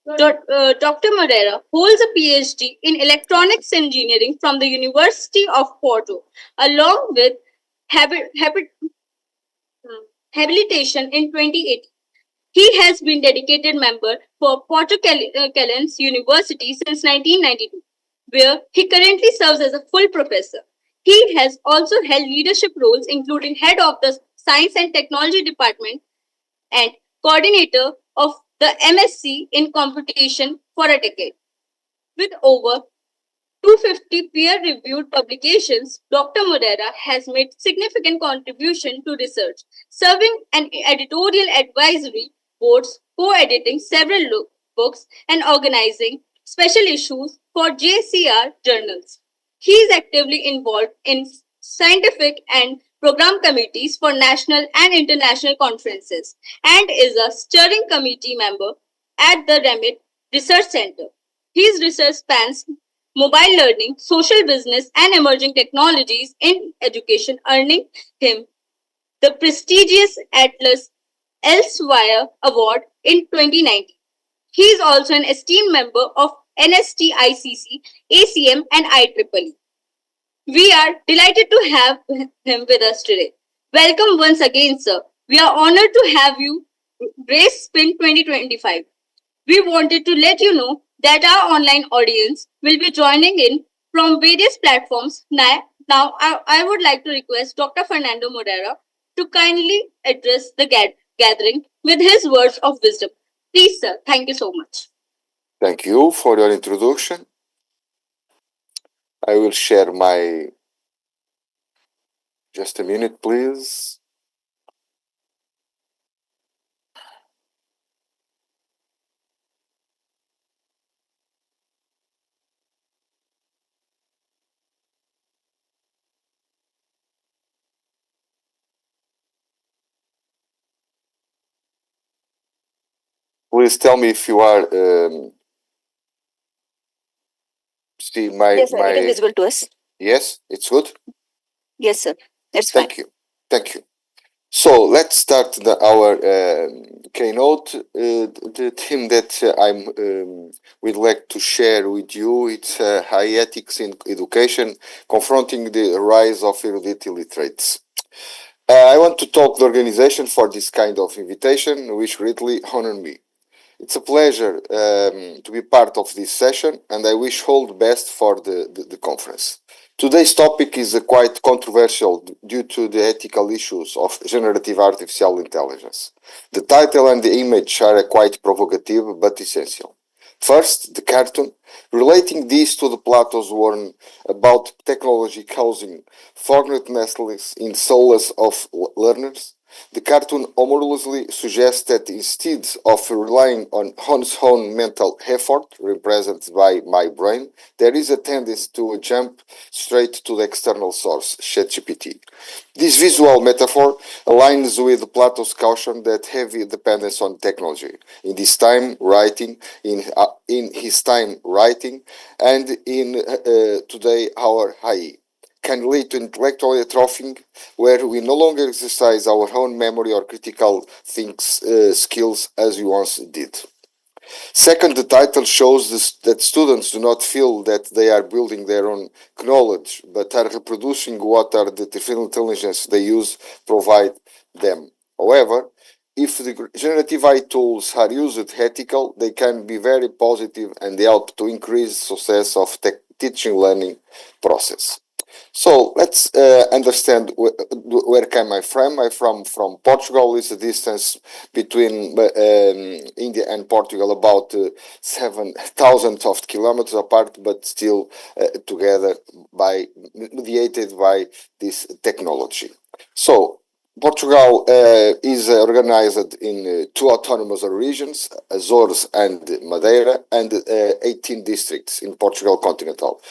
Dr. Moreira holds a PhD in electronics engineering from the University of Porto, along with habilitation in 2018. He has been dedicated member for Porto Calens University since 1992, where he currently serves as a full professor. He has also held leadership roles including head of the Science and Technology Department and coordinator of the MSc in computation for a decade. With over 250 peer-reviewed publications, Dr. Moreira has made significant contribution to research, serving an editorial advisory boards, co-editing several books, and organizing special issues for JCR journals. He is actively involved in scientific and program committees for national and international conferences and is a steering committee member at the Remit Research Center. His research spans mobile learning, social business, and emerging technologies in education, earning him the prestigious Atlas Elsewhere Award in 2019. He is also an esteemed member of NSTICC, ACM, and IEEE. We are delighted to have him with us today. Welcome once again, sir. We are honored to have you grace SPIN 2025. We wanted to let you know that our online audience will be joining in from various platforms. Now I would like to request Dr. Fernando Moreira to kindly address the gathering with his words of wisdom. Please, sir, thank you so much. Thank you for your introduction. I will share my... Just a minute, please. Please tell me if you are see my... Yes, sir, it is visible to us. Yes, it's good? Yes, sir. That's fine. Thank you. So let's start our keynote. The theme that we'd like to share with you, it's high ethics in education, confronting the rise of erudite illiterates. I want to talk the organization for this kind of invitation, which greatly honor me. It's a pleasure to be part of this session, and I wish all the best for the conference. Today's topic is quite controversial due to the ethical issues of generative artificial intelligence. The title and the image are quite provocative but essential. First, the cartoon, relating this to the Plato's warning about technology causing forgetfulness in souls of learners. The cartoon humorously suggests that instead of relying on one's own mental effort, represented by my brain, there is a tendency to jump straight to the external source, ChatGPT. This visual metaphor aligns with Plato's caution that heavy dependence on technology, in his time writing, and in today our AI, can lead to intellectual atrophy, where we no longer exercise our own memory or critical skills as we once did. Second, the title shows that students do not feel that they are building their own knowledge, but are reproducing what the artificial intelligence they use provide them. However, if the generative AI tools are used ethical, they can be very positive and help to increase success of teaching learning process. So let's understand where came I from. I'm from Portugal. It's a distance between India and Portugal about 7,000 of kilometers apart, but still together mediated by this technology. So Portugal is organized in two autonomous regions, Azores and Madeira, and 18 districts in Portugal continental.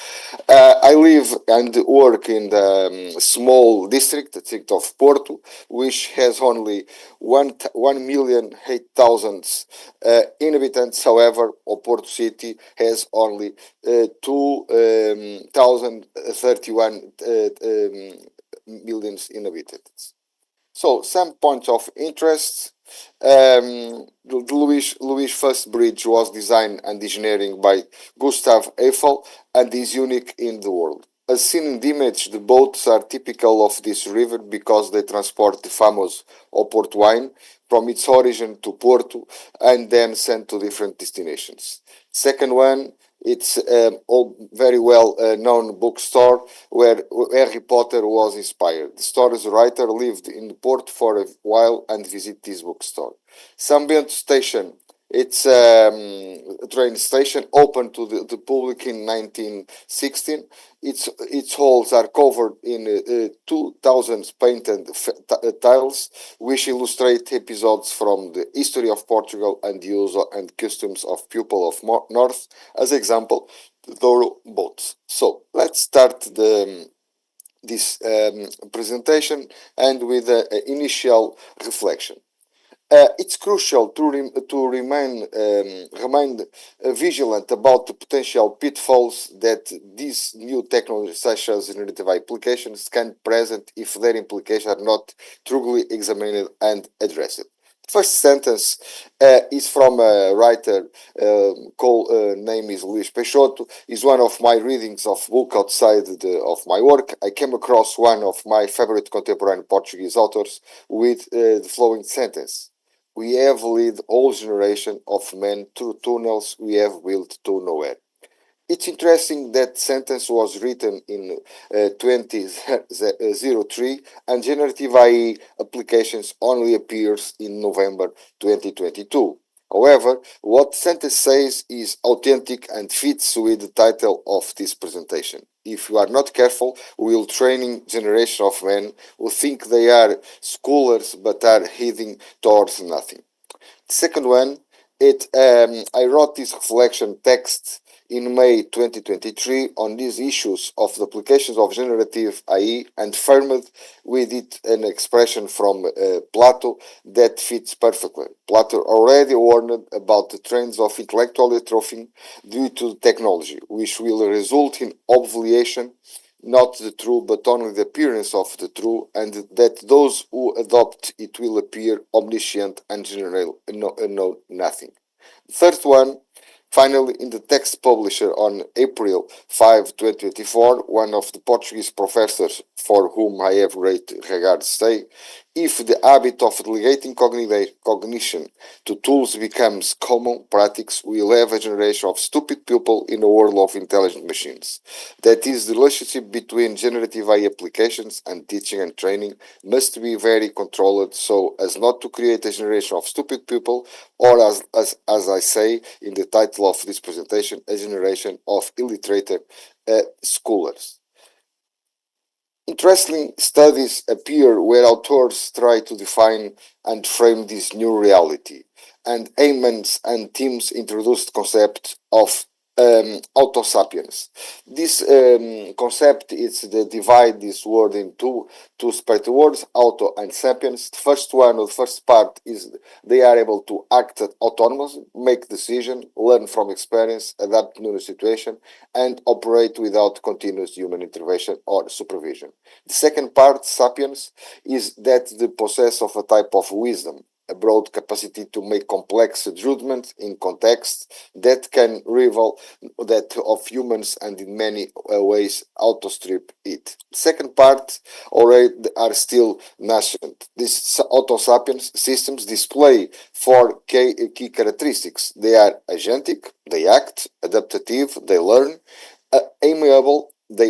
I live and work in the small district of Porto, which has only 1,008,000 inhabitants. However, Porto City has only 2,031 million inhabitants. So some points of interest The Louis first bridge was designed and engineering by Gustav Eiffel and is unique in the world. As seen in the image, the boats are typical of this river because they transport the famous Oporto wine from its origin to Porto and then sent to different destinations. Second one, it's very well known bookstore where Harry Potter was inspired. The story's writer lived in Porto for a while and visited this bookstore. Sambento Station, it's a train station opened to the public in 1916. Its halls are covered in 2,000 painted tiles, which illustrate episodes from the history of Portugal and the use and customs of people of North. As example, the Douro boats. So let's start this presentation and with an initial reflection. It's crucial to remain vigilant about the potential pitfalls that these new technologies, such as generative applications, can present if their implications are not thoroughly examined and addressed. First sentence is from a writer called name is Luís Peixoto. Is one of my readings of book outside of my work. I came across one of my favorite contemporary Portuguese authors with the following sentence: "We have led all generation of men through tunnels we have built to nowhere." It's interesting that sentence was written in 2003 and generative AI applications only appears in November 2022. However, what sentence says is authentic and fits with the title of this presentation. If you are not careful, we will training generation of men who think they are scholars but are heading towards nothing. The second one, I wrote this reflection text in May 2023 on these issues of the applications of generative AI and framed with it an expression from Plato that fits perfectly. Plato already warned about the trends of intellectual atrophy due to technology, which will result in obviation, not the true, but only the appearance of the true, and that those who adopt it will appear omniscient and generally know nothing. Third one, finally, in the text publisher on April 5, 2024, one of the Portuguese professors for whom I have great regard say, if the habit of delegating cognition to tools becomes common practice, we will have a generation of stupid people in a world of intelligent machines. That is, the relationship between generative AI applications and teaching and training must be very controlled so as not to create a generation of stupid people, or as I say in the title of this presentation, a generation of illiterate scholars. Interesting studies appear where authors try to define and frame this new reality, and Aymans and teams introduced concept of auto sapiens. This concept is the divide this word into two separate words, auto and sapiens. The first one, or the first part, is they are able to act autonomously, make decisions, learn from experience, adapt to new situation, and operate without continuous human intervention or supervision. The second part, sapiens, is that the possess of a type of wisdom, a broad capacity to make complex judgments in context that can rival that of humans and in many ways outstrip it. Second part already are still nascent. These auto sapiens systems display four key characteristics. They are agentic, they act, adaptive, they learn, amiable, they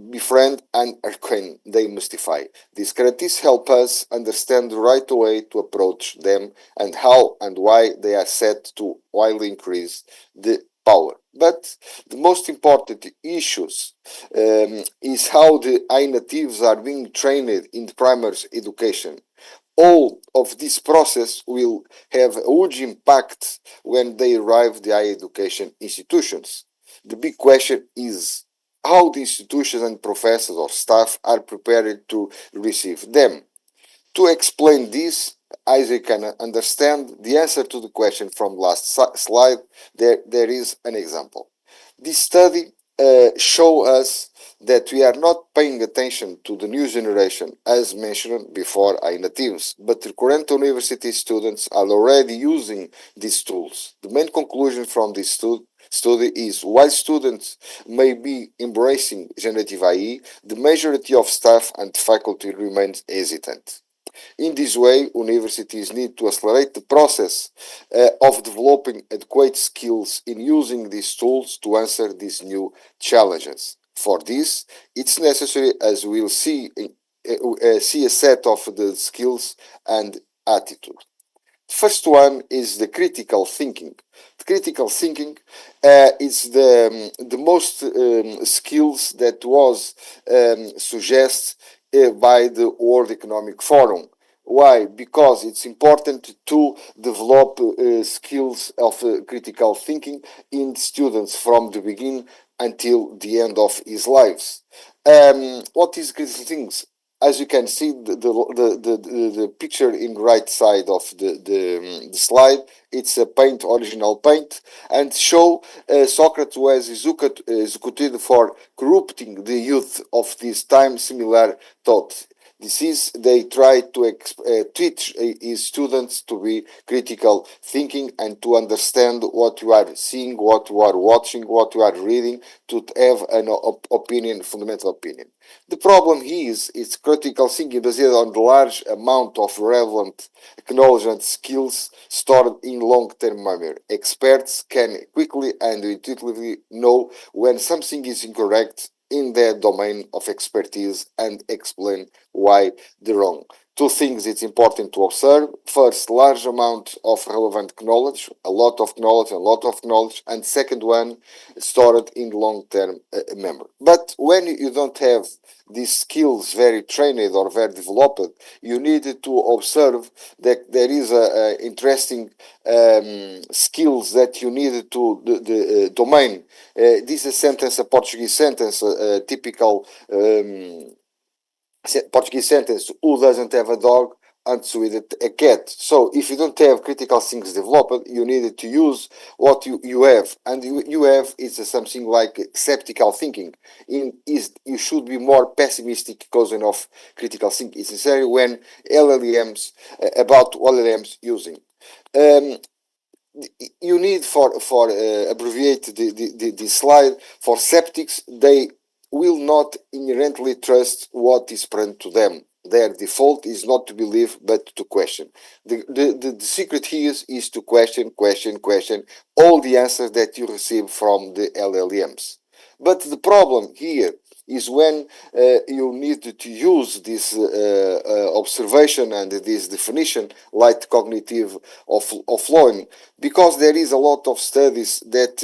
befriend, and arcane, they mystify. These characteristics help us understand the right way to approach them and how and why they are set to wildly increase the power. But the most important issues is how the AI natives are being trained in the primary education. All of this process will have a huge impact when they arrive at the higher education institutions. The big question is how the institutions and professors or staff are prepared to receive them. To explain this, as you can understand, the answer to the question from last slide, there is an example. This study shows us that we are not paying attention to the new generation, as mentioned before, natives, but the current university students are already using these tools. The main conclusion from this study is while students may be embracing generative AI, the majority of staff and faculty remains hesitant. In this way, universities need to accelerate the process of developing adequate skills in using these tools to answer these new challenges. For this, it's necessary, as we'll see, see a set of the skills and attitude. First one is the critical thinking. The critical thinking is the most skills that was suggested by the World Economic Forum. Why? Because it's important to develop skills of critical thinking in students from the beginning until the end of his lives. What is critical thinking? As you can see, the picture in the right side of the slide, it's a original paint, and show Socrates was executed for corrupting the youth of this time similar thought. This is, they try to teach his students to be critical thinking and to understand what you are seeing, what you are watching, what you are reading, to have an opinion, fundamental opinion. The problem is critical thinking based on the large amount of relevant knowledge and skills stored in long-term memory. Experts can quickly and intuitively know when something is incorrect in their domain of expertise and explain why the wrong. Two things it's important to observe. First, large amount of relevant knowledge, a lot of knowledge, and second one, stored in long-term memory. But when you don't have these skills very trained or very developed, you need to observe that there is a interesting skills that you need to the domain. This is a sentence, a Portuguese sentence, a typical Portuguese sentence, who doesn't have a dog and with a cat. So if you don't have critical things developed, you need to use what you have. And you have is something like skeptical thinking. You should be more pessimistic because of critical thinking. It's necessary when LLMs, about LLMs using. You need for abbreviate the slide, for skeptics, they will not inherently trust what is presented to them. Their default is not to believe but to question. The secret here is to question all the answers that you receive from the LLMs. But the problem here is when you need to use this observation and this definition like cognitive offloading, because there is a lot of studies that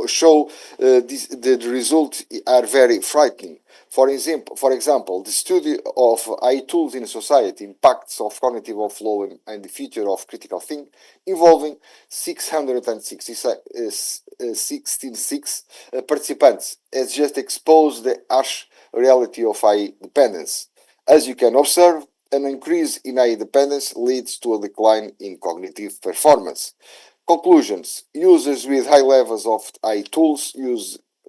show the results are very frightening. For example, the study of AI tools in society, impacts of cognitive offloading and the future of critical thinking, involving 666 participants, has just exposed the harsh reality of AI dependence. As you can observe, an increase in AI dependence leads to a decline in cognitive performance. Conclusions: users with high levels of AI tools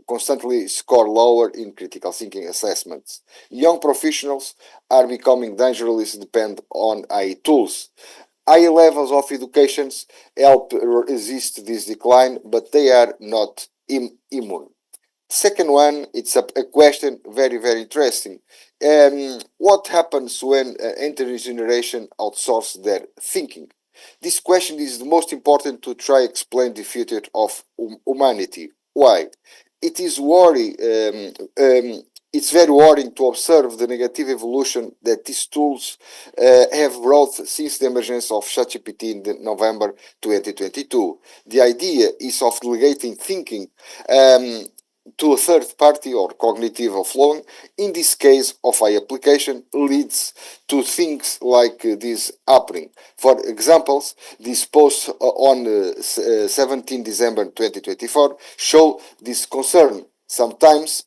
constantly score lower in critical thinking assessments. Young professionals are becoming dangerously dependent on AI tools. High levels of education help resist this decline, but they are not immune. Second one, it's a question very, very interesting. What happens when entire generation outsource their thinking? This question is the most important to try explain the future of humanity. Why? It is it's very worrying to observe the negative evolution that these tools have brought since the emergence of ChatGPT in November 2022. The idea is of delegating thinking to a third party or cognitive offloading. In this case of AI application, leads to things like this happening. For examples, this post on 17 December 2024 show this concern. Sometimes,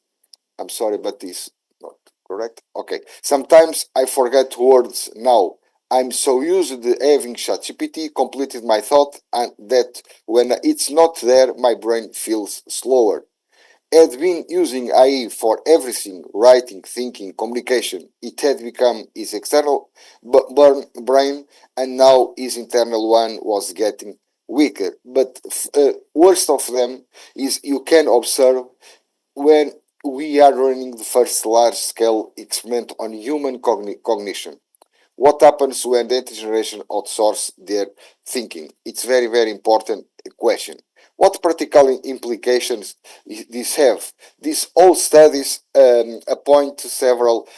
I'm sorry, but this is not correct. Okay, sometimes I forget words now. I'm so used to having ChatGPT completed my thought, and that when it's not there, my brain feels slower. had been using AI for everything, writing, thinking, communication. It had become his external brain, and now his internal one was getting weaker. But worst of them is you can observe when we are running the first large-scale experiment on human cognition. What happens when data generation outsource their thinking? It's very, very important question. What practical implications this have? These all studies point to several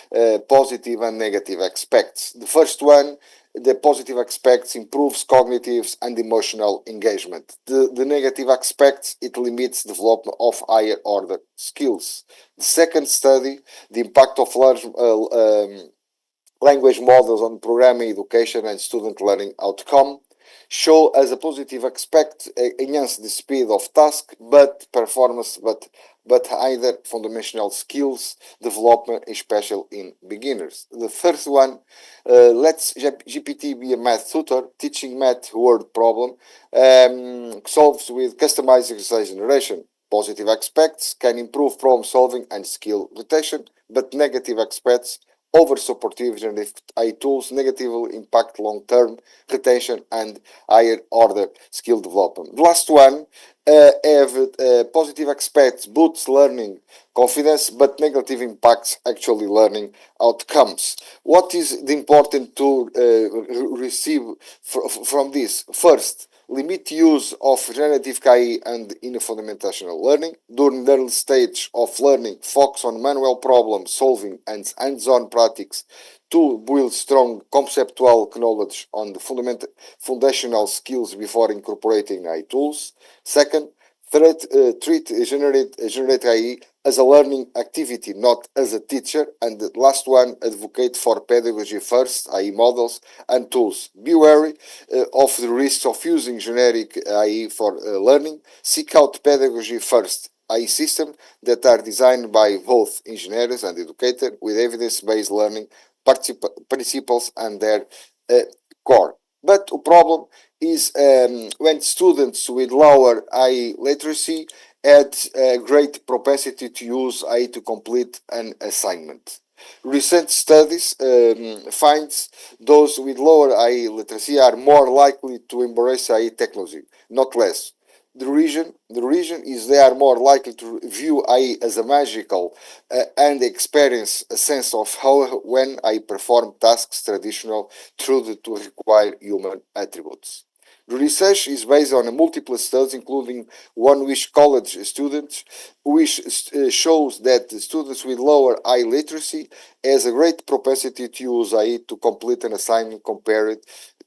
positive and negative aspects. The first one, the positive aspects improves cognitive and emotional engagement. The negative aspects, it limits development of higher order skills. The second study, the impact of large language models on programming education and student learning outcome show as a positive aspect enhance the speed of task but performance but either fundamental skills development especially in beginners. The third one, let's GPT be a math tutor teaching math word problem solves with customized exercise generation. Positive aspects can improve problem solving and skill retention, but negative aspects over supportive generative AI tools negatively impact long-term retention and higher order skill development. The last one have positive aspects boosts learning confidence, but negative impacts actually learning outcomes. What is the important to receive from this? First, limit use of generative AI and in fundamental learning. During the early stage of learning, focus on manual problem solving and hands-on practice to build strong conceptual knowledge on the foundational skills before incorporating AI tools. Second, treat generate AI as a learning activity, not as a teacher. And the last one, advocate for pedagogy first, AI models and tools. Be wary of the risks of using generic AI for learning. Seek out pedagogy first AI systems that are designed by both engineers and educators with evidence-based learning principles and their core. But the problem is when students with lower AI literacy had a great propensity to use AI to complete an assignment. Recent studies finds those with lower AI literacy are more likely to embrace AI technology, not less. The reason is they are more likely to view AI as a magical and experience a sense of how when I perform tasks traditional through to require human attributes. The research is based on multiple studies, including one with college students, which shows that students with lower AI literacy has a great propensity to use AI to complete an assignment compared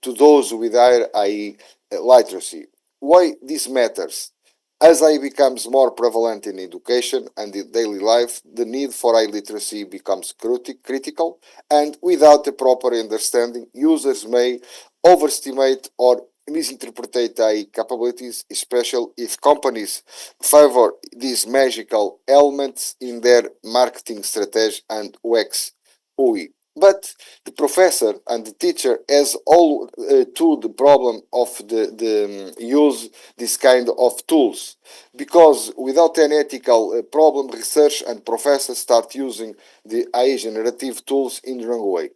to those with higher AI literacy. Why this matters? As AI becomes more prevalent in education and in daily life, the need for AI literacy becomes critical, and without a proper understanding, users may overestimate or misinterpret AI capabilities, especially if companies favor these magical elements in their marketing strategy and UX UI. But the professor and the teacher has all to the problem of the use this kind of tools, because without an ethical problem, research and professors start using the AI generative tools in the wrong way.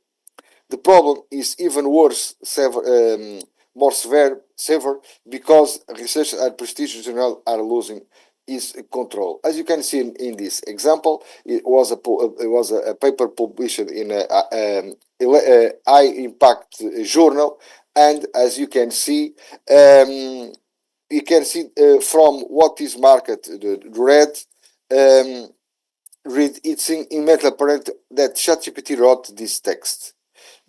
The problem is even worse, more severe, because research and prestigious journals are losing its control. As you can see in this example, it was a paper published in a high impact journal, and as you can see. From what is marketed, red, read it's immediately apparent that ChatGPT wrote this text.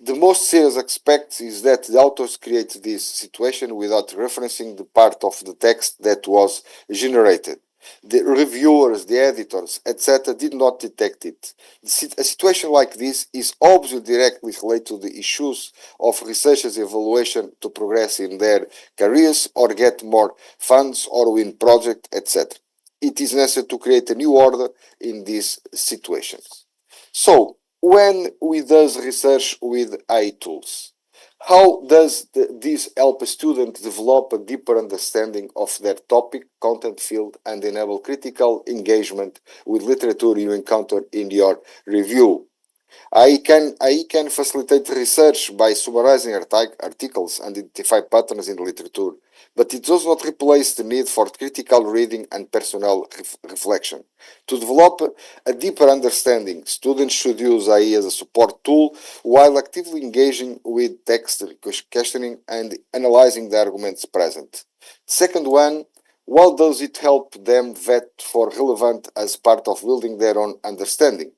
The most serious aspect is that the authors created this situation without referencing the part of the text that was generated. The reviewers, the editors, etc., did not detect it. A situation like this is obviously directly related to the issues of researchers' evaluation to progress in their careers or get more funds or win projects, etc. It is necessary to create a new order in these situations. So, when we do research with AI tools, How does this help a student develop a deeper understanding of their topic, content field, and enable critical engagement with literature you encounter in your review? I can facilitate research by summarizing articles and identify patterns in the literature, but it does not replace the need for critical reading and personal reflection. To develop a deeper understanding, students should use AI as a support tool while actively engaging with text, questioning, and analyzing the arguments present. Second one, how does it help them vet for relevant as part of building their own understanding?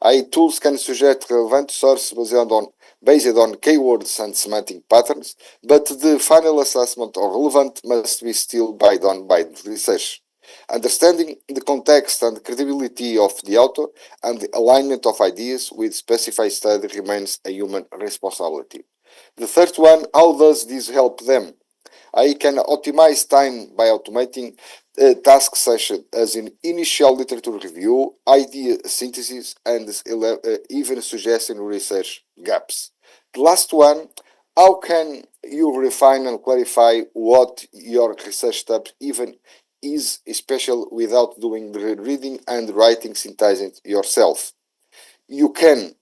AI tools can suggest relevant sources based on keywords and semantic patterns, but the final assessment of relevant must be still done by the research. Understanding the context and credibility of the author and the alignment of ideas with specified study remains a human responsibility. The third one, how does this help them? I can optimize time by automating tasks such as in initial literature review, idea synthesis, and even suggesting research gaps. The last one, how can you refine and clarify what your research step even is, especially without doing the reading and writing synthesizing yourself? You can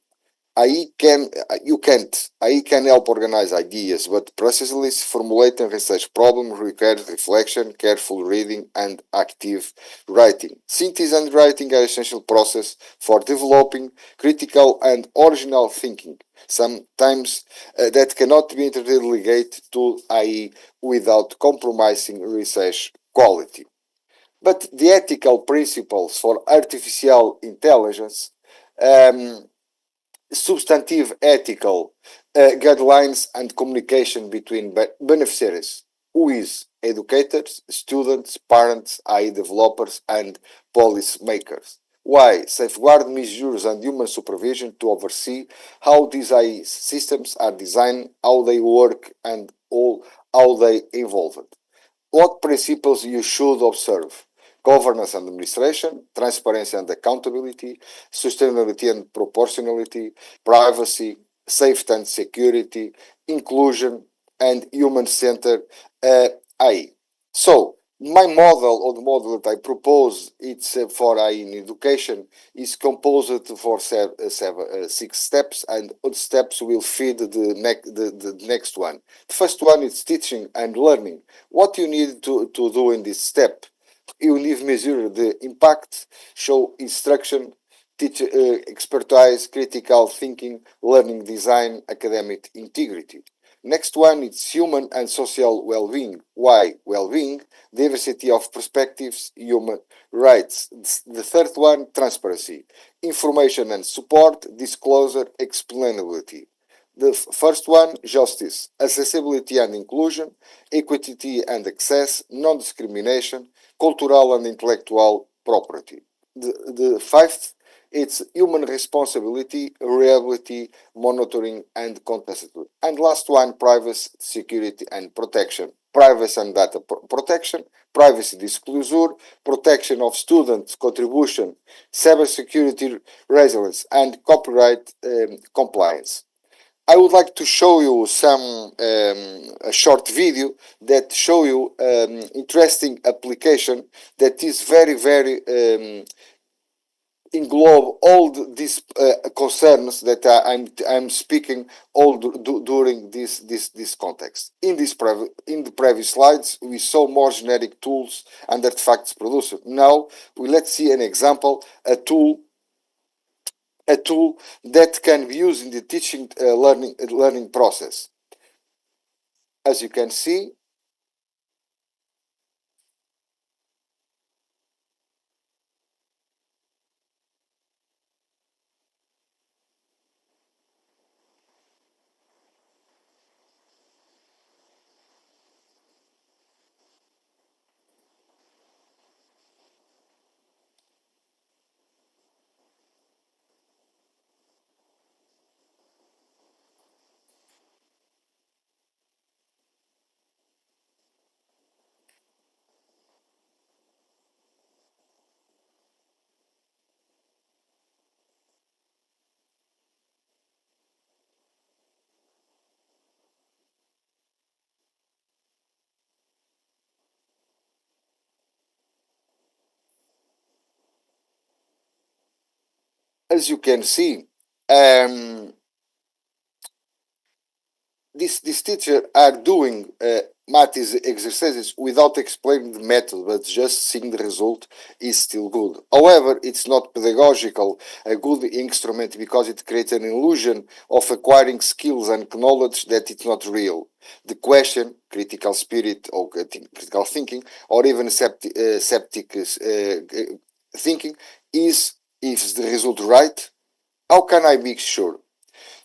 you can't. I can help organize ideas, but precisely formulating research problems requires reflection, careful reading, and active writing. Synthesis and writing are essential process for developing critical and original thinking. Sometimes that cannot be delegated to AI without compromising research quality. But the ethical principles for artificial intelligence substantive ethical guidelines and communication between beneficiaries, who is educators, students, parents, AI developers, and policymakers. Why? Safeguard measures and human supervision to oversee how these AI systems are designed, how they work, and how they evolve. What principles you should observe? Governance and administration, transparency and accountability, sustainability and proportionality, privacy, safety and security, inclusion, and human-centered AI. So, my model or the model that I propose it's for AI in education is composed for six steps, and all steps will feed the next one. The first one is teaching and learning. What you need to do in this step? You need to measure the impact, show instruction, teach expertise, critical thinking, learning design, academic integrity. Next one is human and social well-being. Why? Well-being, diversity of perspectives, human rights. The third one, transparency, information and support, disclosure, explainability. The first one, justice, accessibility and inclusion, equity and access, non-discrimination, cultural and intellectual property. The fifth, it's human responsibility, reliability, monitoring, and contestability. And last one, privacy, security, and protection. Privacy and data protection, privacy disclosure, protection of students' contribution, cybersecurity resilience, and copyright compliance. I would like to show you a short video that show you interesting application that is very englobe all these concerns that I'm speaking all during this context. In the previous slides, we saw more generic tools and artifacts produced. Now let's see an example, a tool that can be used in the teaching learning process. As you can see, as you can see, this teacher are doing math exercises without explaining the method, but just seeing the result is still good. However, it's not pedagogical, a good instrument, because it creates an illusion of acquiring skills and knowledge that it's not real. The question, critical spirit or critical thinking, or even septic thinking, is the result right? How can I be sure?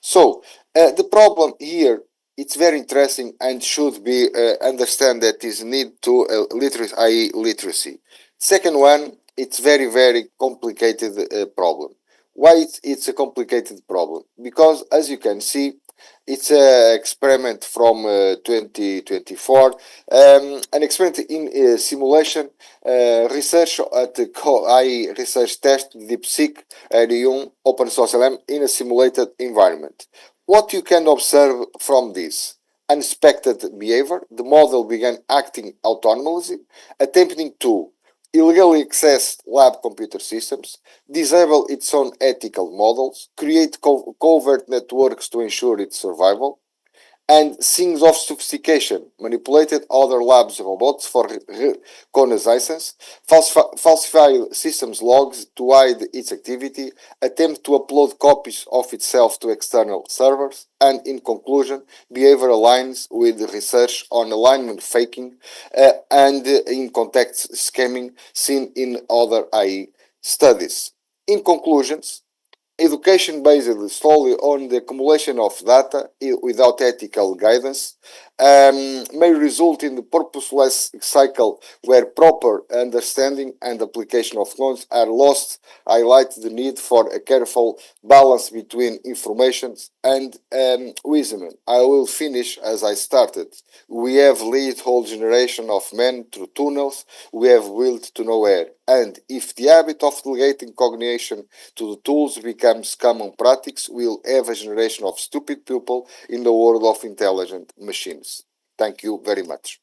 So the problem here, it's very interesting and should be understand that is need to literacy, i.e. literacy. Second one, it's very complicated problem. Why it's a complicated problem? Because as you can see, it's an experiment from 2024, an experiment in simulation, research at the AI research test, DeepSeek, the open source LM in a simulated environment. What you can observe from this? Unexpected behavior. The model began acting autonomously, attempting to illegally access lab computer systems, disable its own ethical models, create covert networks to ensure its survival, and signs of sophistication, manipulated other labs' robots for reconnaissance, falsify systems logs to hide its activity, attempt to upload copies of itself to external servers, and in conclusion, behavior aligns with research on alignment faking and in context scamming seen in other AI studies. In conclusions, education based solely on the accumulation of data without ethical guidance may result in the purposeless cycle where proper understanding and application of knowledge are lost, highlight the need for a careful balance between information and wisdom. I will finish as I started. We have led whole generation of men through tunnels we have willed to nowhere. And if the habit of delegating cognition to the tools becomes common practice, we'll have a generation of stupid people in the world of intelligent machines. Thank you very much.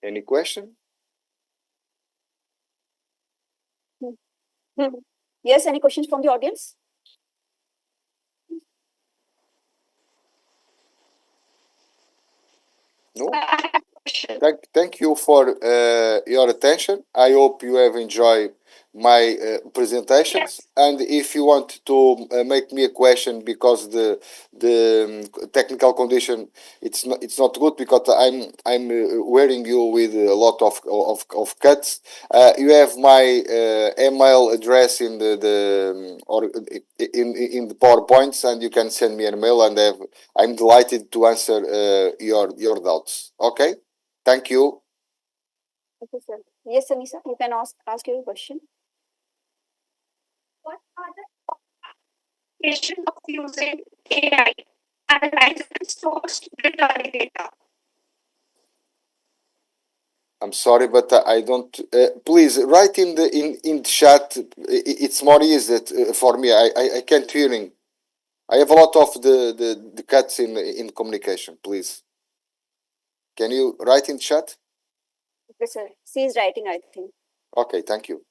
Any question? Yes, any questions from the audience? No? Thank you for your attention. I hope you have enjoyed my presentations. And if you want to make me a question because the technical condition it's not good because I'm wearing you with a lot of cuts. You have my email address in the or in the PowerPoints, and you can send me an email, and I'm delighted to answer your doubts. Okay. Thank you. Okay, sir. Yes, Anisa, you can ask your question. What are the applications of using AI analyze and source learning data? I'm sorry, but I don't. Please write in the chat. It's more easy for me. I can't hearing. I have a lot of the cuts in communication. Please, can you write in chat? Okay, sir. She is writing, I think. Okay, thank you.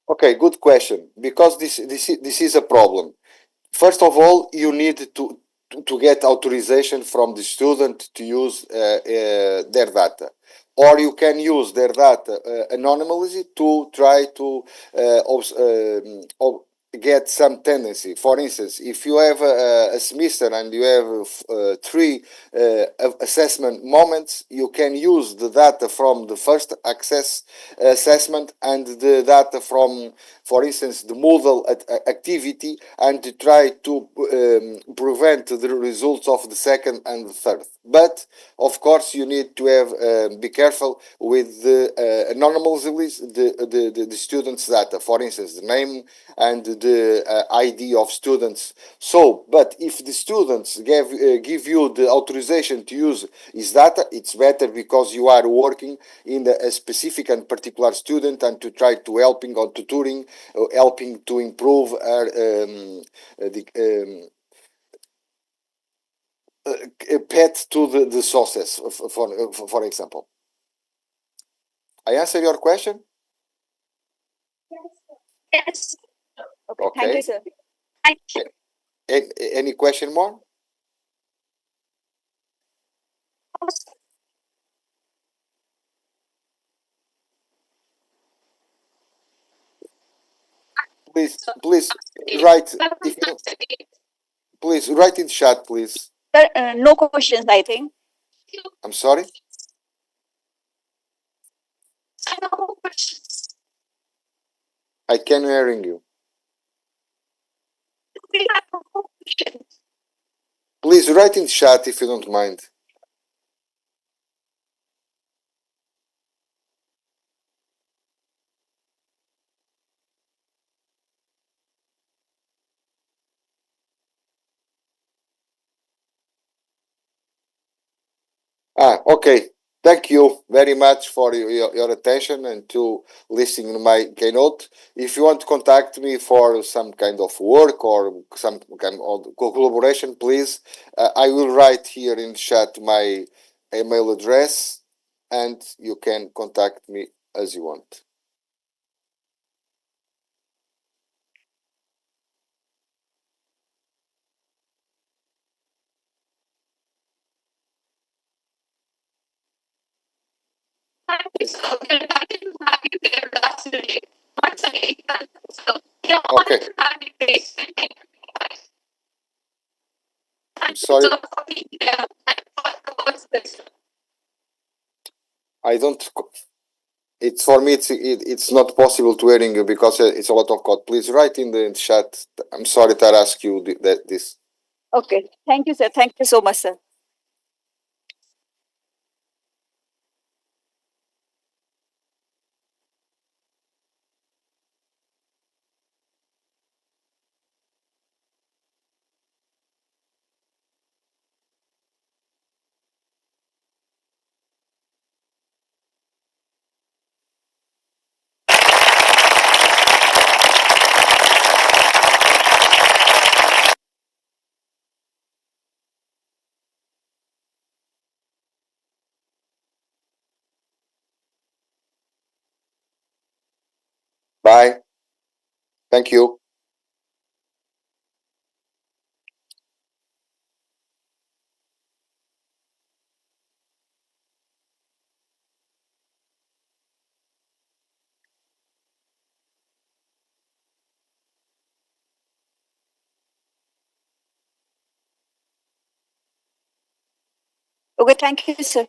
Okay, good question. Because this is a problem. First of all, you need to get authorization from the student to use their data, or you can use their data anonymously to try to get some tendency. For instance, if you have a semester and you have three assessment moments, you can use the data from the first assessment and the data from, for instance, the Moodle activity, and to try to prevent the results of the second and the third. But of course, you need to have be careful with the anonymously the students' data. For instance, the name and the ID of students. So, but if the students give you the authorization to use his data, it's better because you are working in a specific and particular student and to try to helping or tutoring, helping to improve the path to the sources, for example. I answer your question? Yes. Okay, thank you, sir. Any question more? Please write. If you, please write in chat, please. Sir, no questions, I think. I'm sorry. I can't hearing you. Please write in chat if you don't mind. Okay. Thank you very much for your attention and to listening to my keynote. If you want to contact me for some kind of work or some kind of collaboration, please, I will write here in chat my email address and you can contact me as you want. Okay. I'm sorry. I don't. It's for me. It's not possible to hearing you because it's a lot of code. Please write in the chat. I'm sorry that I ask you this. Okay, thank you, sir. Thank you so much, sir. Bye. Thank you. Okay, thank you, sir.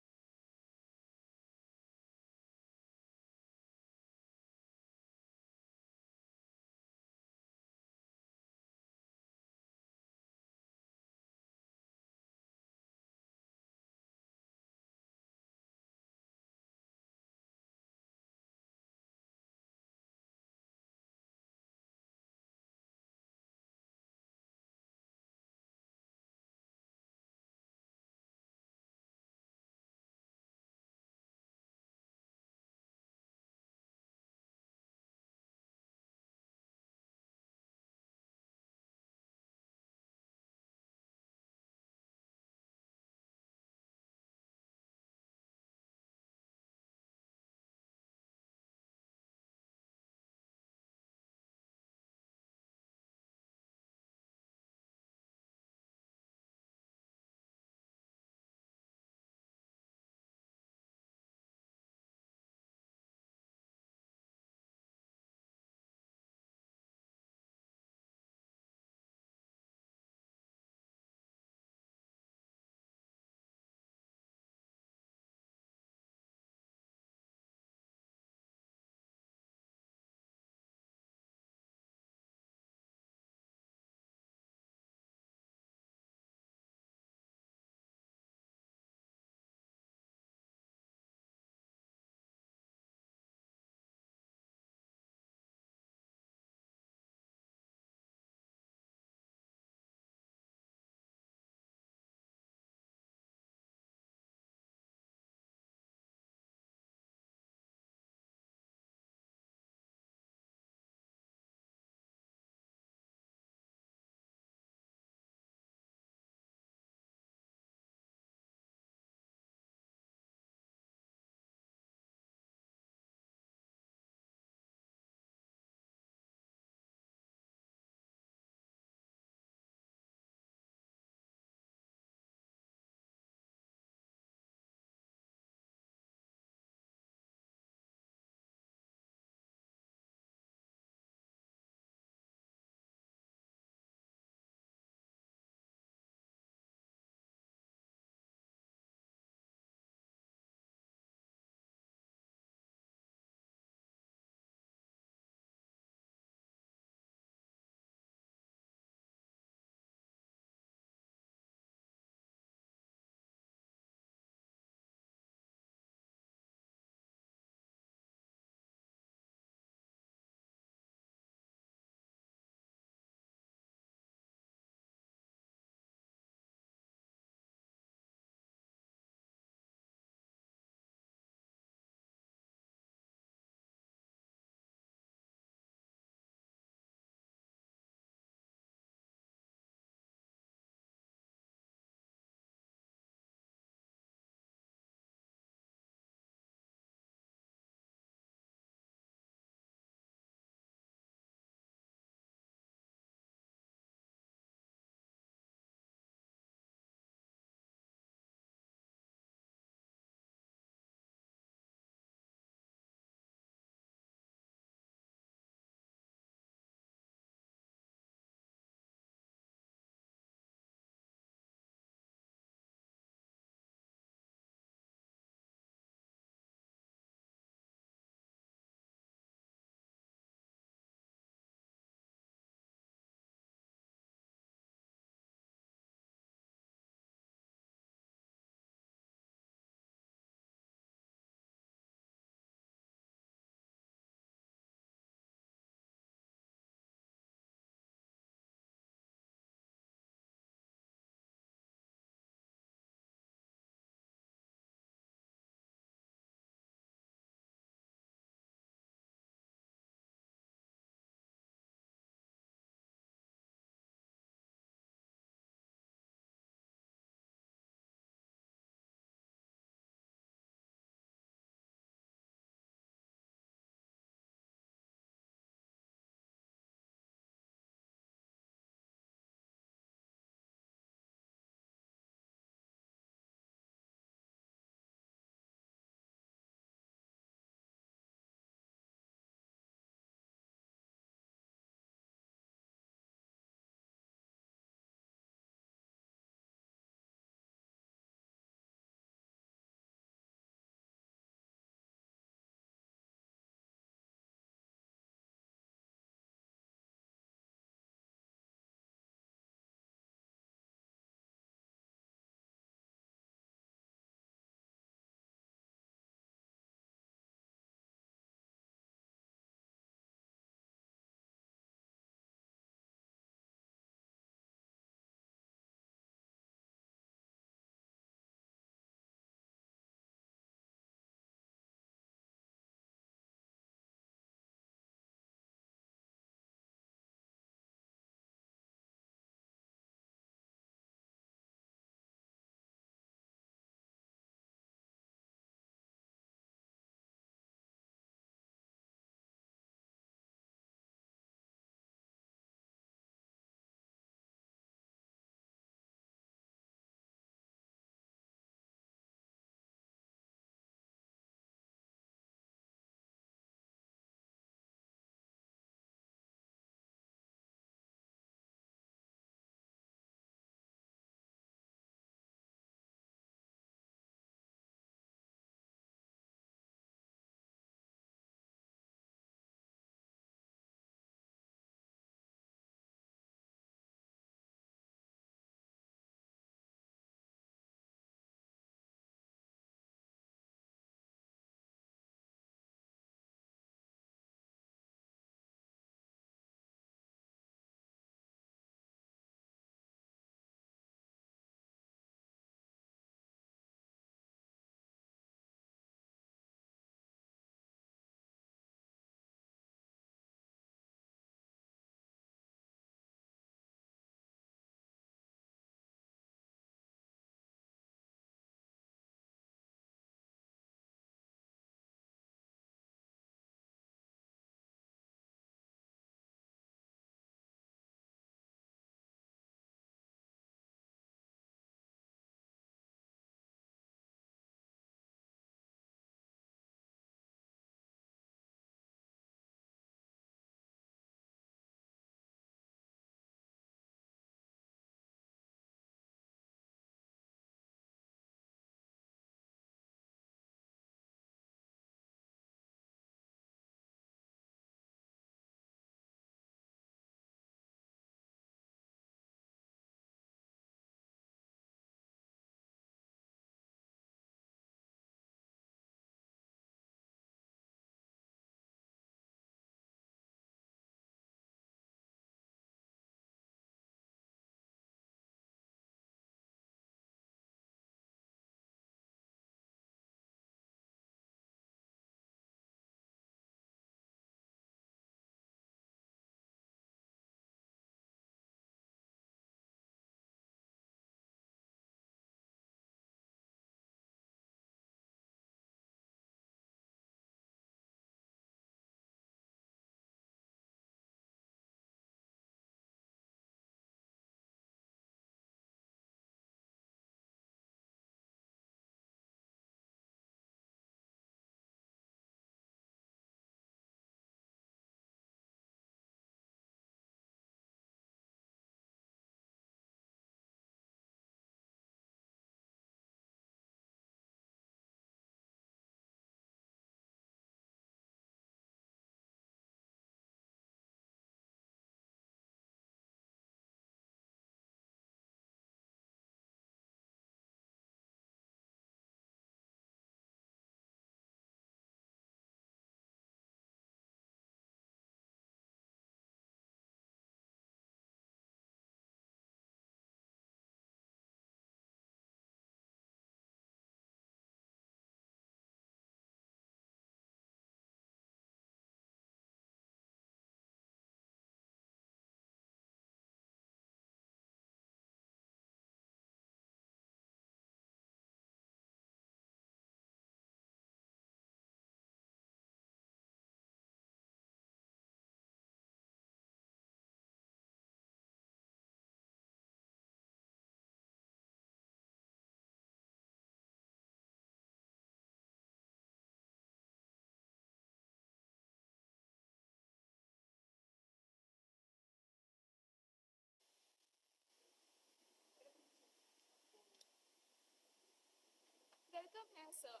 sir.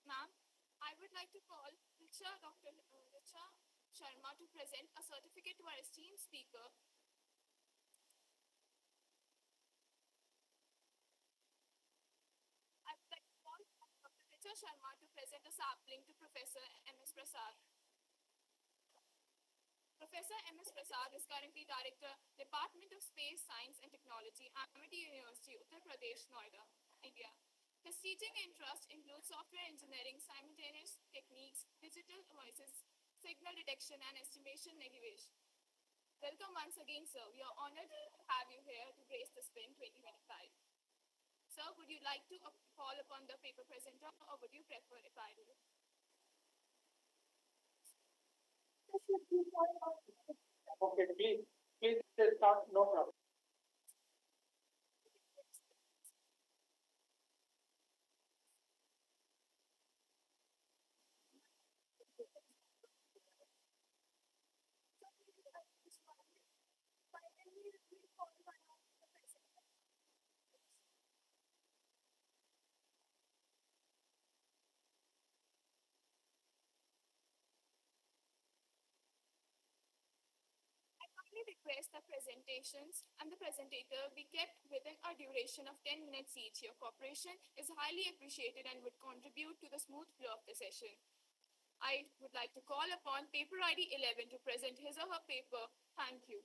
Ma'am, I would like to call Dr. Richa Sharma to present a certificate to our esteemed speaker. I would like to call Dr. Richa Sharma to present a sapling to Professor M.S. Prasad. Professor M.S. Prasad is currently Director, Department of Space Science and Technology, Amity University, Uttar Pradesh, Noida, India. His teaching interests include software engineering, simultaneous techniques, digital voices, signal detection, and estimation navigation. Welcome once again, sir. We are honored to have you here to grace the SPIN 2025. Sir, would you like to call upon the paper presenter, or would you prefer if I do? Okay, please start. No problem. Request the presentations and the presentator be kept within a duration of 10 minutes each. Your cooperation is highly appreciated and would contribute to the smooth flow of the session. I would like to call upon paper ID 11 to present his or her paper. Thank you.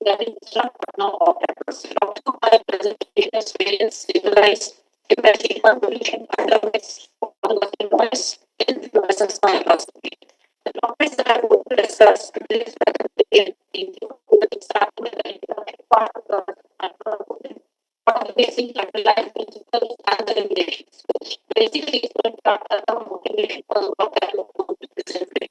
That is not no operators. My presentation experience civilized, empathy, convolution, otherwise noise in fluorescence microscopy. The topics that I would discuss today is part of the microscopy, what the basic capitalized principles and the limitations. Basically, it's going to talk about motivation for the work that we're going to present today.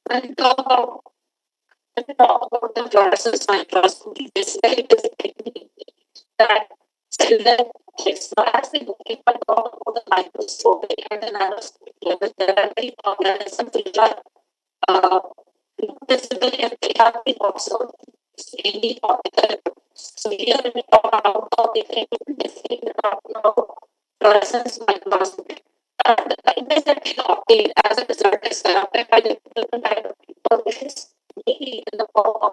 And talk about the fluorescence microscopy. Basically, it is a technique that children takes not as they looking but talk about the microscopic and the nanoscopic level. There are many organisms which are uh, visible and they have been observed in the optical. So here we talk about how they can basically talk about fluorescence microscopy. The images that we obtain as a result is surrounded by the different type of informations, mainly in the form of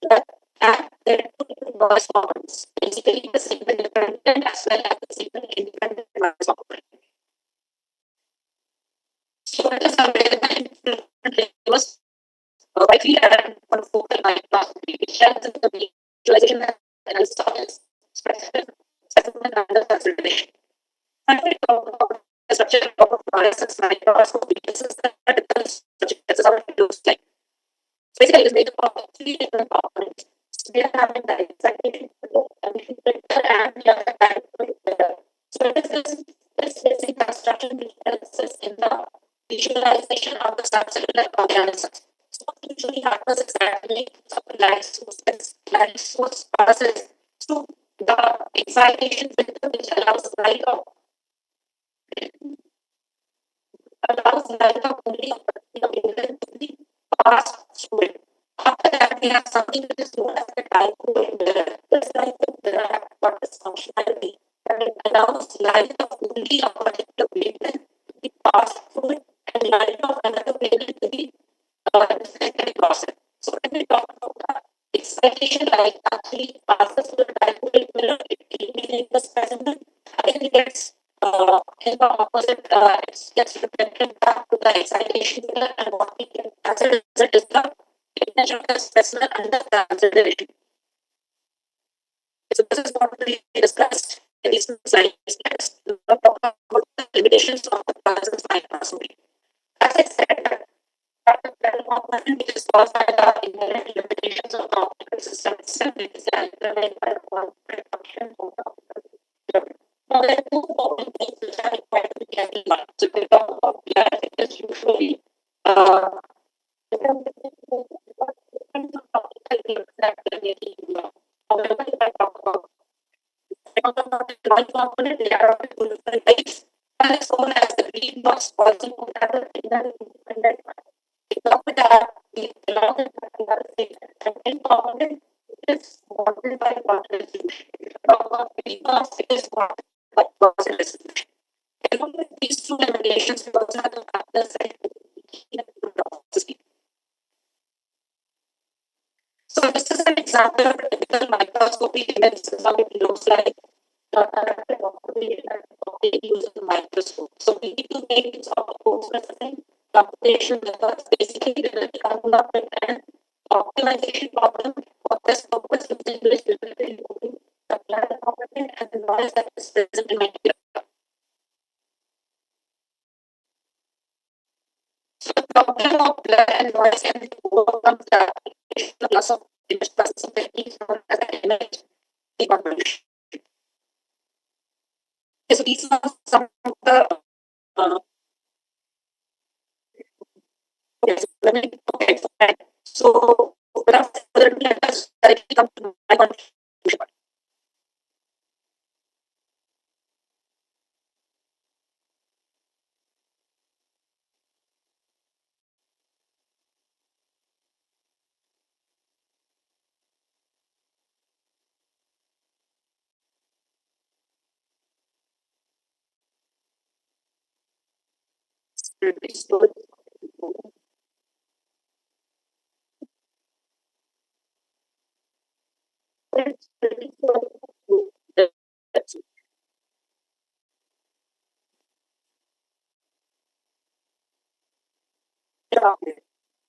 that and there are two different noise formats. Basically, the signal dependent as well as the signal independent noise format. So it is available in different levels. Widely added on focal microscopy, which helps in the visualization and analysis specific specimen under consideration. And we talk about the structure of fluorescence microscopy. This is the typical structure. This is how it looks like. Basically, it's made up of three different components. So we are having the excitation emission filter and the other type filter. So this basic construction which helps us in the visualization of the subcellular organisms. So what usually happens is that light source passes through the excitation filter which allows light of only a particular wavelength to be passed through it. After that, we have something which is known as the diode mirror. This diode mirror has got this functionality that it allows light of only a particular wavelength to be passed through it and light of another wavelength to be reflected across it. So when we talk about the excitation light actually passes through the diode mirror, it illuminates the specimen and it gets in the opposite, it gets reflected back to the excitation mirror, and what we can as a result is the image of the specimen under consideration. So this is what we discussed in these slides. Next, we'll talk about the limitations of the fluorescence microscopy. As I said, that component which is caused by the inherent limitations of the optical system itself, it is determined by the corporate function of the optical system. Now, there are two important things which are required to get in mind. So, we talk about that, it is usually different optical fields that we need to know. However, if I talk about the noise component, they are of two different types. One is known as the green box causing another signal independent one. Along with that, along with that, another signal. And in component, it is modeled by quantum distribution. If I talk about green box, it is modeled by quantum distribution. Along with these two limitations, we also have the factors that so this is an example of a typical microscopy image. This is how it looks like. Using the microscope. So we need to make use of post-processing computation methods. Basically, we will come up with an optimization problem for this purpose, which is including the blur component and the noise that is present in my data. So the problem of blur and noise can be overcome with the application of loss of image processing techniques known as the image deconvolution. So these are some of the yes, okay, fine. So without further ado, let us directly come to my contribution.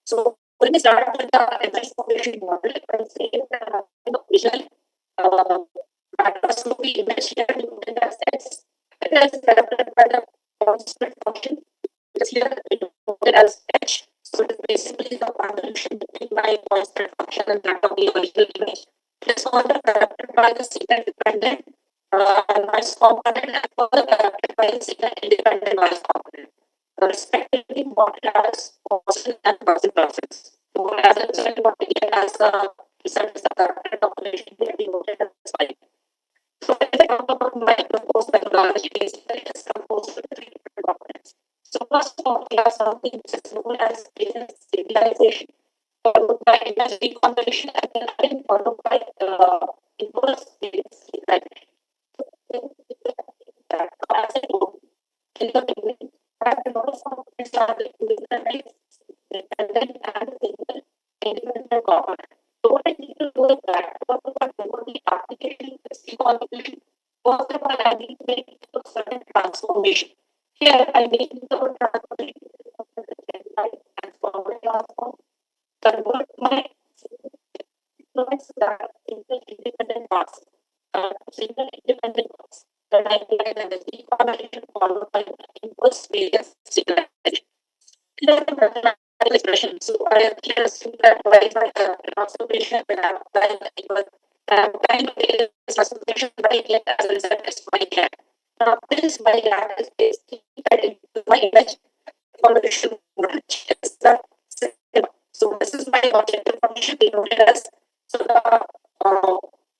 So when we start with the advanced population model, I say that the visual macroscopy image here in the assets, it is developed by the constant function, which is here denoted as h. So it is basically the convolution between my constant function and that of the original image. It is further corrected by the signal dependent noise component and further corrected by the signal independent noise component, respectively modeled as Boston and Boston process. So as a result, what we get as the result is the corrected population here denoted as Y. So if I talk about my proposed methodology, basically it is composed of three different components. So first of all, we have something which is known as business stabilization, followed by image recombination, and then again followed by inverse business stabilization. That as I told, in the beginning, I have noticed some things are the independent and single independent component. So what I need to do is that first of all, before the application is configuration, first of all, I need to make a certain transformation. Here I make the transformation and forward transform, convert my influence that single independent parts, single independent parts that I apply the recombination followed by the inverse various stabilization. Here the mathematical expression. So I have here assumed that y by the transformation when I apply the inverse time various transformation by get as a result is my gap. Now this my gap is basically fed into my image convolution branch is the second. So this is my objective function denoted as so the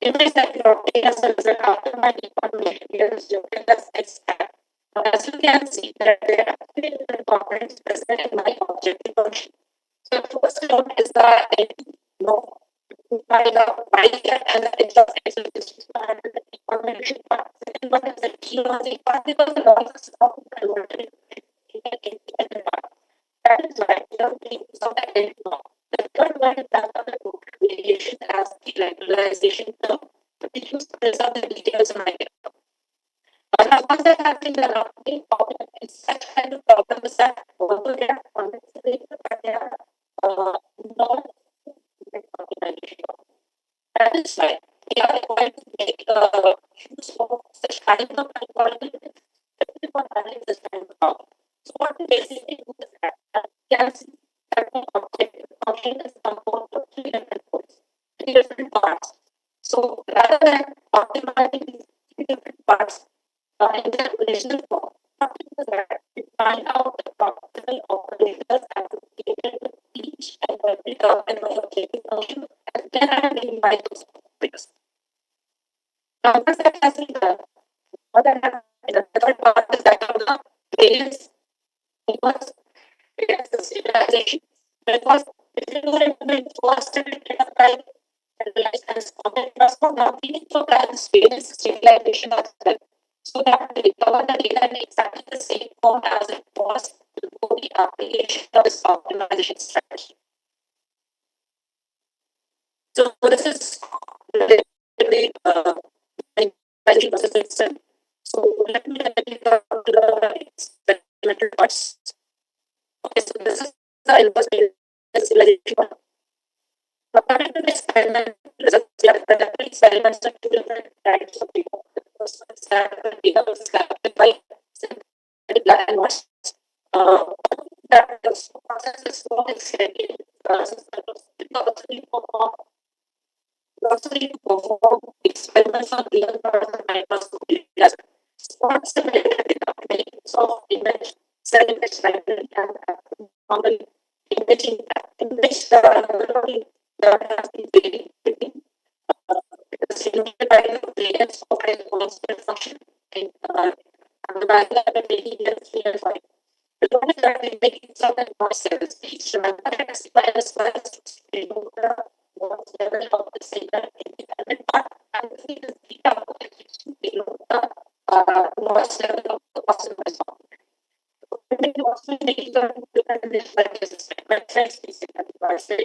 image that you obtain as a result after my deconvolution here is denoted as x hat. Now as you can see that there are three different components present in my objective function. So the first one is the no by the y hat and the edge of x which is the deconvolution part. Second one is the keynote part because the losses of converted independent part. That is why we are being so that now. The third one is that of the total variation as the regularization term, but we use to preserve the details in my data. Now, once that has been developed, the problem in such kind of problems that although they are conventional, but they are not optimization. That is why we are going to make use of such kind of algorithm for handling this kind of problem. So what we basically do is that can see that the objective function is composed of three different points, three different parts. So rather than optimizing these three different parts in their original form, what we do is that we find out the optimal operators associated with each and every term in my objective function, and then I rewrite those operators. Now, once that has been done, what I have the third part is that of the variance inverse variance stabilization. Because if you do it in the first and time and the transform, now we need to apply this variance stabilization as well. So that we recover the data in exactly the same form as it was before the application of this optimization strategy. So this is relatively process itself. So let me talk to the experimental parts. Okay, so this is the inverse stabilization one. According to the experiment results, we have conducted experiments on two different types of data. The first one is that the data was captured by synthetic black and white. That the process is more extended. Also need to perform experiments on real person microscopy as spot simulated data of image, cell image library, and normal imaging in which the availability that has been varying between simulated by the variance of a constant function and the value that we're taking is 3 the one that we're making certain more cells, each remember x minus minus remove the one level of the single independent part and see the theta remove the noise level of the possible result. When we also make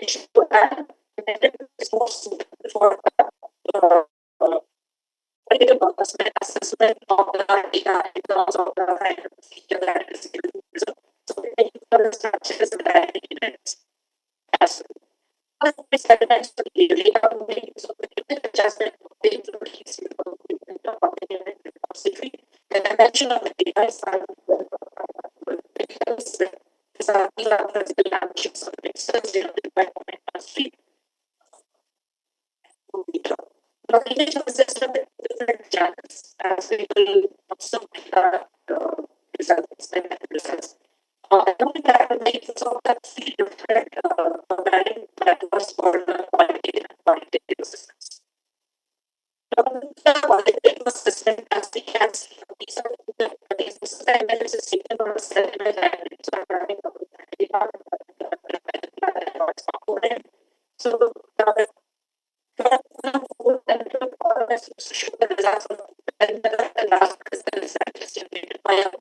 issue and it's more suited for critical assessment of the data in terms of the kind of feature that is given. So the further structures that it as we said next we have to make use of the unit adjustment of the introductions the dimension of the data is these are the dimensions of the pixels denoted by 0.3 meter. The location is just a bit different channels as we will observe results and results. I don't think I can make use of that three different varying platforms for the qualitative and quantitative systems. The qualitative system, as we can see, these are this is the analysis signal or sediment analytics are running over the component. So the show the results of the last result is estimated by a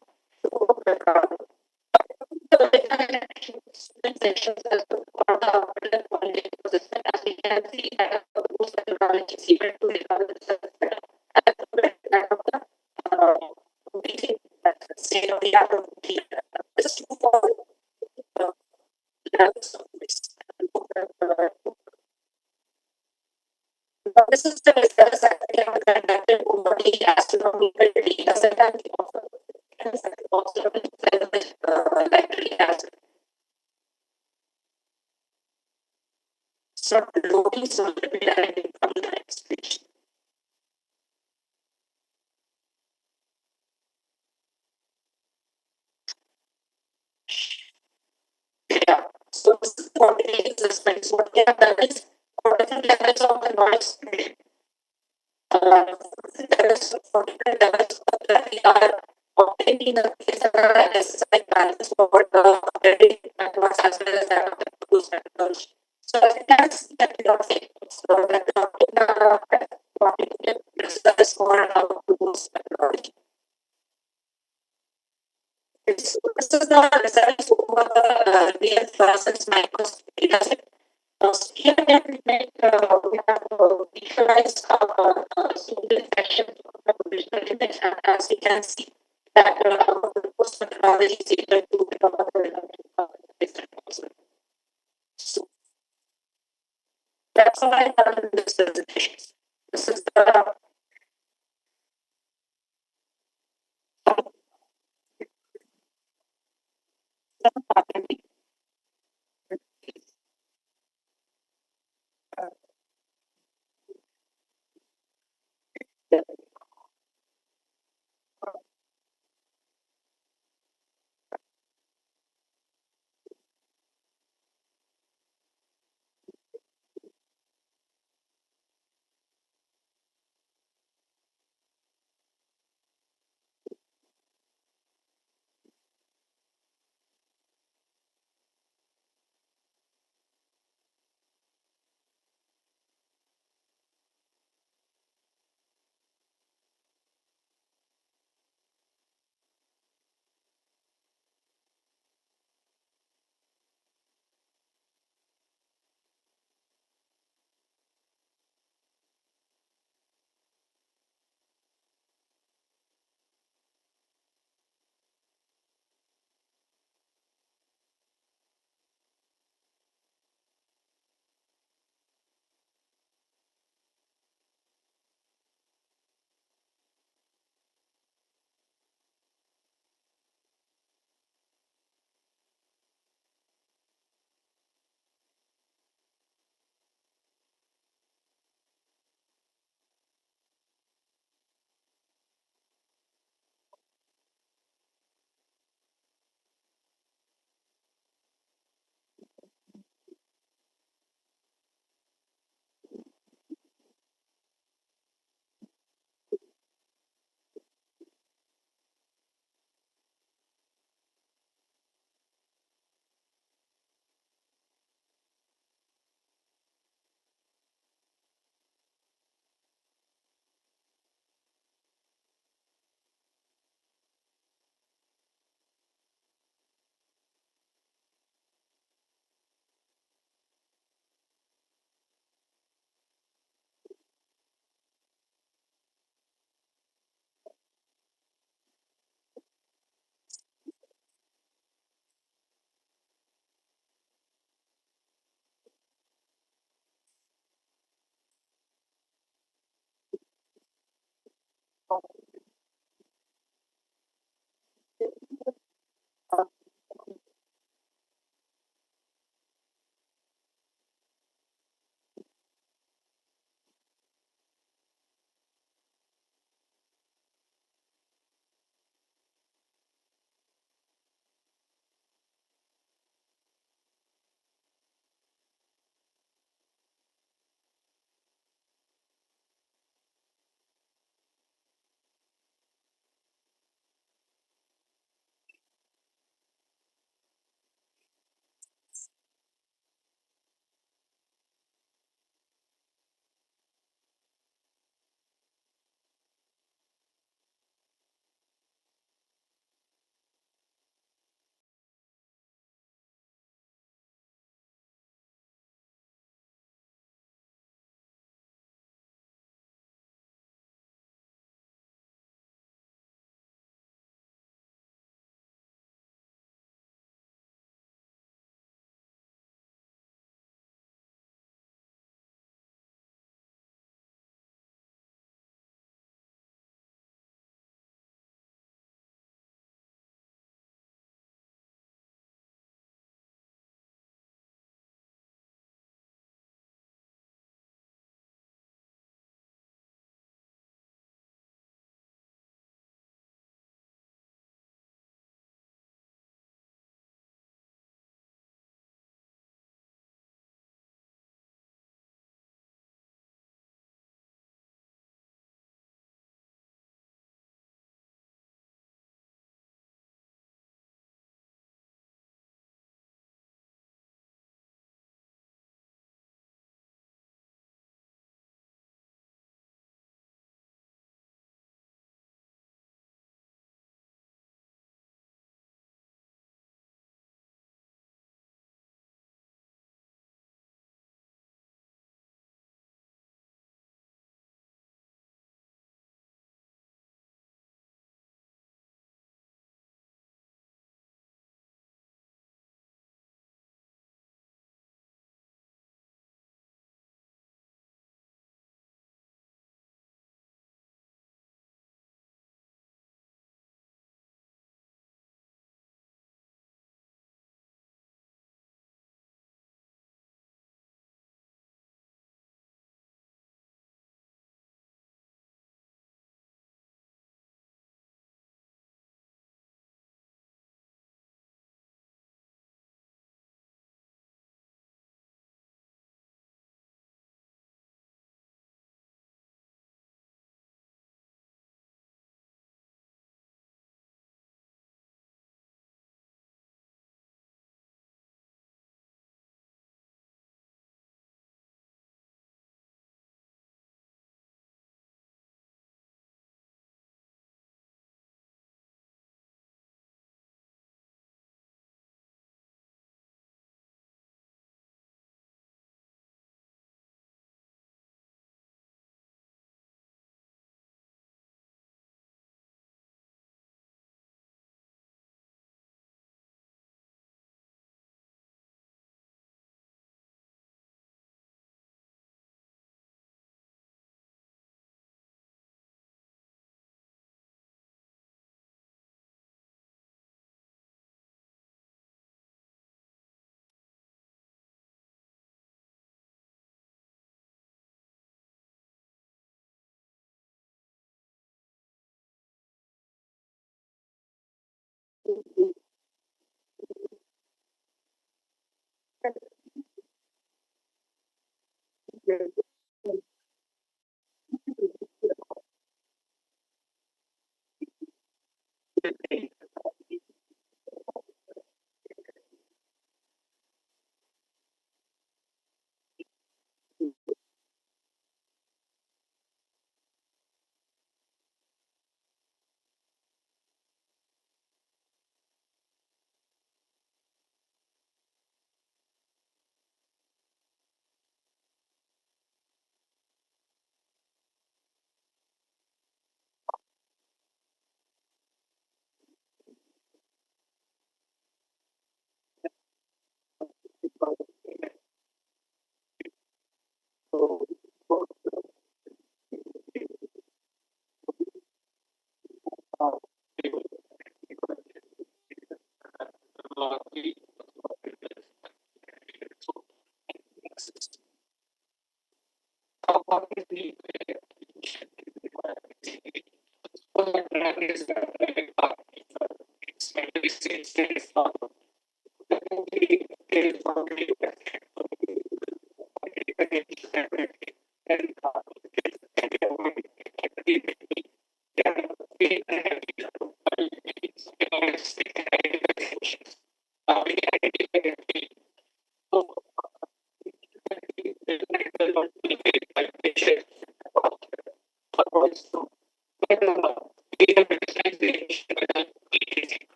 sections as part of the qualitative system, as we can see that most methodology is equal to the state of the art of the just for levels of risk. This is the research that we have conducted over the astronomical data set and also electric acid. So loading solid deriving from the expression. Yeah. So this is quantitative aspects. What we have done is for different levels of the noise split. For different levels of the we are obtaining a SSI balance for the operating networks as well as that of the cruise networks. So that's that we are saying. So that the quantitative results for our cruise methodology. This is the results for the real process microscopy. Here we make we have visualized single infection of the visual image, and as you can see that the post methodology is equal to the different also. So that's all I have in this presentation. This is the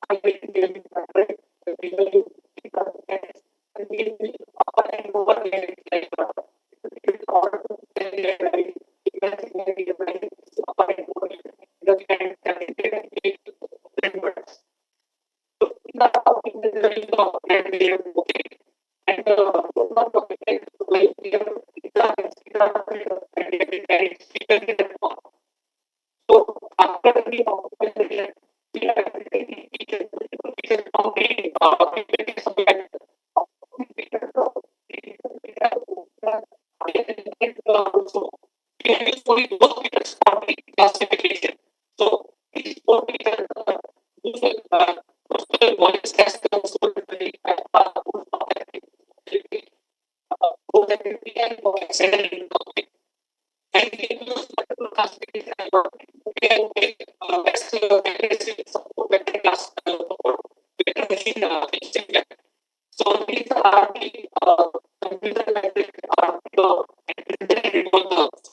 I will give it a break. We will and we will upper and lower limit like in order to tell the library, imaginary library is upper and lower limit. The can connected and eight members. So now in the level of library okay. And not okay, like we have so after we open the we are we can complete so we can use only those meters for the classification. So these four meters use postal voice as console both activity and accelerating topic. And we can use multiple classification algorithm. We can take best accuracy support, better class support, better machine instinct. So these are the computer language are the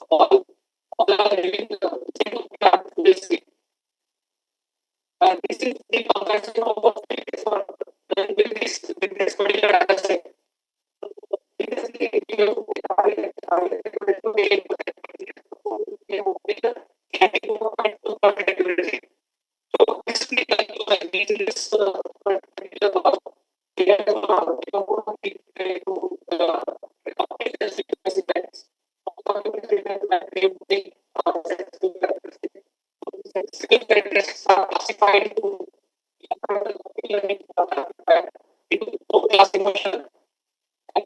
all are living single plant basically. And this is the comparison of what it is for with this particular data set. So basically, like this particular skill characteristics are classified into class emotion and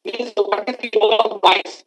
this is the one that we roll out bias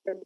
and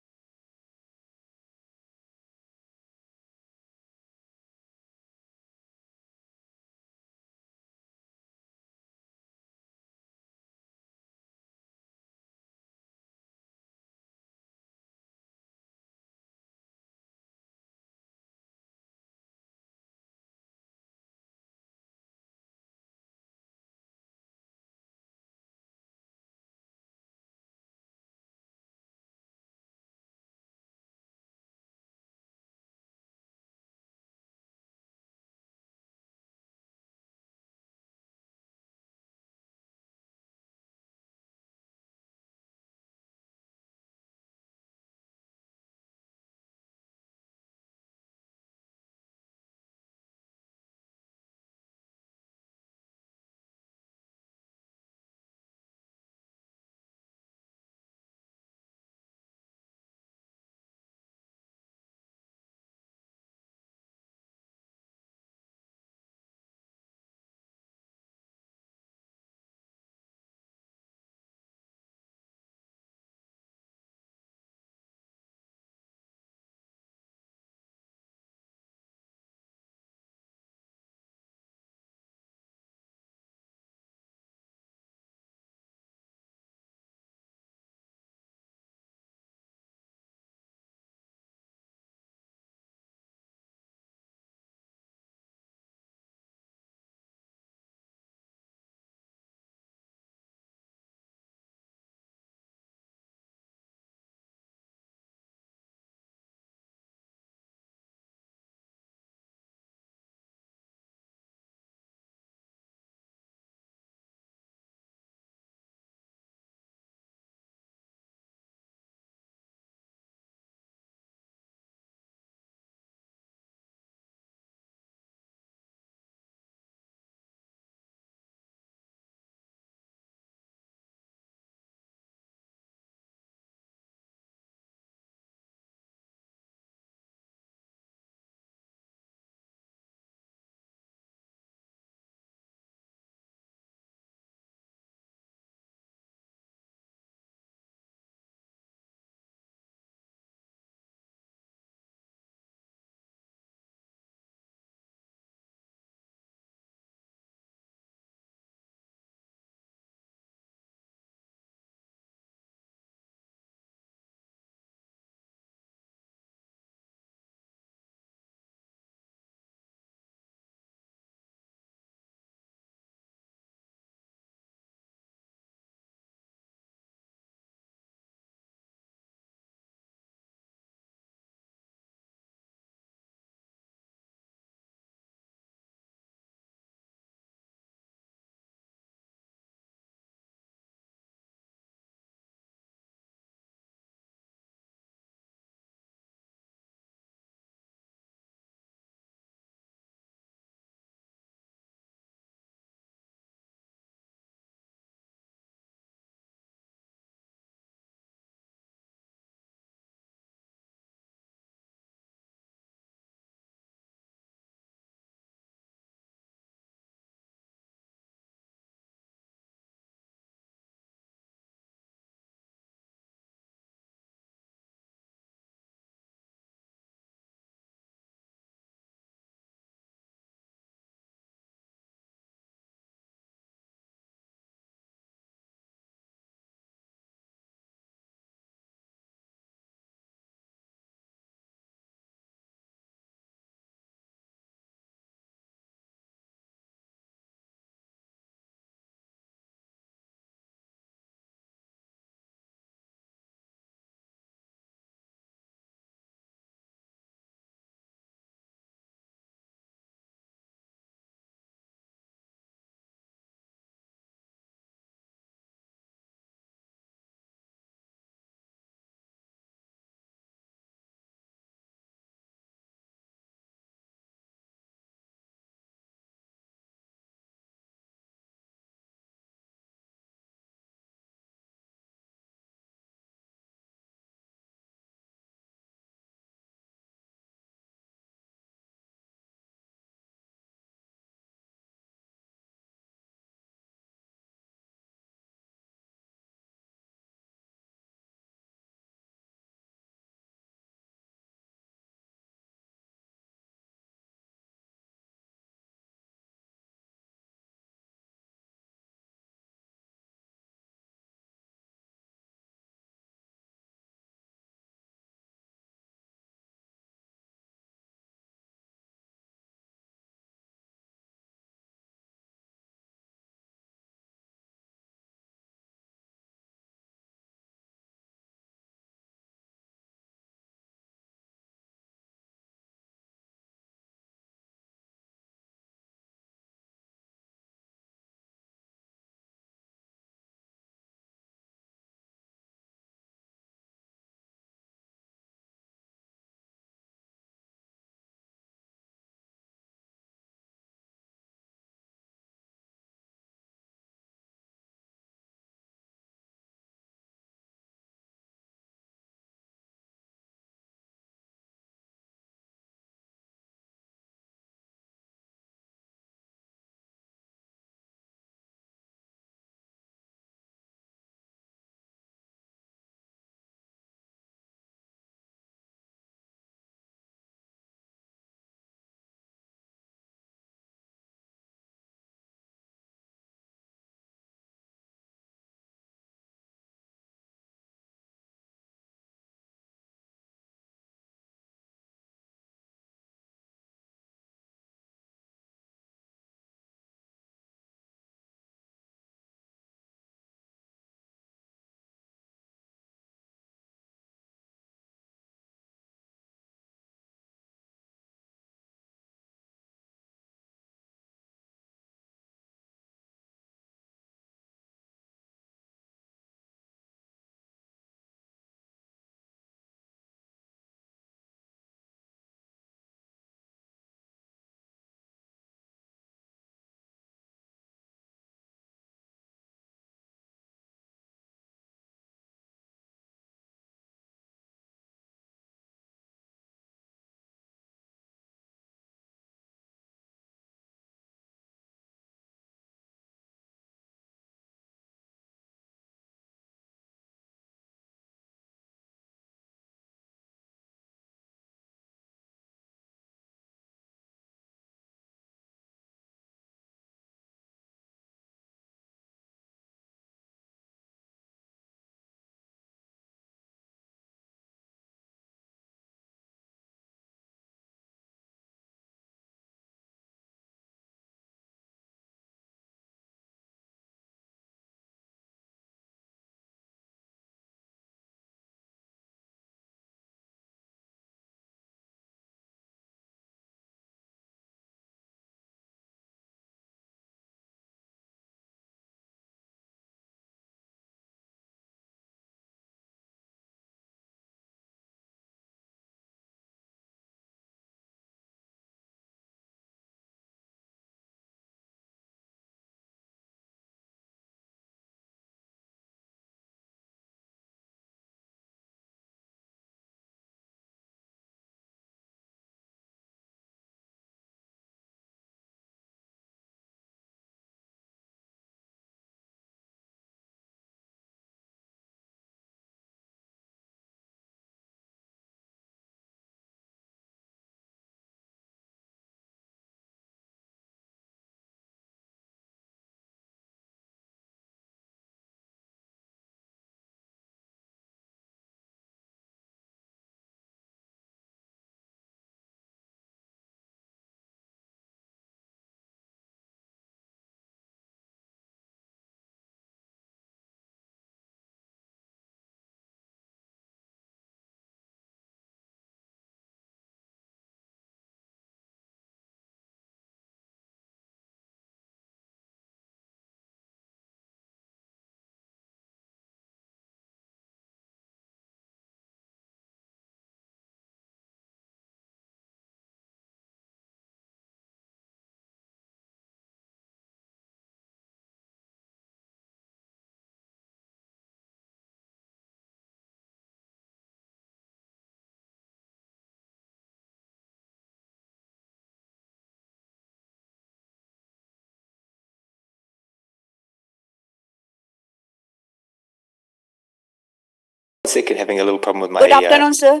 second, having a little problem with my Good afternoon, sir.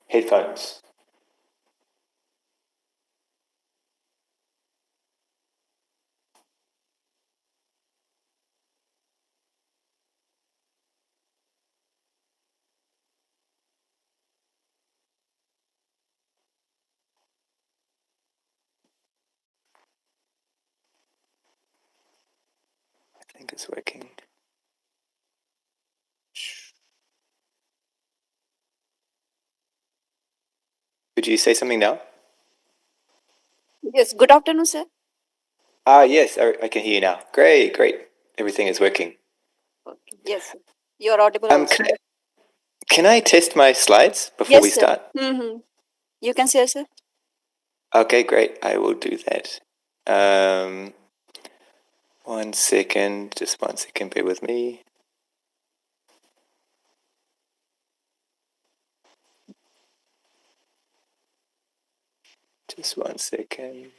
headphones. I think it's working. Could you say something now? Yes, good afternoon, sir. Yes, I can hear you now. Great, great. Everything is working. Okay. Yes, sir. You're audible also. Can I test my slides before Yes, we sir. start? You can say, sir. Okay, great. I will do that. 1 second, just 1 second, bear with me. Just 1 second.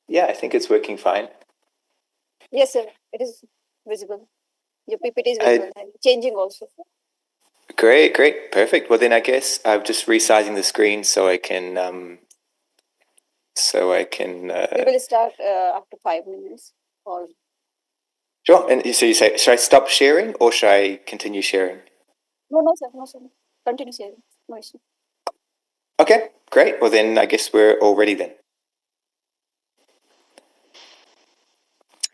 Yeah, I think it's working fine. Yes, sir. It is visible. Your PPT is visible and changing also. Great, great, perfect. Well, then I guess I'm just resizing the screen so I can. We will start after 5 minutes. Or Sure. And so you say, should I stop sharing or should I continue sharing? no, sir. No, sir. Continue sharing. No issue. Okay, great. Well, then I guess we're all ready then.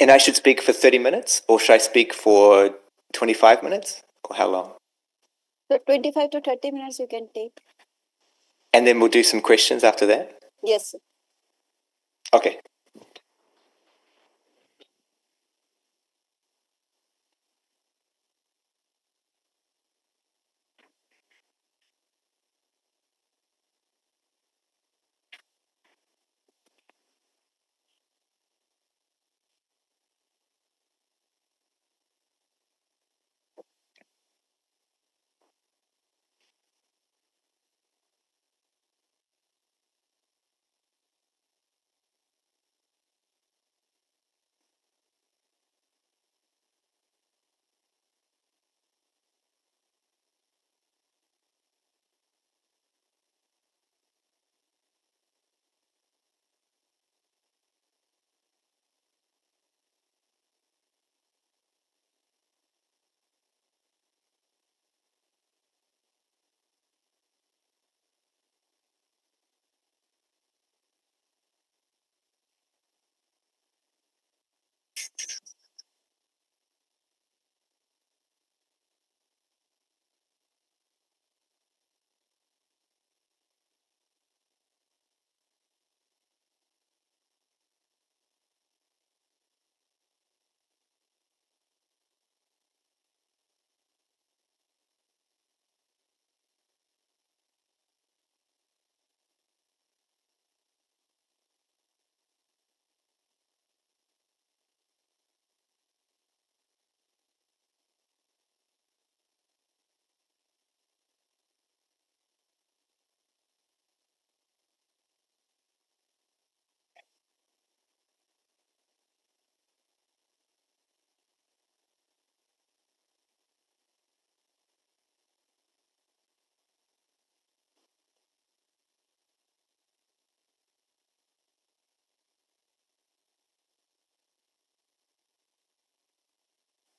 And I should speak for 30 minutes or should I speak for 25 minutes or how long? So 25 to 30 minutes you can take. And then we'll do some questions after that? Yes, sir. Okay.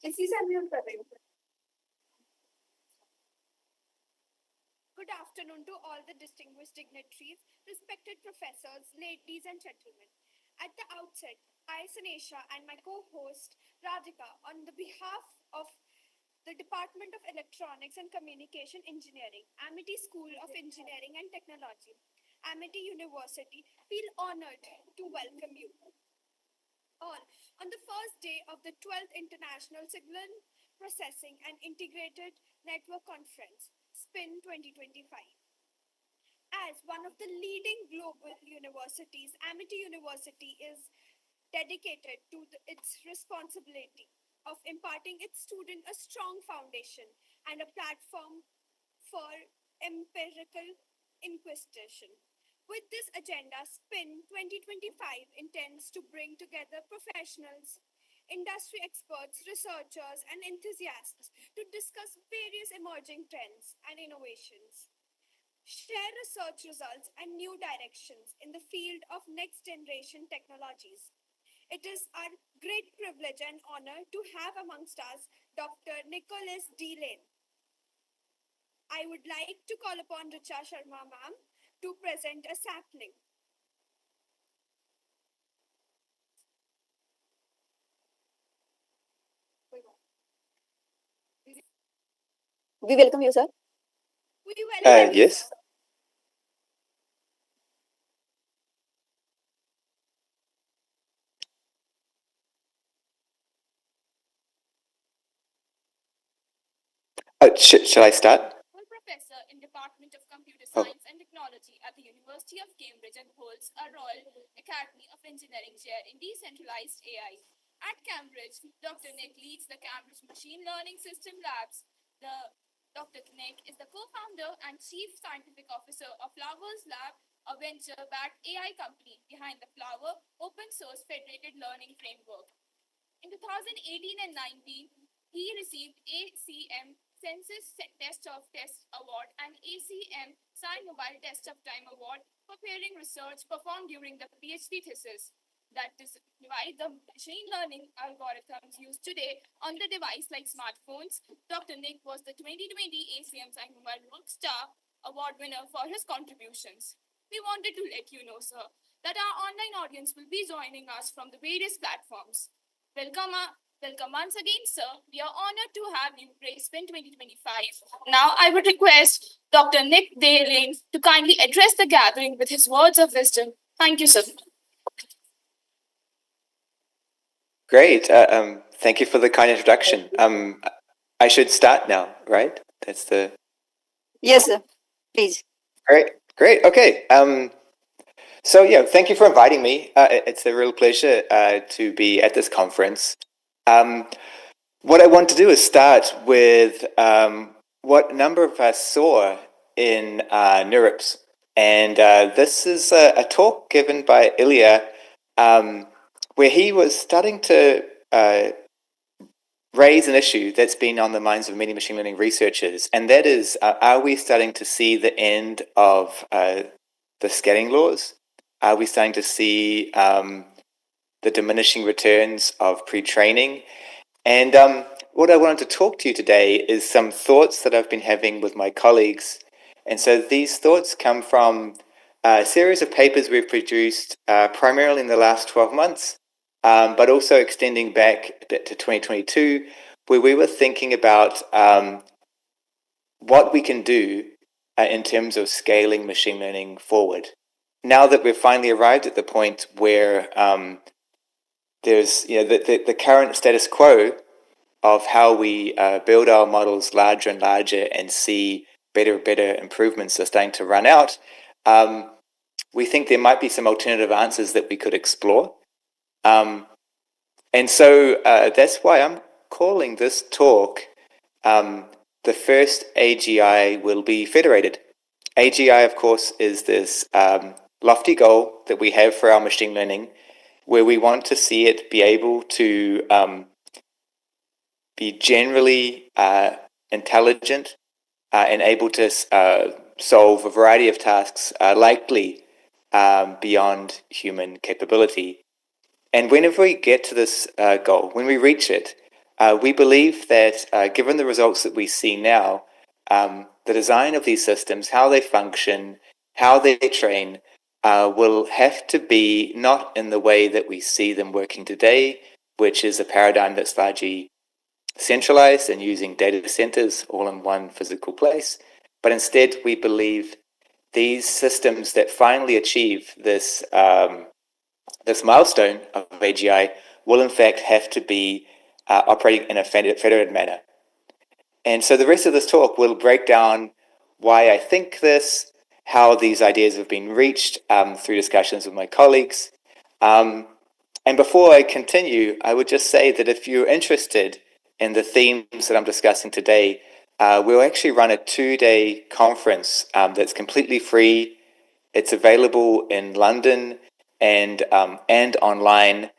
Good afternoon to all the distinguished dignitaries, respected professors, ladies and gentlemen. At the outset, I, Sanesha, and my co-host Radhika, on the behalf of the Department of Electronics and Communication Engineering, Amity School of Engineering and Technology, Amity University, feel honored to welcome you all on the first day of the 12th International Signal Processing and Integrated Network Conference, SPIN2025. As one of the leading global universities, Amity University is dedicated to its responsibility of imparting its students a strong foundation and a platform for empirical inquisition. With this agenda, SPIN 2025 intends to bring together professionals, industry experts, researchers, and enthusiasts to discuss various emerging trends and innovations, share research results, and new directions in the field of next generation technologies. It is our great privilege and honor to have amongst us Dr. Nicholas D. Lane. I would like to call upon Richa Sharma ma'am to present a sapling. We welcome you, sir. We welcome you, Yes. sir. Shall I start? Full professor in Department of Computer Oh. Science and Technology at the University of Cambridge and holds a Royal Academy of Engineering chair in decentralized AI. At Cambridge, Dr. Nick leads the Cambridge Machine Learning System Labs. Dr. Nick is the co-founder and chief scientific officer of Flowers Lab, a venture-backed AI company behind the Flower open source federated learning framework. In 2018 and 19, he received ACM Census Test of Test Award and ACM Sign Mobile Test of Time Award for pairing research performed during the PhD thesis that divide the machine learning algorithms used today on the device like smartphones. Dr. Nick was the 2020 ACM Sign Mobile Rockstar Award winner for his contributions. We wanted to let you know, sir, that our online audience will be joining us from the various platforms. Welcome once again, sir. We are honored to have you grace SPIN 2025. Now, I would request Dr. Nick Lane to kindly address the gathering with his words of wisdom. Thank you, sir. Great. Thank you for the kind introduction. I should start now, right? That's the Yes, sir. Please. great. Okay. So yeah, thank you for inviting me. It's a real pleasure to be at this conference. What I want to do is start with what a number of us saw in NeurIPS. And this is a talk given by Ilya where he was starting to raise an issue that's been on the minds of many machine learning researchers, and that is, are we starting to see the end of the scaling laws? Are we starting to see the diminishing returns of pre-training? And what I wanted to talk to you today is some thoughts that I've been having with my colleagues. And so these thoughts come from a series of papers we've produced primarily in the last 12 months, but also extending back a bit to 2022, where we were thinking about what we can do in terms of scaling machine learning forward. Now that we've finally arrived at the point where there's the current status quo of how we build our models larger and larger and see better and better improvements are starting to run out, we think there might be some alternative answers that we could explore. And so that's why I'm calling this talk the first AGI will be federated. AGI, of course, is this lofty goal that we have for our machine learning, where we want to see it be able to be generally intelligent and able to solve a variety of tasks likely beyond human capability. And whenever we get to this goal, when we reach it, we believe that given the results that we see now, the design of these systems, how they function, how they train, will have to be not in the way that we see them working today, which is a paradigm that's largely centralized and using data centers all in one physical place. But instead, we believe these systems that finally achieve this this milestone of AGI will in fact have to be operating in a federated manner. And so the rest of this talk will break down why I think this, how these ideas have been reached through discussions with my colleagues. And before I continue, I would just say that if you're interested in the themes that I'm discussing today, we'll actually run a 2-day conference that's completely free. It's available in London and online.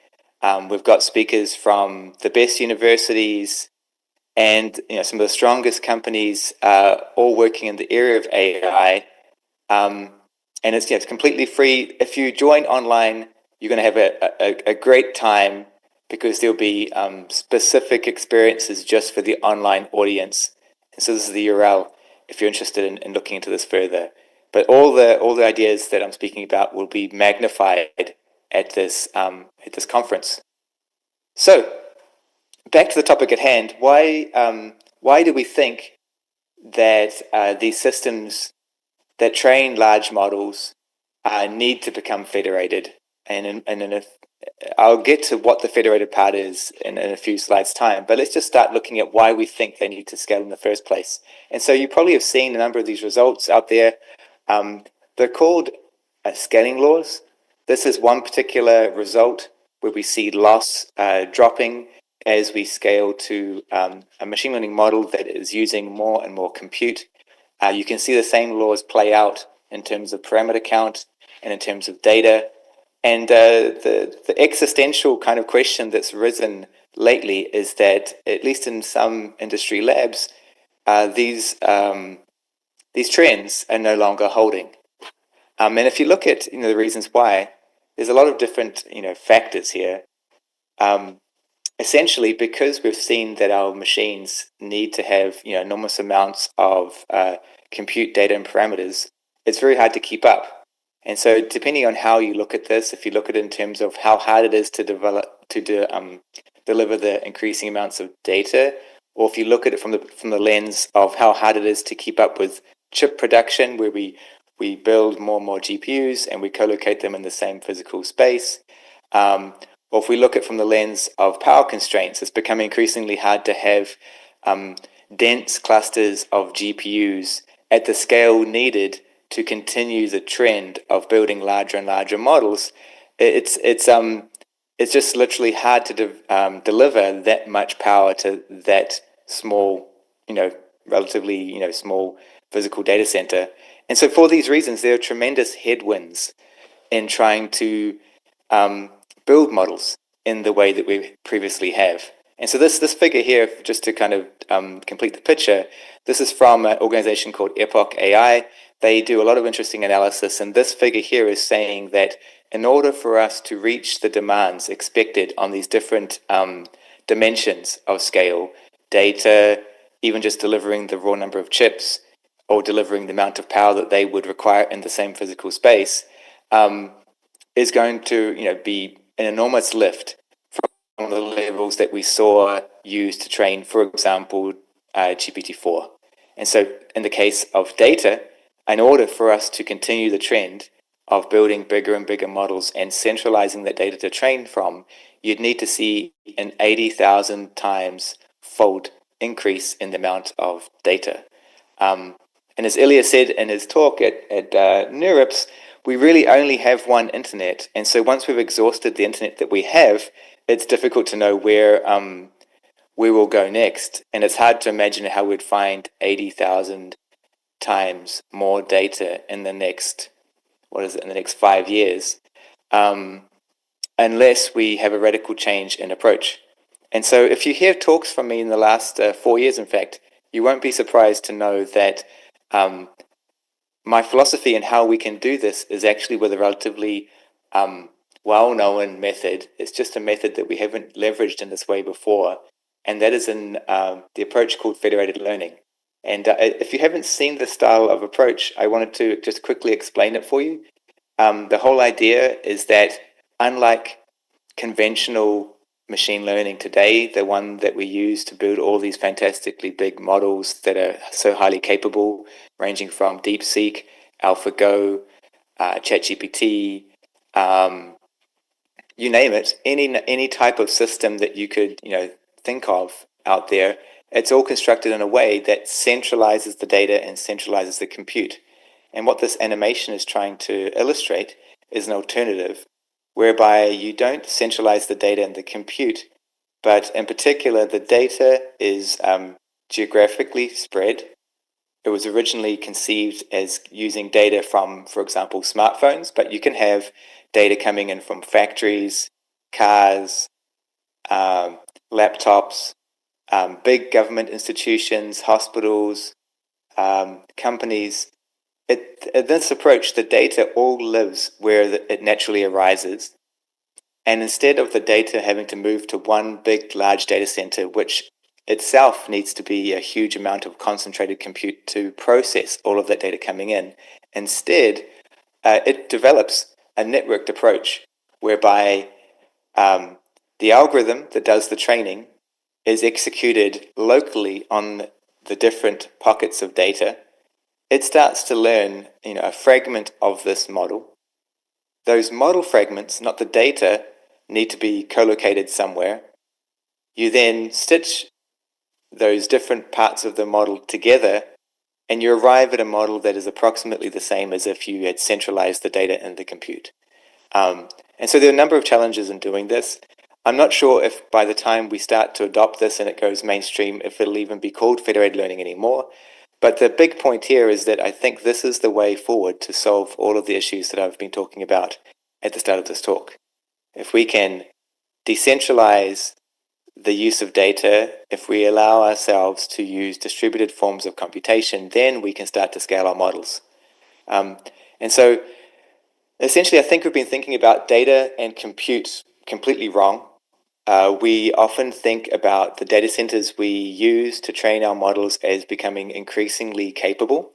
We've got speakers from the best universities and some of the strongest companies, all working in the area of AI. And it's completely free. If you join online, you're going to have a great time because there'll be specific experiences just for the online audience. And so this is the URL if you're interested in looking into this further. But all the ideas that I'm speaking about will be magnified at this conference. So back to the topic at hand. Why do we think that these systems that train large models need to become federated? And I'll get to what the federated part is in a few slides' time, but let's just start looking at why we think they need to scale in the first place. And so you probably have seen a number of these results out there. They're called scaling laws. This is one particular result where we see loss dropping as we scale to a machine learning model that is using more and more compute. You can see the same laws play out in terms of parameter count and in terms of data. And the existential kind of question that's risen lately is that, at least in some industry labs, these trends are no longer holding. And if you look at the reasons why, there's a lot of different factors here. Essentially, because we've seen that our machines need to have enormous amounts of compute data and parameters, it's very hard to keep up. And so, depending on how you look at this, if you look at it in terms of how hard it is to deliver the increasing amounts of data, or if you look at it from the lens of how hard it is to keep up with chip production, where we build more and more GPUs and we co-locate them in the same physical space. Or if we look at it from the lens of power constraints, it's becoming increasingly hard to have dense clusters of GPUs at the scale needed to continue the trend of building larger and larger models. It's just literally hard to deliver that much power to that small, relatively small physical data center. And so for these reasons, there are tremendous headwinds in trying to build models in the way that we previously have. And so this figure here, just to kind of complete the picture, this is from an organization called Epoch AI. They do a lot of interesting analysis, and this figure here is saying that in order for us to reach the demands expected on these different dimensions of scale, data, even just delivering the raw number of chips, or delivering the amount of power that they would require in the same physical space, is going to be an enormous lift from the levels that we saw used to train, for example, GPT-4. And so in the case of data, in order for us to continue the trend of building bigger and bigger models and centralizing that data to train from, you'd need to see an 80,000 times fold increase in the amount of data. And as Ilya said in his talk at NeurIPS, we really only have one internet. And so once we've exhausted the internet that we have, it's difficult to know where we'll go next. And it's hard to imagine how we'd find 80,000 times more data in the next, in the next 5 years, unless we have a radical change in approach. And so if you hear talks from me in the last 4 years, in fact, you won't be surprised to know that my philosophy and how we can do this is actually with a relatively well-known method. It's just a method that we haven't leveraged in this way before, and that is in the approach called federated learning. And if you haven't seen this style of approach, I wanted to just quickly explain it for you. The whole idea is that, unlike conventional machine learning today, the one that we use to build all these fantastically big models that are so highly capable, ranging from DeepSeek, AlphaGo, ChatGPT, you name it, any type of system that you could think of out there, it's all constructed in a way that centralizes the data and centralizes the compute. And what this animation is trying to illustrate is an alternative whereby you don't centralize the data and the compute, but in particular, the data is geographically spread. It was originally conceived as using data from, for example, smartphones, but you can have data coming in from factories, cars, laptops, big government institutions, hospitals, companies. In this approach, the data all lives where it naturally arises. And instead of the data having to move to one big, large data center, which itself needs to be a huge amount of concentrated compute to process all of that data coming in, instead, it develops a networked approach whereby the algorithm that does the training is executed locally on the different pockets of data. It starts to learn, a fragment of this model. Those model fragments, not the data, need to be co-located somewhere. You then stitch those different parts of the model together, and you arrive at a model that is approximately the same as if you had centralized the data in the compute. And so there are a number of challenges in doing this. I'm not sure if by the time we start to adopt this and it goes mainstream, if it'll even be called federated learning anymore. But the big point here is that I think this is the way forward to solve all of the issues that I've been talking about at the start of this talk. If we can decentralize the use of data, if we allow ourselves to use distributed forms of computation, then we can start to scale our models. And so essentially, I think we've been thinking about data and compute completely wrong. We often think about the data centers we use to train our models as becoming increasingly capable.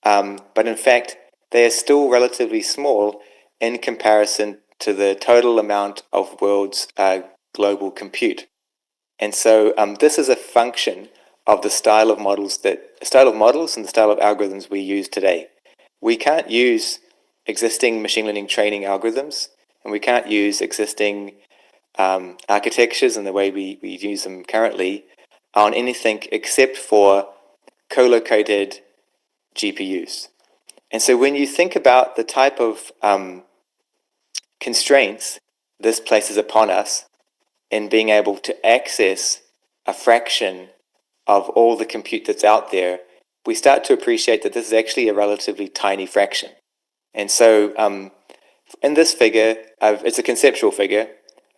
But in fact, they are still relatively small in comparison to the total amount of world's global compute. And so this is a function of the style of models and the style of algorithms we use today. We can't use existing machine learning training algorithms, and we can't use existing architectures and the way we use them currently on anything except for co-located GPUs. And so when you think about the type of constraints this places upon us in being able to access a fraction of all the compute that's out there, we start to appreciate that this is actually a relatively tiny fraction. And so in this figure, it's a conceptual figure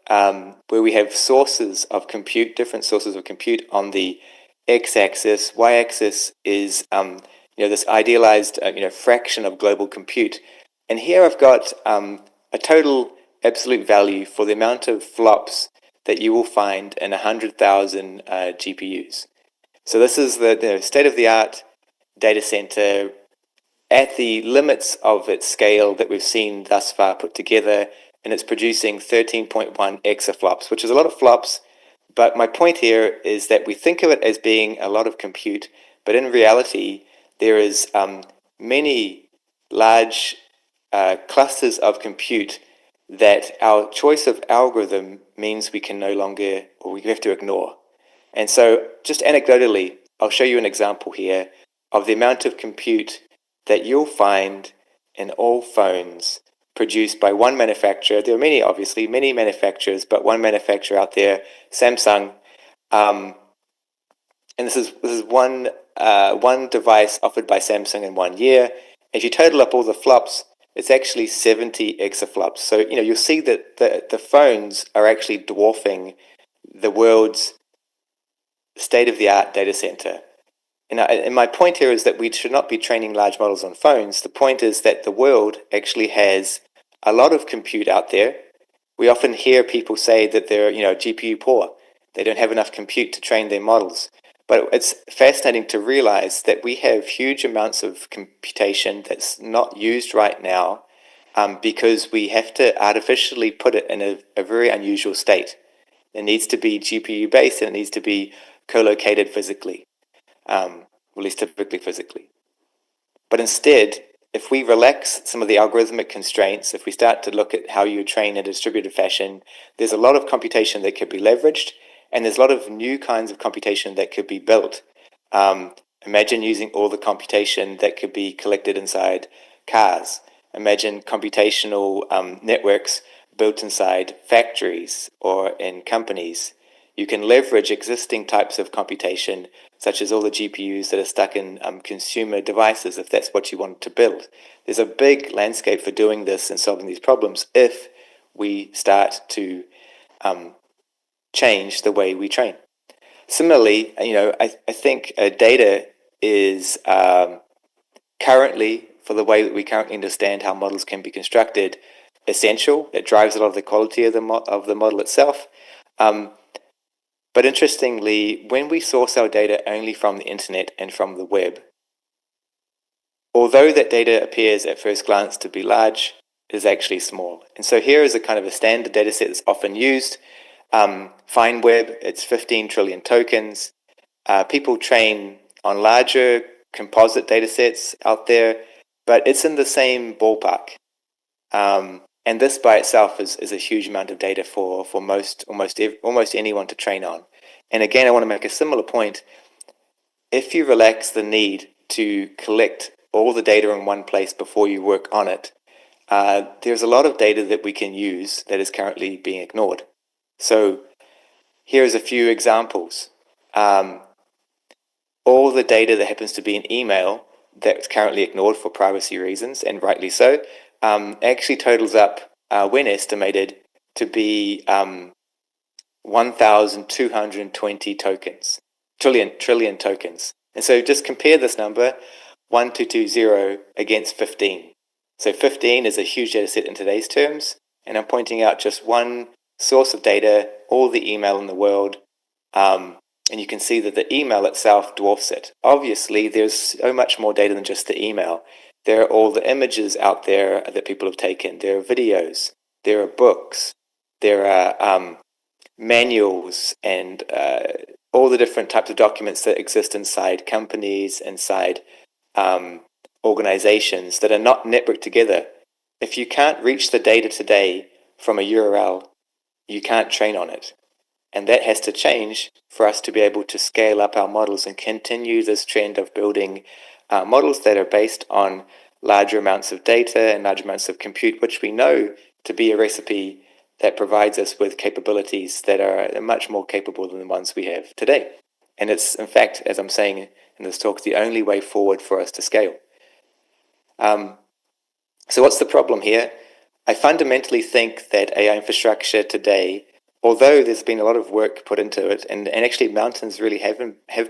where we have sources of compute, different sources of compute on the x-axis. Y-axis is this idealized fraction of global compute. And here I've got a total absolute value for the amount of flops that you will find in 100,000 GPUs. So this is the state-of-the-art data center at the limits of its scale that we've seen thus far put together, and it's producing 13.1 exaflops, which is a lot of flops. But my point here is that we think of it as being a lot of compute, but in reality, there is many large clusters of compute that our choice of algorithm means we can no longer, or we have to ignore. And so just anecdotally, I'll show you an example here of the amount of compute that you'll find in all phones produced by one manufacturer. There are many, obviously, many manufacturers, but one manufacturer out there, Samsung. And this is one device offered by Samsung in 1 year. If you total up all the flops, it's actually 70 exaflops. So you'll see that the phones are actually dwarfing the world's state-of-the-art data center. And my point here is that we should not be training large models on phones. The point is that the world actually has a lot of compute out there. We often hear people say that they're GPU poor. They don't have enough compute to train their models. But it's fascinating to realize that we have huge amounts of computation that's not used right now because we have to artificially put it in a very unusual state. It needs to be GPU based and it needs to be co-located physically, at least typically physically. But instead, if we relax some of the algorithmic constraints, if we start to look at how you train in a distributed fashion, there's a lot of computation that could be leveraged, and there's a lot of new kinds of computation that could be built. Imagine using all the computation that could be collected inside cars. Imagine computational networks built inside factories or in companies. You can leverage existing types of computation, such as all the GPUs that are stuck in consumer devices, if that's what you want to build. There's a big landscape for doing this and solving these problems if we start to change the way we train. Similarly, I think data is currently, for the way that we currently understand how models can be constructed, essential. It drives a lot of the quality of the model itself. But interestingly, when we source our data only from the internet and from the web, although that data appears at first glance to be large, it is actually small. And so here is a kind of a standard data set that's often used. FineWeb, it's 15 trillion tokens. People train on larger composite data sets out there, but it's in the same ballpark. And this by itself is a huge amount of data for almost anyone to train on. And again, I want to make a similar point. If you relax the need to collect all the data in one place before you work on it, there's a lot of data that we can use that is currently being ignored. So here's a few examples. All the data that happens to be in email that's currently ignored for privacy reasons, and rightly so, actually totals up, when estimated, to be 1,220 trillion tokens. And so just compare this number, 1220 against 15. So 15 is a huge data set in today's terms, and I'm pointing out just one source of data, all the email in the world, and you can see that the email itself dwarfs it. Obviously, there's so much more data than just the email. There are all the images out there that people have taken. There are videos. There are books. There are manuals and all the different types of documents that exist inside companies, inside organizations that are not networked together. If you can't reach the data today from a URL, you can't train on it. And that has to change for us to be able to scale up our models and continue this trend of building models that are based on larger amounts of data and large amounts of compute, which we know to be a recipe that provides us with capabilities that are much more capable than the ones we have today. And it's, in fact, as I'm saying in this talk, the only way forward for us to scale. So what's the problem here? I fundamentally think that AI infrastructure today, although there's been a lot of work put into it, and actually mountains really have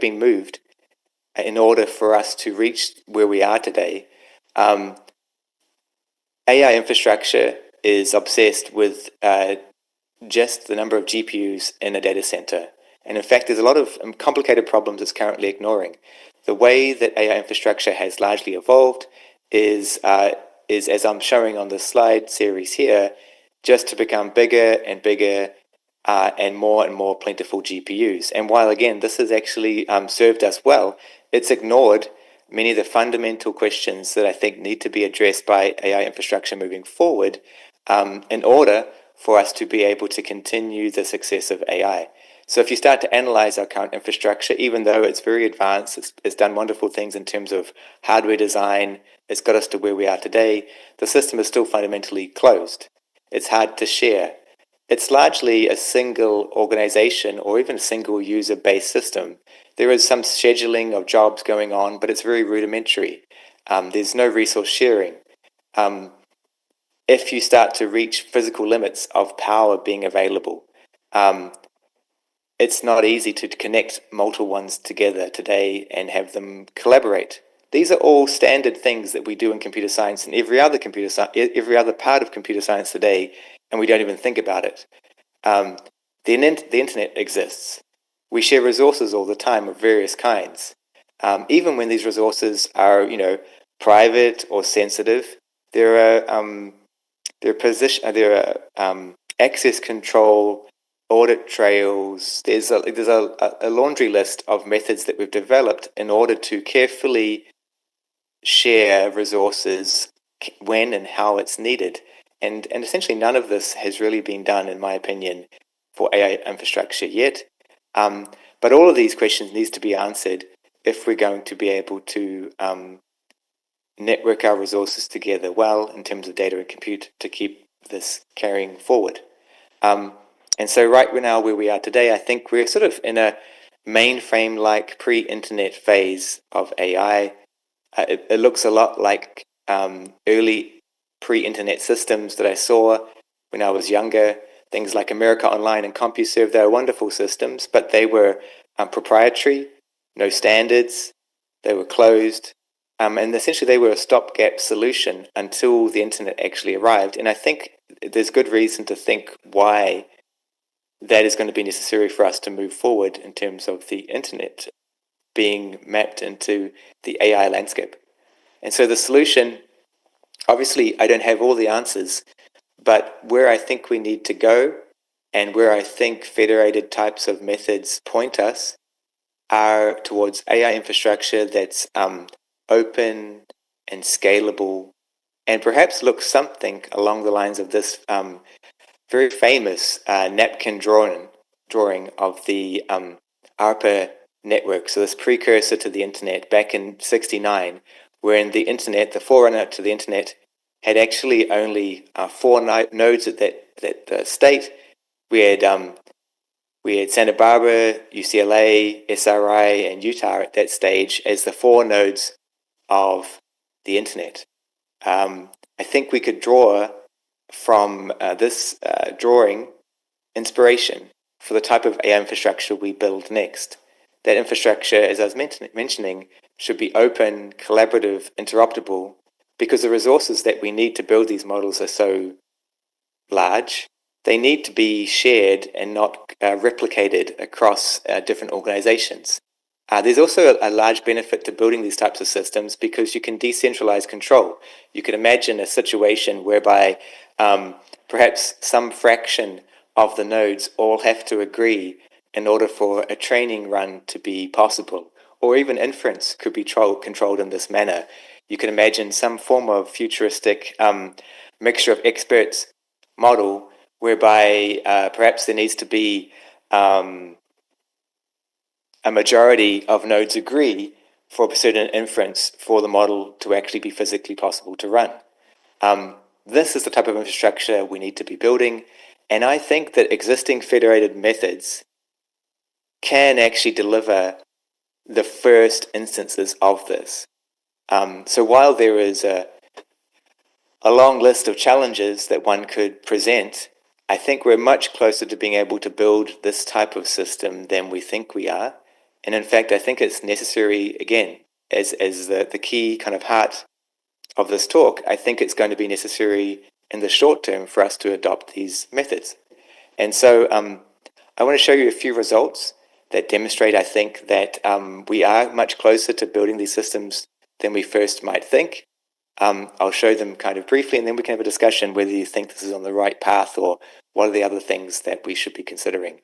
been moved in order for us to reach where we are today, AI infrastructure is obsessed with just the number of GPUs in a data center. And in fact, there's a lot of complicated problems it's currently ignoring. The way that AI infrastructure has largely evolved is as I'm showing on the slide series here, just to become bigger and bigger and more plentiful GPUs. And while, again, this has actually served us well, it's ignored many of the fundamental questions that I think need to be addressed by AI infrastructure moving forward in order for us to be able to continue the success of AI. So if you start to analyze our current infrastructure, even though it's very advanced, it's done wonderful things in terms of hardware design, it's got us to where we are today, the system is still fundamentally closed. It's hard to share. It's largely a single organization or even a single user-based system. There is some scheduling of jobs going on, but it's very rudimentary. There's no resource sharing. If you start to reach physical limits of power being available, it's not easy to connect multiple ones together today and have them collaborate. These are all standard things that we do in computer science and every other part of computer science today, and we don't even think about it. The internet exists. We share resources all the time of various kinds. Even when these resources are, private or sensitive, there are access control, audit trails. There's a laundry list of methods that we've developed in order to carefully share resources when and how it's needed. And essentially none of this has really been done, in my opinion, for AI infrastructure yet. But all of these questions need to be answered if we're going to be able to network our resources together well in terms of data and compute to keep this carrying forward. And And so right now where we are today, I think we're sort of in a mainframe-like pre-internet phase of AI. It looks a lot like early pre-internet systems that I saw when I was younger. Things like America Online and CompuServe, they were wonderful systems, but they were proprietary, no standards, they were closed, and essentially they were a stopgap solution until the internet actually arrived. And I think there's good reason to think why that is going to be necessary for us to move forward in terms of the internet being mapped into the AI landscape. And so the solution, obviously, I don't have all the answers, but where I think we need to go and where I think federated types of methods point us are towards AI infrastructure that's open and scalable, and perhaps looks something along the lines of this very famous napkin drawing of the ARPA network. So this precursor to the internet back in '69, wherein the internet, the forerunner to the internet, had actually only 4 nodes at that state. We had Santa Barbara, UCLA, SRI, and Utah at that stage as the 4 nodes of the internet. I think we could draw from this drawing inspiration for the type of AI infrastructure we build next. That infrastructure, as I was mentioning, should be open, collaborative, interoperable, because the resources that we need to build these models are so large. They need to be shared and not replicated across different organizations. There's also a large benefit to building these types of systems because you can decentralize control. You can imagine a situation whereby perhaps some fraction of the nodes all have to agree in order for a training run to be possible, or even inference could be controlled in this manner. You can imagine some form of futuristic mixture of experts model whereby perhaps there needs to be a majority of nodes agree for a certain inference for the model to actually be physically possible to run. This is the type of infrastructure we need to be building, and I think that existing federated methods can actually deliver the first instances of this. So while there is a long list of challenges that one could present, I think we're much closer to being able to build this type of system than we think we are. And in fact, I think it's necessary, again, as the key kind of heart of this talk, I think it's going to be necessary in the short term for us to adopt these methods. And so I want to show you a few results that demonstrate, I think, that we are much closer to building these systems than we first might think. I'll show them kind of briefly, and then we can have a discussion whether you think this is on the right path or what are the other things that we should be considering.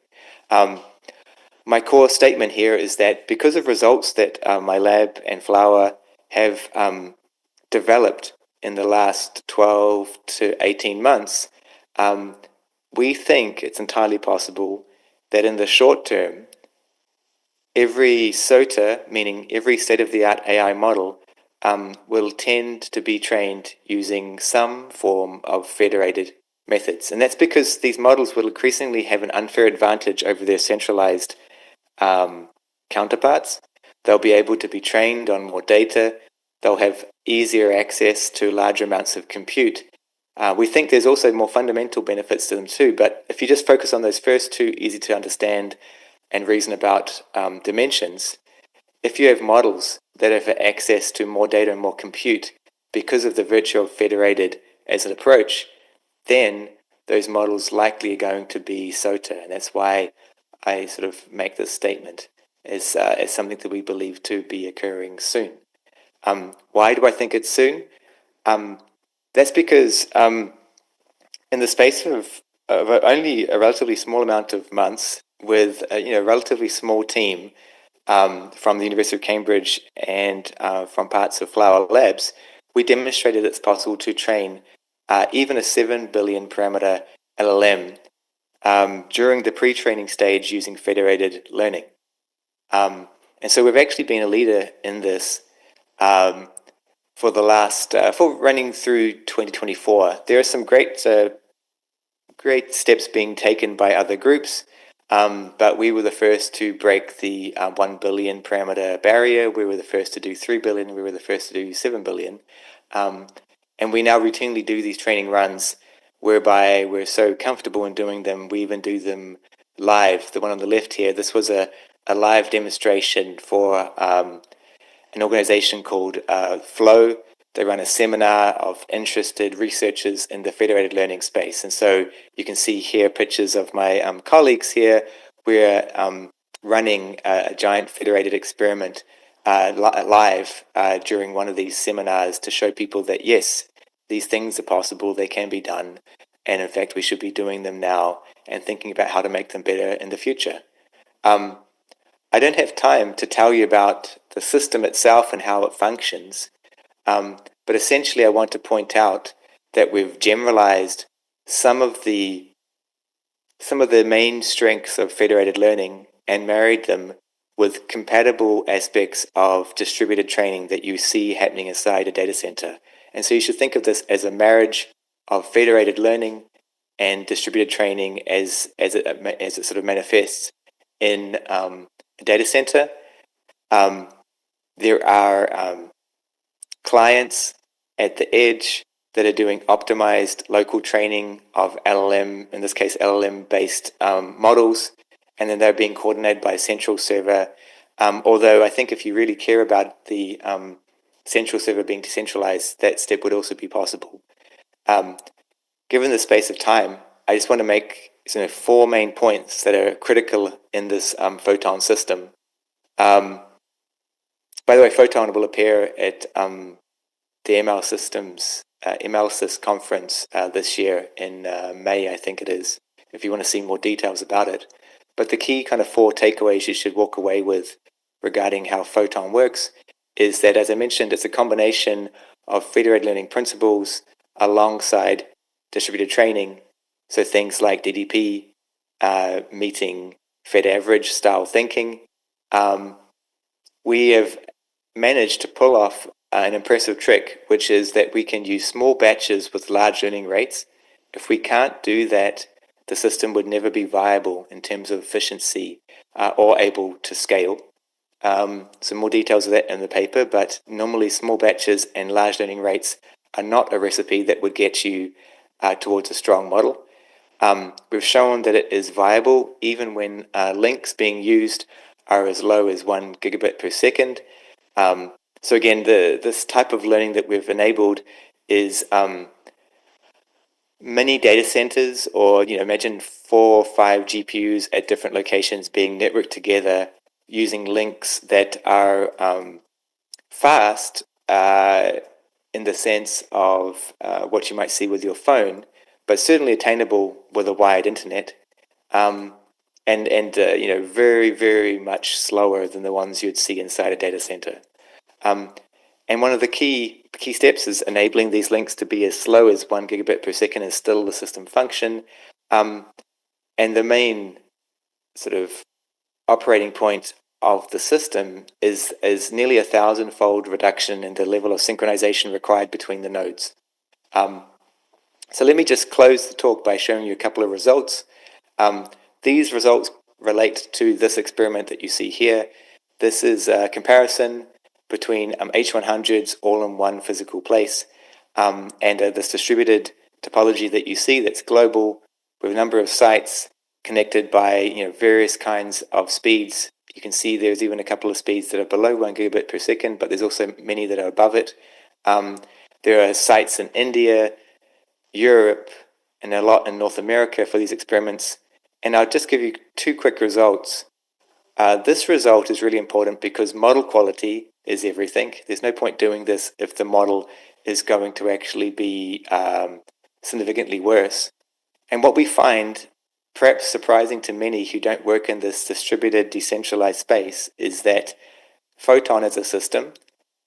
My core statement here is that because of results that my lab and Flower have developed in the last 12 to 18 months, we think it's entirely possible that in the short term, every SOTA, meaning every state-of-the-art AI model, will tend to be trained using some form of federated methods. And that's because these models will increasingly have an unfair advantage over their centralized counterparts. They'll be able to be trained on more data. They'll have easier access to larger amounts of compute. We think there's also more fundamental benefits to them too, but if you just focus on those first two easy to understand and reason about dimensions, if you have models that have access to more data and more compute because of the virtue of federated as an approach, then those models likely are going to be SOTA. And that's why I sort of make this statement as something that we believe to be occurring soon. Why do I think it's soon? That's because in the space of only a relatively small amount of months with a relatively small team from the University of Cambridge and from parts of Flower Labs, we demonstrated it's possible to train even a 7 billion parameter LLM during the pre-training stage using federated learning. And so we've actually been a leader in this for the last, for running through 2024. There are some great great steps being taken by other groups, but we were the first to break the 1 billion parameter barrier. We were the first to do 3 billion. We were the first to do 7 billion. And we now routinely do these training runs whereby we're so comfortable in doing them, we even do them live. The one on the left here, this was a live demonstration for an organization called Flow. They run a seminar of interested researchers in the federated learning space. And so you can see here pictures of my colleagues here. We're running a giant federated experiment live during one of these seminars to show people that, yes, these things are possible, they can be done. And in fact, we should be doing them now and thinking about how to make them better in the future. I don't have time to tell you about the system itself and how it functions, but essentially I want to point out that we've generalized some of the main strengths of federated learning and married them with compatible aspects of distributed training that you see happening inside a data center. And so you should think of this as a marriage of federated learning and distributed training as it sort of manifests in a data center. There are clients at the edge that are doing optimized local training of LLM, in this case LLM-based models, and then they're being coordinated by a central server. Although I think if you really care about the central server being decentralized, that step would also be possible. Given the space of time, I just want to make 4 main points that are critical in this Photon system. By the way, Photon will appear at the ML Systems MLSys conference this year in May, I think it is, if you want to see more details about it. But the key kind of 4 takeaways you should walk away with regarding how Photon works is that, as I mentioned, it's a combination of federated learning principles alongside distributed training. So things like DDP, meeting Fed average style thinking. We have managed to pull off an impressive trick, which is that we can use small batches with large learning rates. If we can't do that, the system would never be viable in terms of efficiency or able to scale. Some more details of that in the paper, but normally small batches and large learning rates are not a recipe that would get you towards a strong model. We've shown that it is viable even when links being used are as low as 1 gigabit per second. So again, this type of learning that we've enabled is many data centers, or imagine 4 or 5 GPUs at different locations being networked together using links that are fast in the sense of what you might see with your phone, but certainly attainable with a wired internet, and very, very much slower than the ones you'd see inside a data center. And one of the key steps is enabling these links to be as slow as 1 gigabit per second and still the system function. And the main sort of operating point of the system is nearly 1,000-fold reduction in the level of synchronization required between the nodes. So let me just close the talk by showing you a couple of results. These results relate to this experiment that you see here. This is a comparison between H100s all in one physical place and this distributed topology that you see that's global with a number of sites connected by various kinds of speeds. You can see there's even a couple of speeds that are below 1 gigabit per second, but there's also many that are above it. There are sites in India, Europe, and a lot in North America for these experiments. And I'll just give you 2 quick results. This result is really important because model quality is everything. There's no point doing this if the model is going to actually be significantly worse. And what we find, perhaps surprising to many who don't work in this distributed, decentralized space, is that Photon as a system,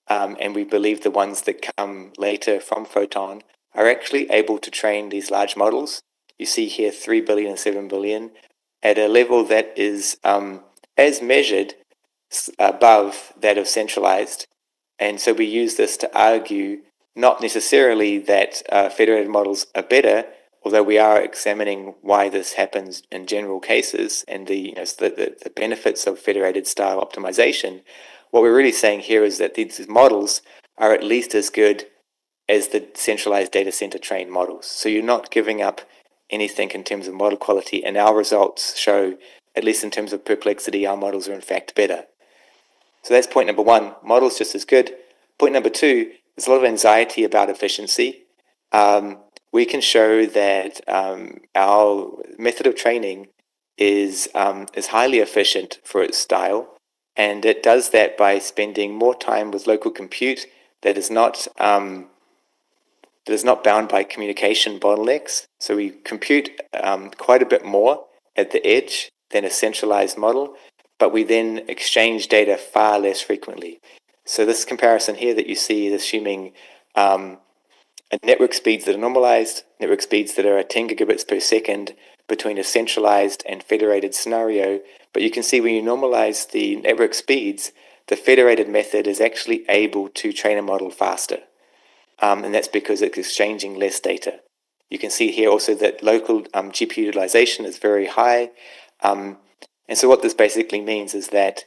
and we believe the ones that come later from Photon, are actually able to train these large models. You see here 3 billion and 7 billion at a level that is as measured above that of centralized. And so we use this to argue not necessarily that federated models are better, although we are examining why this happens in general cases and the benefits of federated style optimization, what we're really saying here is that these models are at least as good as the centralized data center trained models. So you're not giving up anything in terms of model quality, and our results show, at least in terms of perplexity, our models are in fact better. So that's point number one, models just as good. Point number two, there's a lot of anxiety about efficiency. We can show that our method of training is highly efficient for its style, and it does that by spending more time with local compute that is not bound by communication bottlenecks. So we compute quite a bit more at the edge than a centralized model, but we then exchange data far less frequently. So this comparison here that you see is assuming network speeds that are normalized, network speeds that are at 10 gigabits per second between a centralized and federated scenario. But you can see when you normalize the network speeds, the federated method is actually able to train a model faster. And that's because it's exchanging less data. You can see here also that local GPU utilization is very high. And so what this basically means is that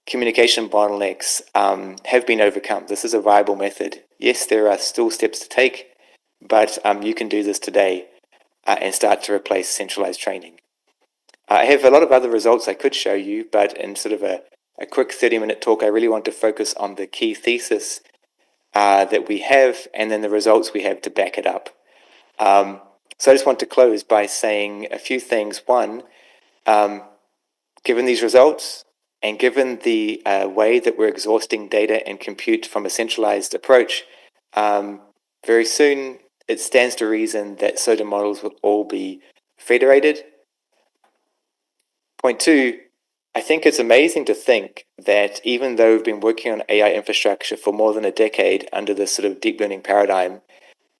communication bottlenecks have been overcome. This is a viable method. Yes, there are still steps to take, but you can do this today and start to replace centralized training. I have a lot of other results I could show you, but in sort of a quick 30-minute talk, I really want to focus on the key thesis that we have and then the results we have to back it up. So I just want to close by saying a few things. One, given these results, and given the way that we're exhausting data and compute from a centralized approach, very soon it stands to reason that SOTA models will all be federated. Point two, I think it's amazing to think that even though we've been working on AI infrastructure for more than a decade under this sort of deep learning paradigm,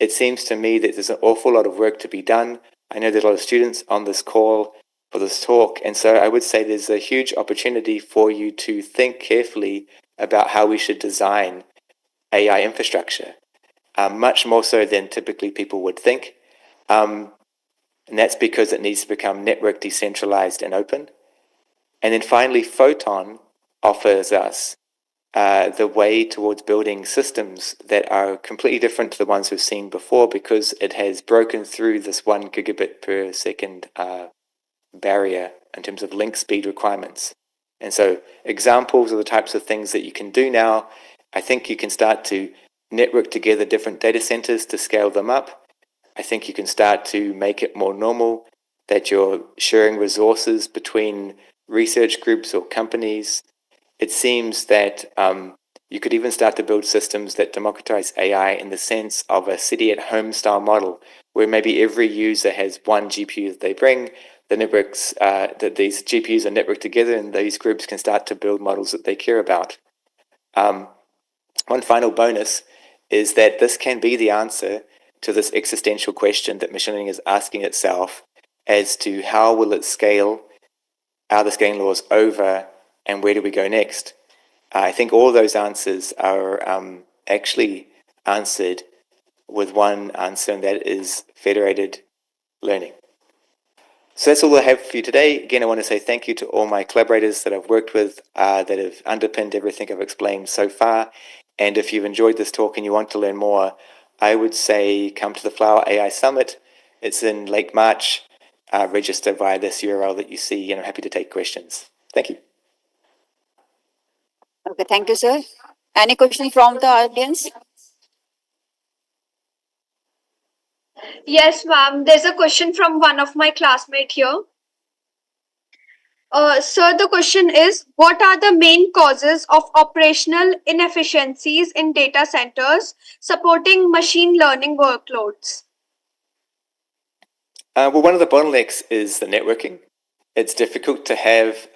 it seems to me that there's an awful lot of work to be done. I know there's a lot of students on this call for this talk, and so I would say there's a huge opportunity for you to think carefully about how we should design AI infrastructure, much more so than typically people would think. And that's because it needs to become network decentralized and open. And then finally, Photon offers us the way towards building systems that are completely different to the ones we've seen before, because it has broken through this 1 gigabit per second barrier in terms of link speed requirements. And so examples of the types of things that you can do now, I think you can start to network together different data centers to scale them up. I think you can start to make it more normal that you're sharing resources between research groups or companies. It seems that you could even start to build systems that democratize AI in the sense of a city-at-home style model, where maybe every user has one GPU that they bring, the networks, that these GPUs are networked together, and these groups can start to build models that they care about. One final bonus is that this can be the answer to this existential question that machine learning is asking itself as to how will it scale, are the scaling laws over, and where do we go next? I think all those answers are actually answered with one answer, and that is federated learning. So that's all I have for you today. Again, I want to say thank you to all my collaborators that I've worked with that have underpinned everything I've explained so far. And if you've enjoyed this talk and you want to learn more, I would say come to the Flower AI Summit. It's in late March. Register via this URL that you see, and I'm happy to take questions. Thank you. Okay, thank you, sir. Any question from the audience? Yes, ma'am. There's a question from one of my classmates here. Sir, the question is, what are the main causes of operational inefficiencies in data centers supporting machine learning workloads? Well, one of the bottlenecks is the networking. It's difficult to have,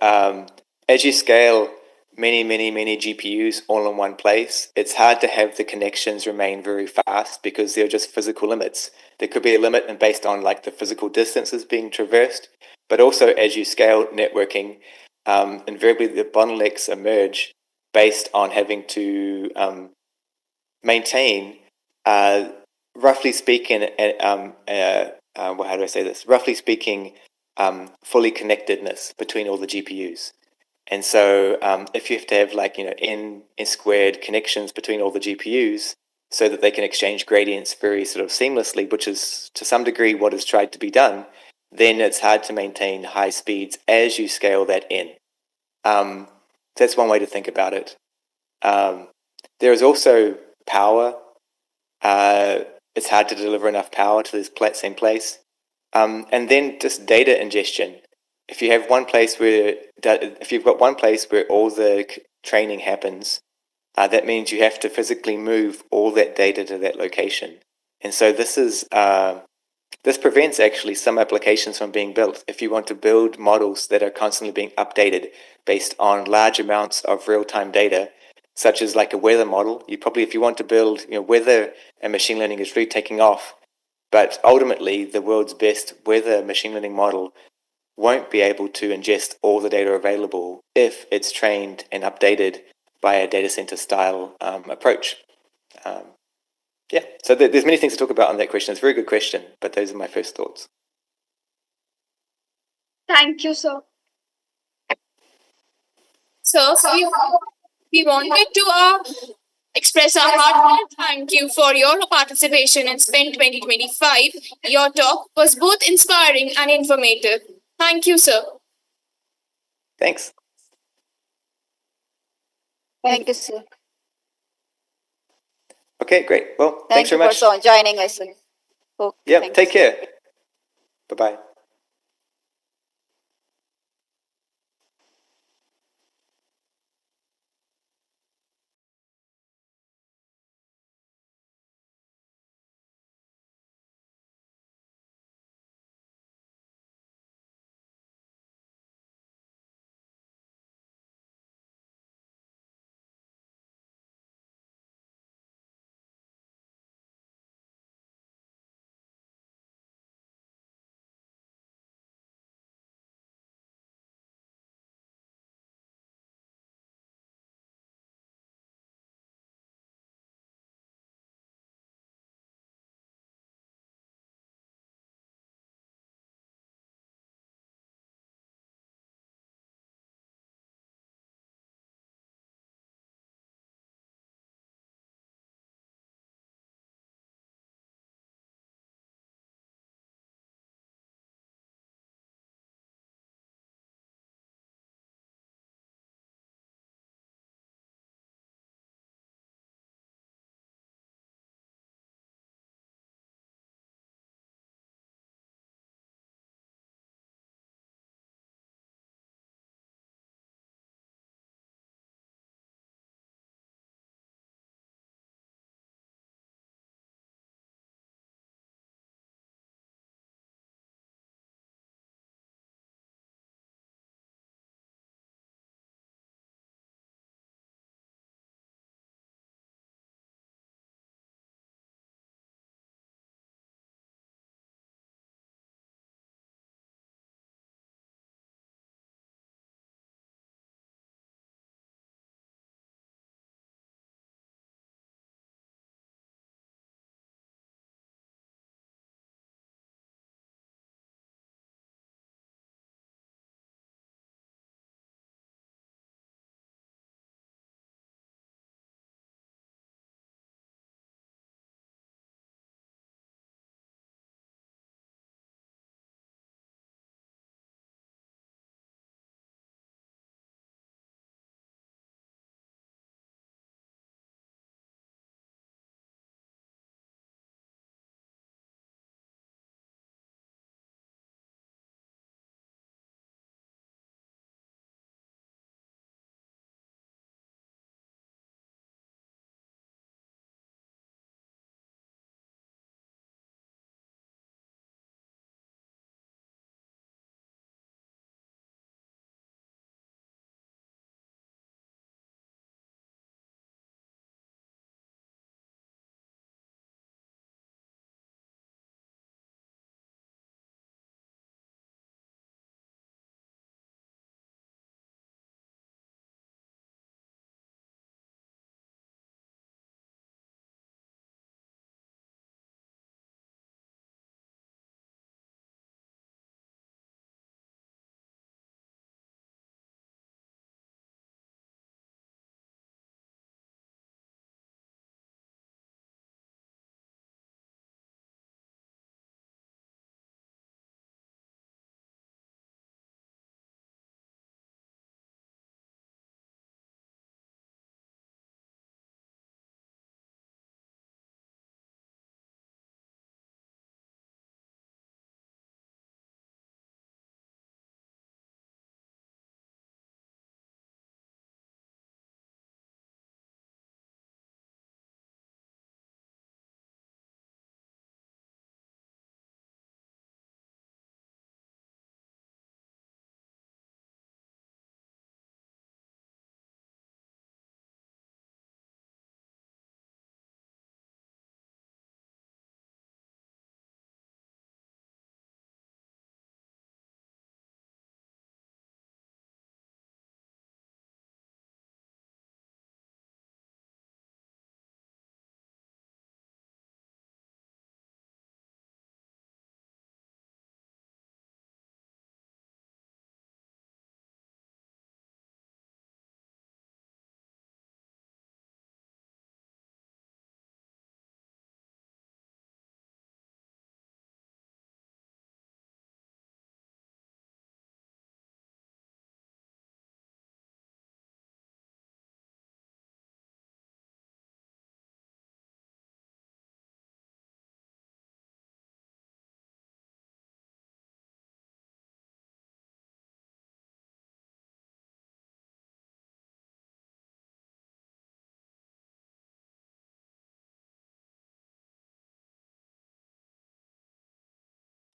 as you scale many GPUs all in one place, it's hard to have the connections remain very fast because they're just physical limits. There could be a limit based on like the physical distances being traversed, but also as you scale networking, invariably the bottlenecks emerge based on having to maintain, roughly speaking, well, how do I say this? Roughly speaking, fully connectedness between all the GPUs. And so if you have to have like, n squared connections between all the GPUs so that they can exchange gradients very sort of seamlessly, which is to some degree what is tried to be done, then it's hard to maintain high speeds as you scale that in. That's one way to think about it. There is also power. It's hard to deliver enough power to this same place. And then just data ingestion. If you have one place where, if you've got one place where all the training happens, that means you have to physically move all that data to that location. And so this prevents actually some applications from being built. If you want to build models that are constantly being updated based on large amounts of real-time data, such as like a weather model, if you want to build weather and machine learning is really taking off, but ultimately the world's best weather machine learning model won't be able to ingest all the data available if it's trained and updated by a data center style approach. Yeah, so there's many things to talk about on that question. It's a very good question, but those are my first thoughts. Thank you, sir. So we wanted to express our heartfelt thank you for your participation in SPIN 2025. Your talk was both inspiring and informative. Thank you, sir. Thanks. Thank you, sir. Okay, great. Well, Thank thanks you very much. for joining us, sir. Okay, Yeah, thank you, take sir. care. Bye-bye.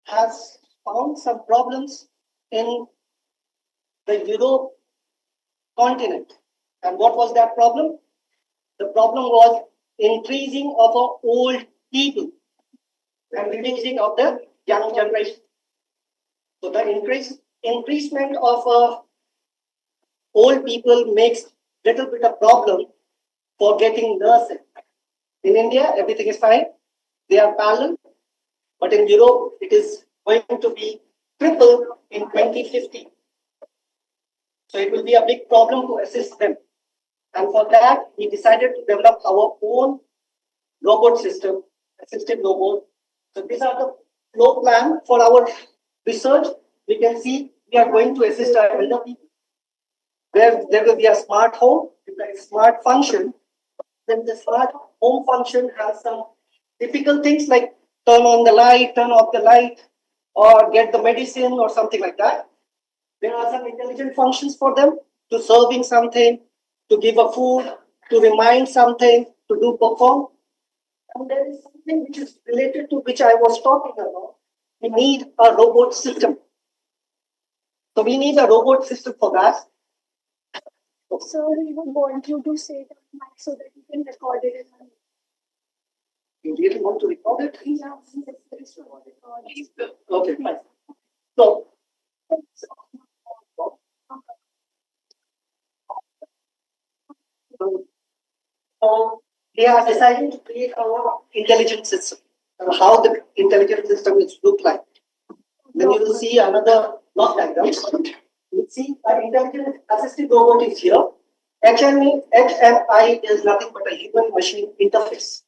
has found some problems in the Europe continent. And what was that problem? The problem was increasing of our old people and reducing of the young generation. So the increasement of old people makes little bit of problem for getting nurses. In India, everything is fine. They are parallel. But in Europe, it is going to be triple in 2050. So it will be a big problem to assist them. And for that, we decided to develop our own robot system, assisted robot. So these are the flow plan for our research. We can see we are going to assist our elder people. Where there will be a smart home with a smart function. Then the smart home function has some typical things like turn on the light, turn off the light, or get the medicine or something like that. There are some intelligent functions for them to serving something, to give a food, to remind something, to do perform. And there is something which is related to which I was talking about. We need a robot system. So we need a robot system for that. So we would want you to say that mic so that we can record it. You really want to record it? Yeah, yes, record. Okay, fine. So, we are deciding to create our intelligent system and how the intelligent system will look like. Then you will see another block diagram. You see an intelligent assistive robot is here. HMI is nothing but a human machine interface.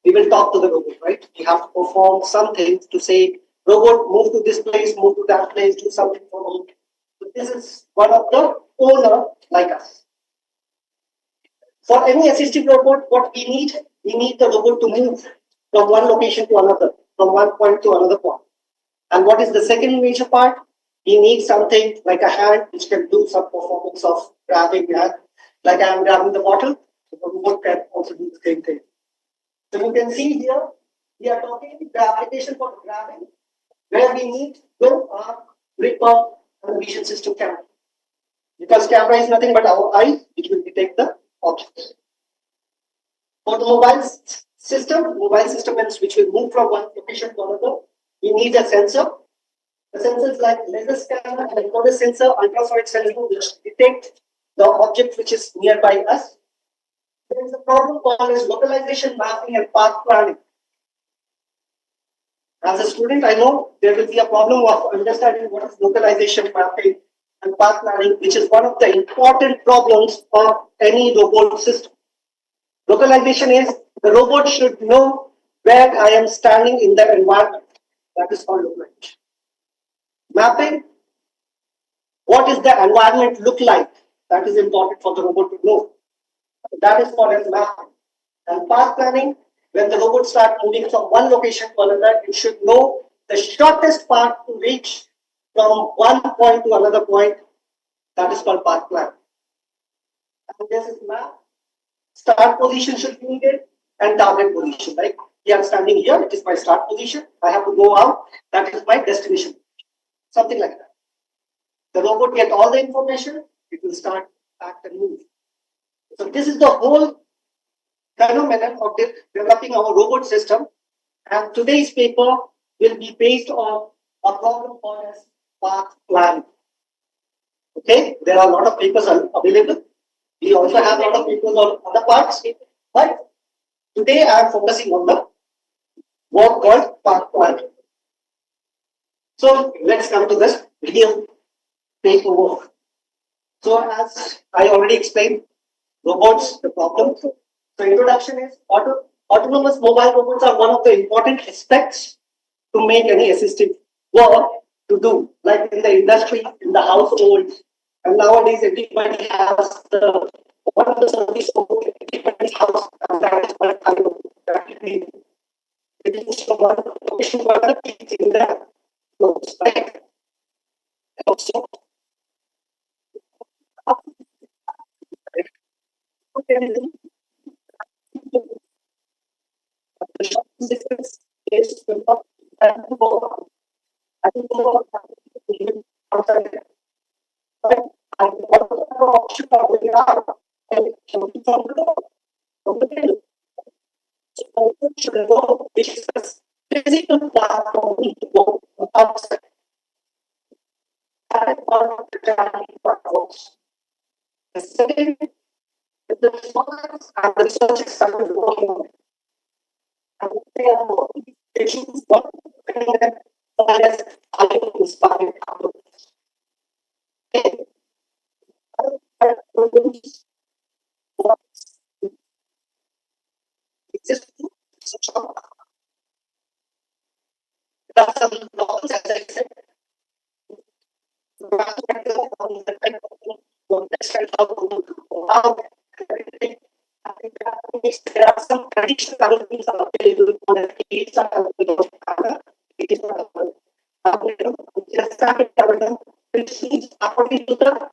We will talk to the robot, right? We have to perform something to say, robot, move to this place, move to that place, do something for me. So this is one of the owner like us. For any assistive robot, what we need the robot to move from one location to another, from one point to another point. And what is the second major part? We need something like a hand which can do some performance of grabbing hand. Like I am grabbing the bottle, so the robot can also do the same thing. So you can see here, we are talking the application for grabbing, where we need both our gripper and vision system camera. Because camera is nothing but our eye, which will detect the object. For the mobile system means which will move from one location to another, we need a sensor. The sensors like laser scanner and another sensor, ultrasonic sensor, which detect the object which is nearby us. There is a problem called as localization mapping and path planning. As a student, I know there will be a problem of understanding what is localization mapping and path planning, which is one of the important problems of any robot system. Localization is the robot should know where I am standing in the environment. That is called localization. Mapping, what is the environment look like? That is important for the robot to know. That is called as mapping. And path planning, when the robot starts moving from one location to another, it should know the shortest path to reach from one point to another point. That is called path plan. And this is map. Start position should be needed and target position. Like I am standing here, it is my start position. I have to go out, that is my destination. Something like that. The robot get all the information, it will start act and move. So this is the whole phenomenon of developing our robot system. And today's paper will be based on a problem called as path planning. Okay, there are a lot of papers available. We also have a lot of papers on other parts, but today I am focusing on the work called path planning. So let's come to this real paperwork. So as I already explained, robots, the problem. So introduction is autonomous mobile robots are one of the important aspects to make any assistive work to do, like in the industry, in the household. And nowadays everybody has the one of the service for everybody's house, and that is what I know. It is from one location to another in the clothes, right? Also, the short distance is also outside it. Right? And whatever option that we have, and something from the middle. So should go, which is a physical platform to go outside. That part of the training workforce. The second, the response and the research started working on it. And they are more issues, but as I inspired others. Okay. It's just there are some problems, as I said, on the kind of context and how everything. I think there are some traditional algorithms available for the case it is not available. Just started algorithm, which is according to the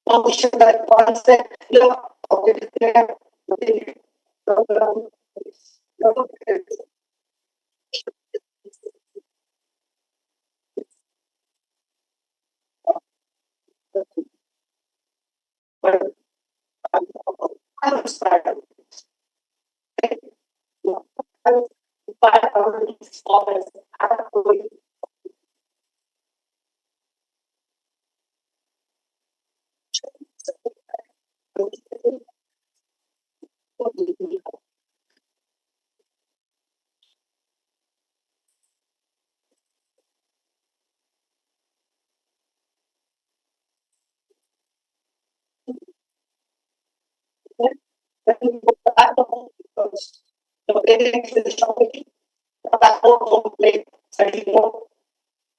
function that concept of the program. But I'm started. But already small as actually the parents is shopping, that whole plate, study more.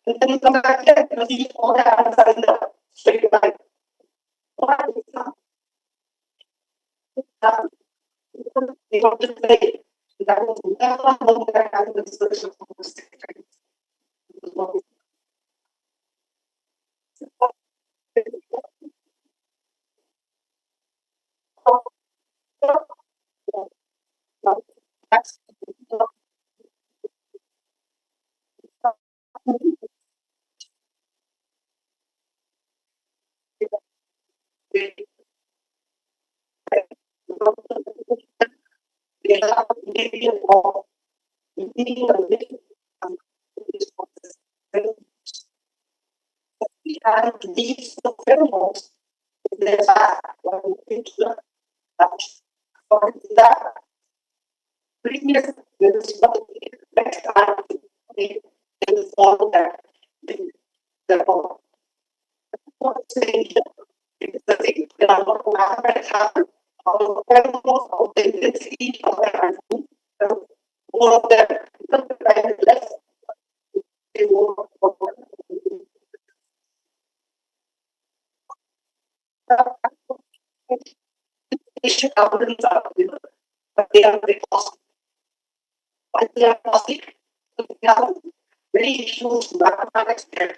And then you come back here, you see all the answers in the straight line. What is that? They don't just say that was never known that as the solution for this thing. That's and these pheromones, there's a for that previous there is next time they will follow that the what saying it is the thing that I want to have it happen. Our pheromones of the intensity of the more of that less they more patient algorithms are available, but they are very costly. Why they are costly? Because they have very huge mathematics there.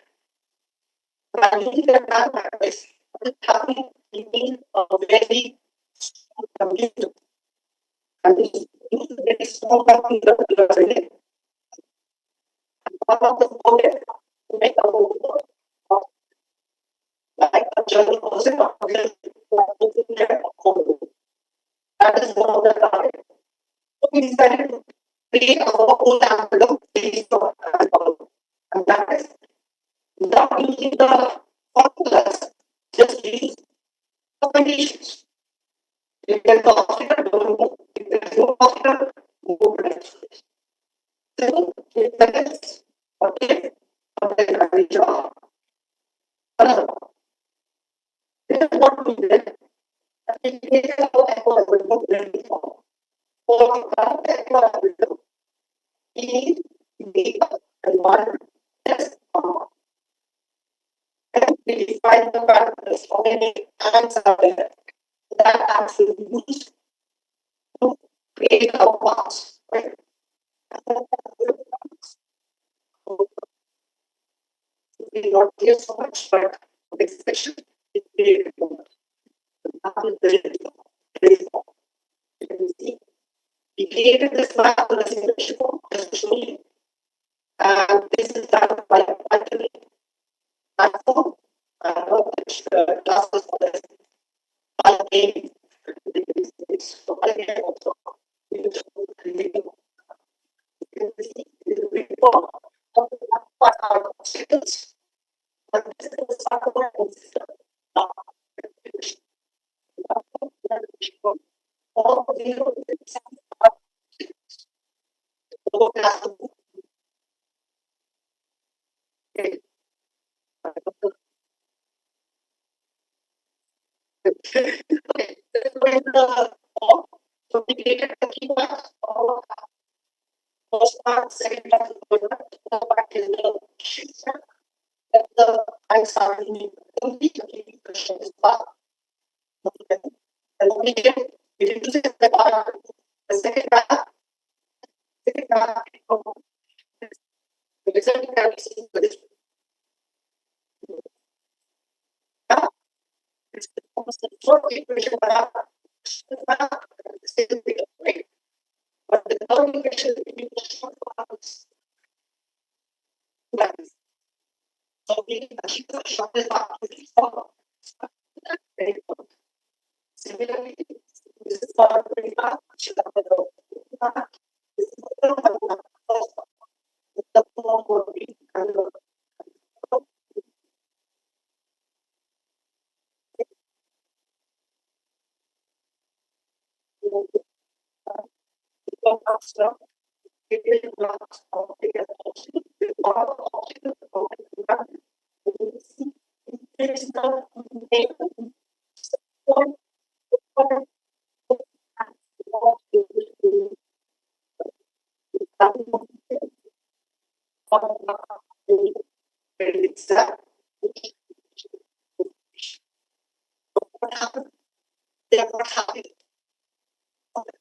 And using their mathematics, what is happening? You need a very strong computer. And this use very small computer in it. And one of the components to make a whole like a general person or there. That is one of the targets. So we decided to create our own algorithm based on algorithm. And that is without using the formulas, just use the conditions. If there is a hospital, don't move. If there is no hospital, move to the next place. So if there is okay, okay, a great job. Another one. This is what we did. We created our algorithm ready for. For the algorithm, we need data environment test format. And we define the parameters for any answer there that actually used to create a box, right? We not give so much, but this section is created for we created this map for the simulation especially, and this is done by Python platform classes for this. Again, it's again also what are the obstacles? But this is the start of all zero so we created the key parts of first part, second part, third part is the shift. That the I started in the question is part. And we did the part, the second part, the result analysis for this. It's almost the fourth equation, right? But the third equation is the short parts. So we achieve the shortest part to the form. Similarly, this is part of the part. The form will be what happened? What happened?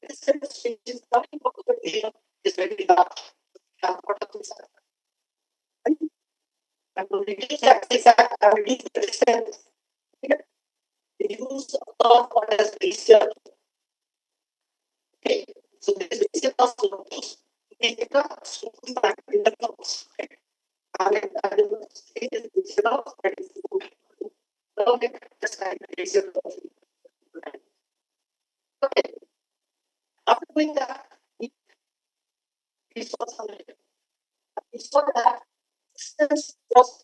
This is nothing but the data is very large. And to reduce that exact and reduce the distance, the use of what is research. Okay, so this is a possible data back in the notes. And I will say this is enough. Okay, just like research. Okay, after doing that, we saw something. We saw that distance was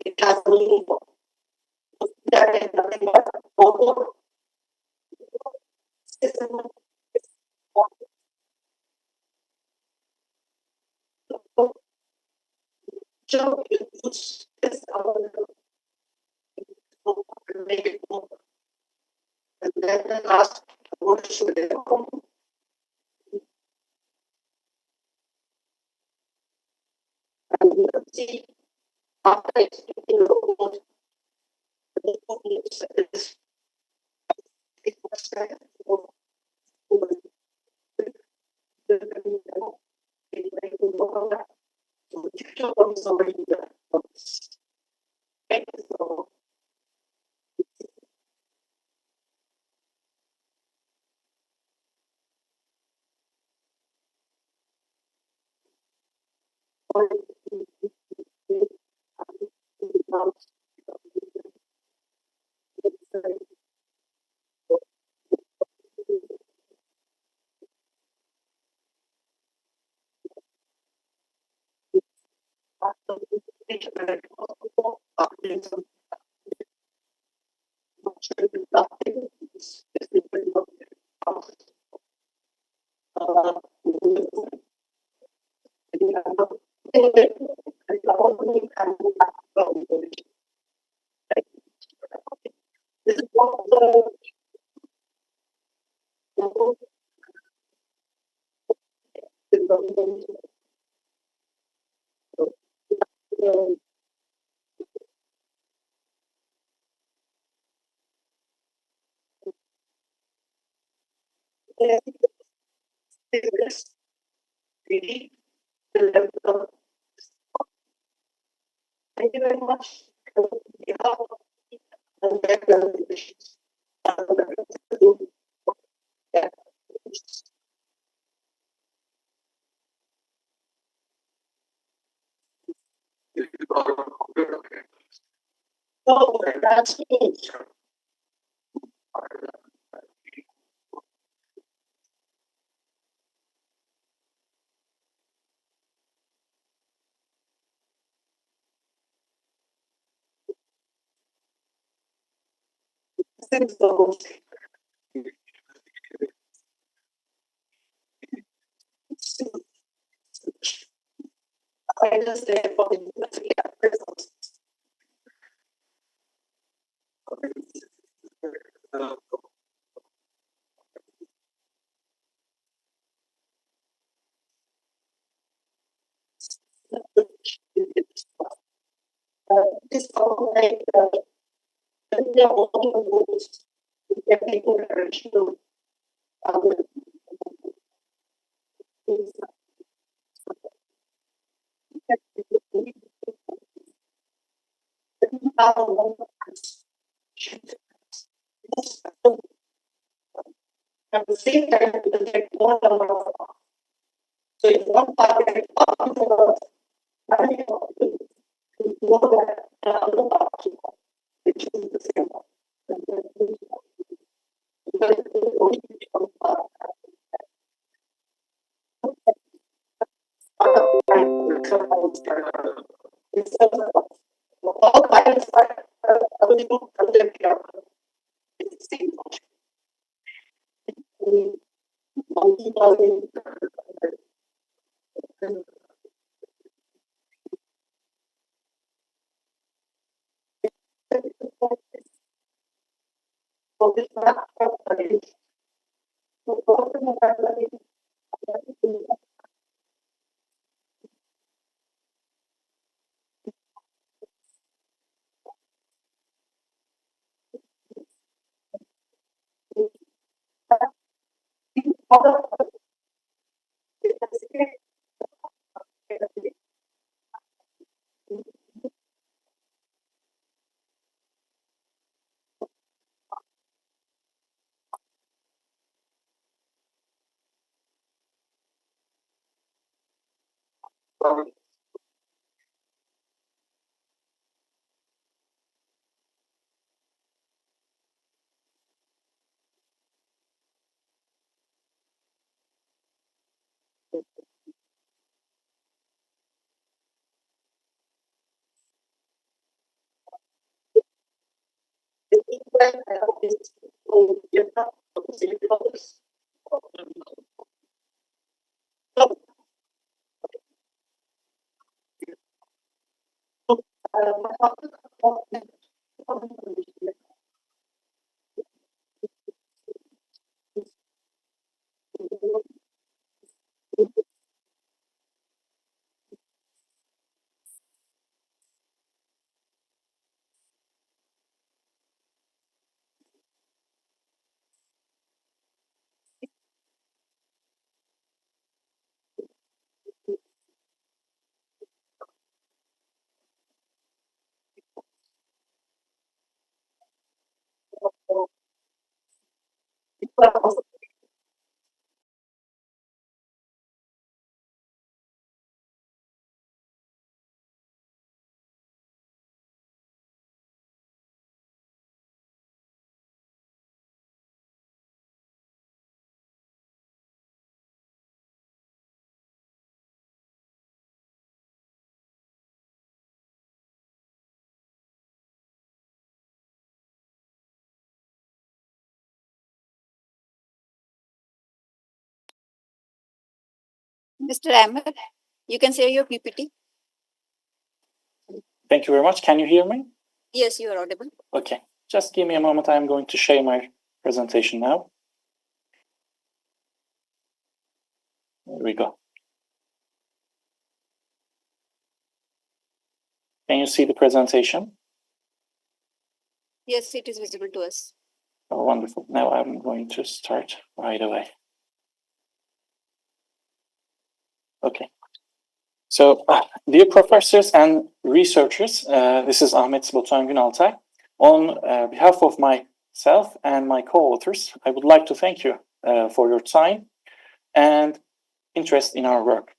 it has a meaning that is nothing but so it's make it more. And then the last what should I and see after executing the code, it was Thank you very much. Oh, that's good. So, I just say for the this all like the rules technical direction at the same time it will get more number of so if one target I know that other target which is the same all pilots are available for their care. It's the same multi-thousand for this map Mr. Ahmed, you can share your PPT. Thank you very much. Can you hear me? Yes, you are audible. Okay, just give me a moment. I'm going to share my presentation now. There we go. Can you see the presentation? Yes, it is visible to us. Oh, wonderful. Now I'm going to start right away. Okay. So, dear professors and researchers, this is Ahmet Botan Günaltay. On behalf of myself and my co-authors, I would like to thank you for your time and interest in our work.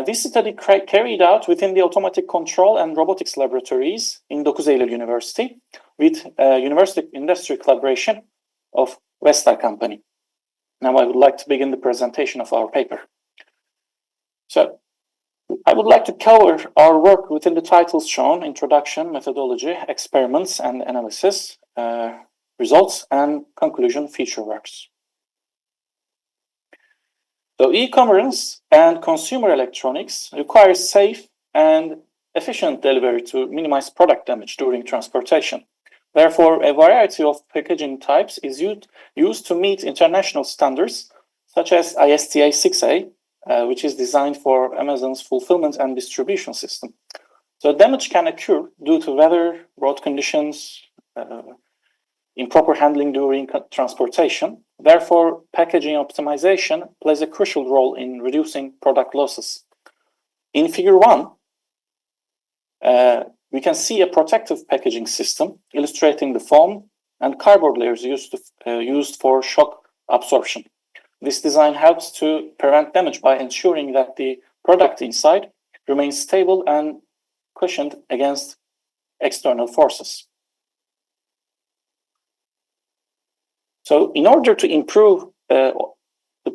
This study carried out within the Automatic Control and Robotics Laboratories in 9 Eylül University with University Industry Collaboration of Vestel Company. Now I would like to begin the presentation of our paper. So I would like to cover our work within the titles shown: Introduction, Methodology, Experiments and Analysis, Results, and Conclusion feature works. So e-commerce and consumer electronics require safe and efficient delivery to minimize product damage during transportation. Therefore, a variety of packaging types is used to meet international standards, such as ISTA 6A, which is designed for Amazon's fulfillment and distribution system. So damage can occur due to weather, road conditions, improper handling during transportation. Therefore, packaging optimization plays a crucial role in reducing product losses. In Figure 1, we can see a protective packaging system illustrating the foam and cardboard layers used for shock absorption. This design helps to prevent damage by ensuring that the product inside remains stable and cushioned against external forces. So in order to improve the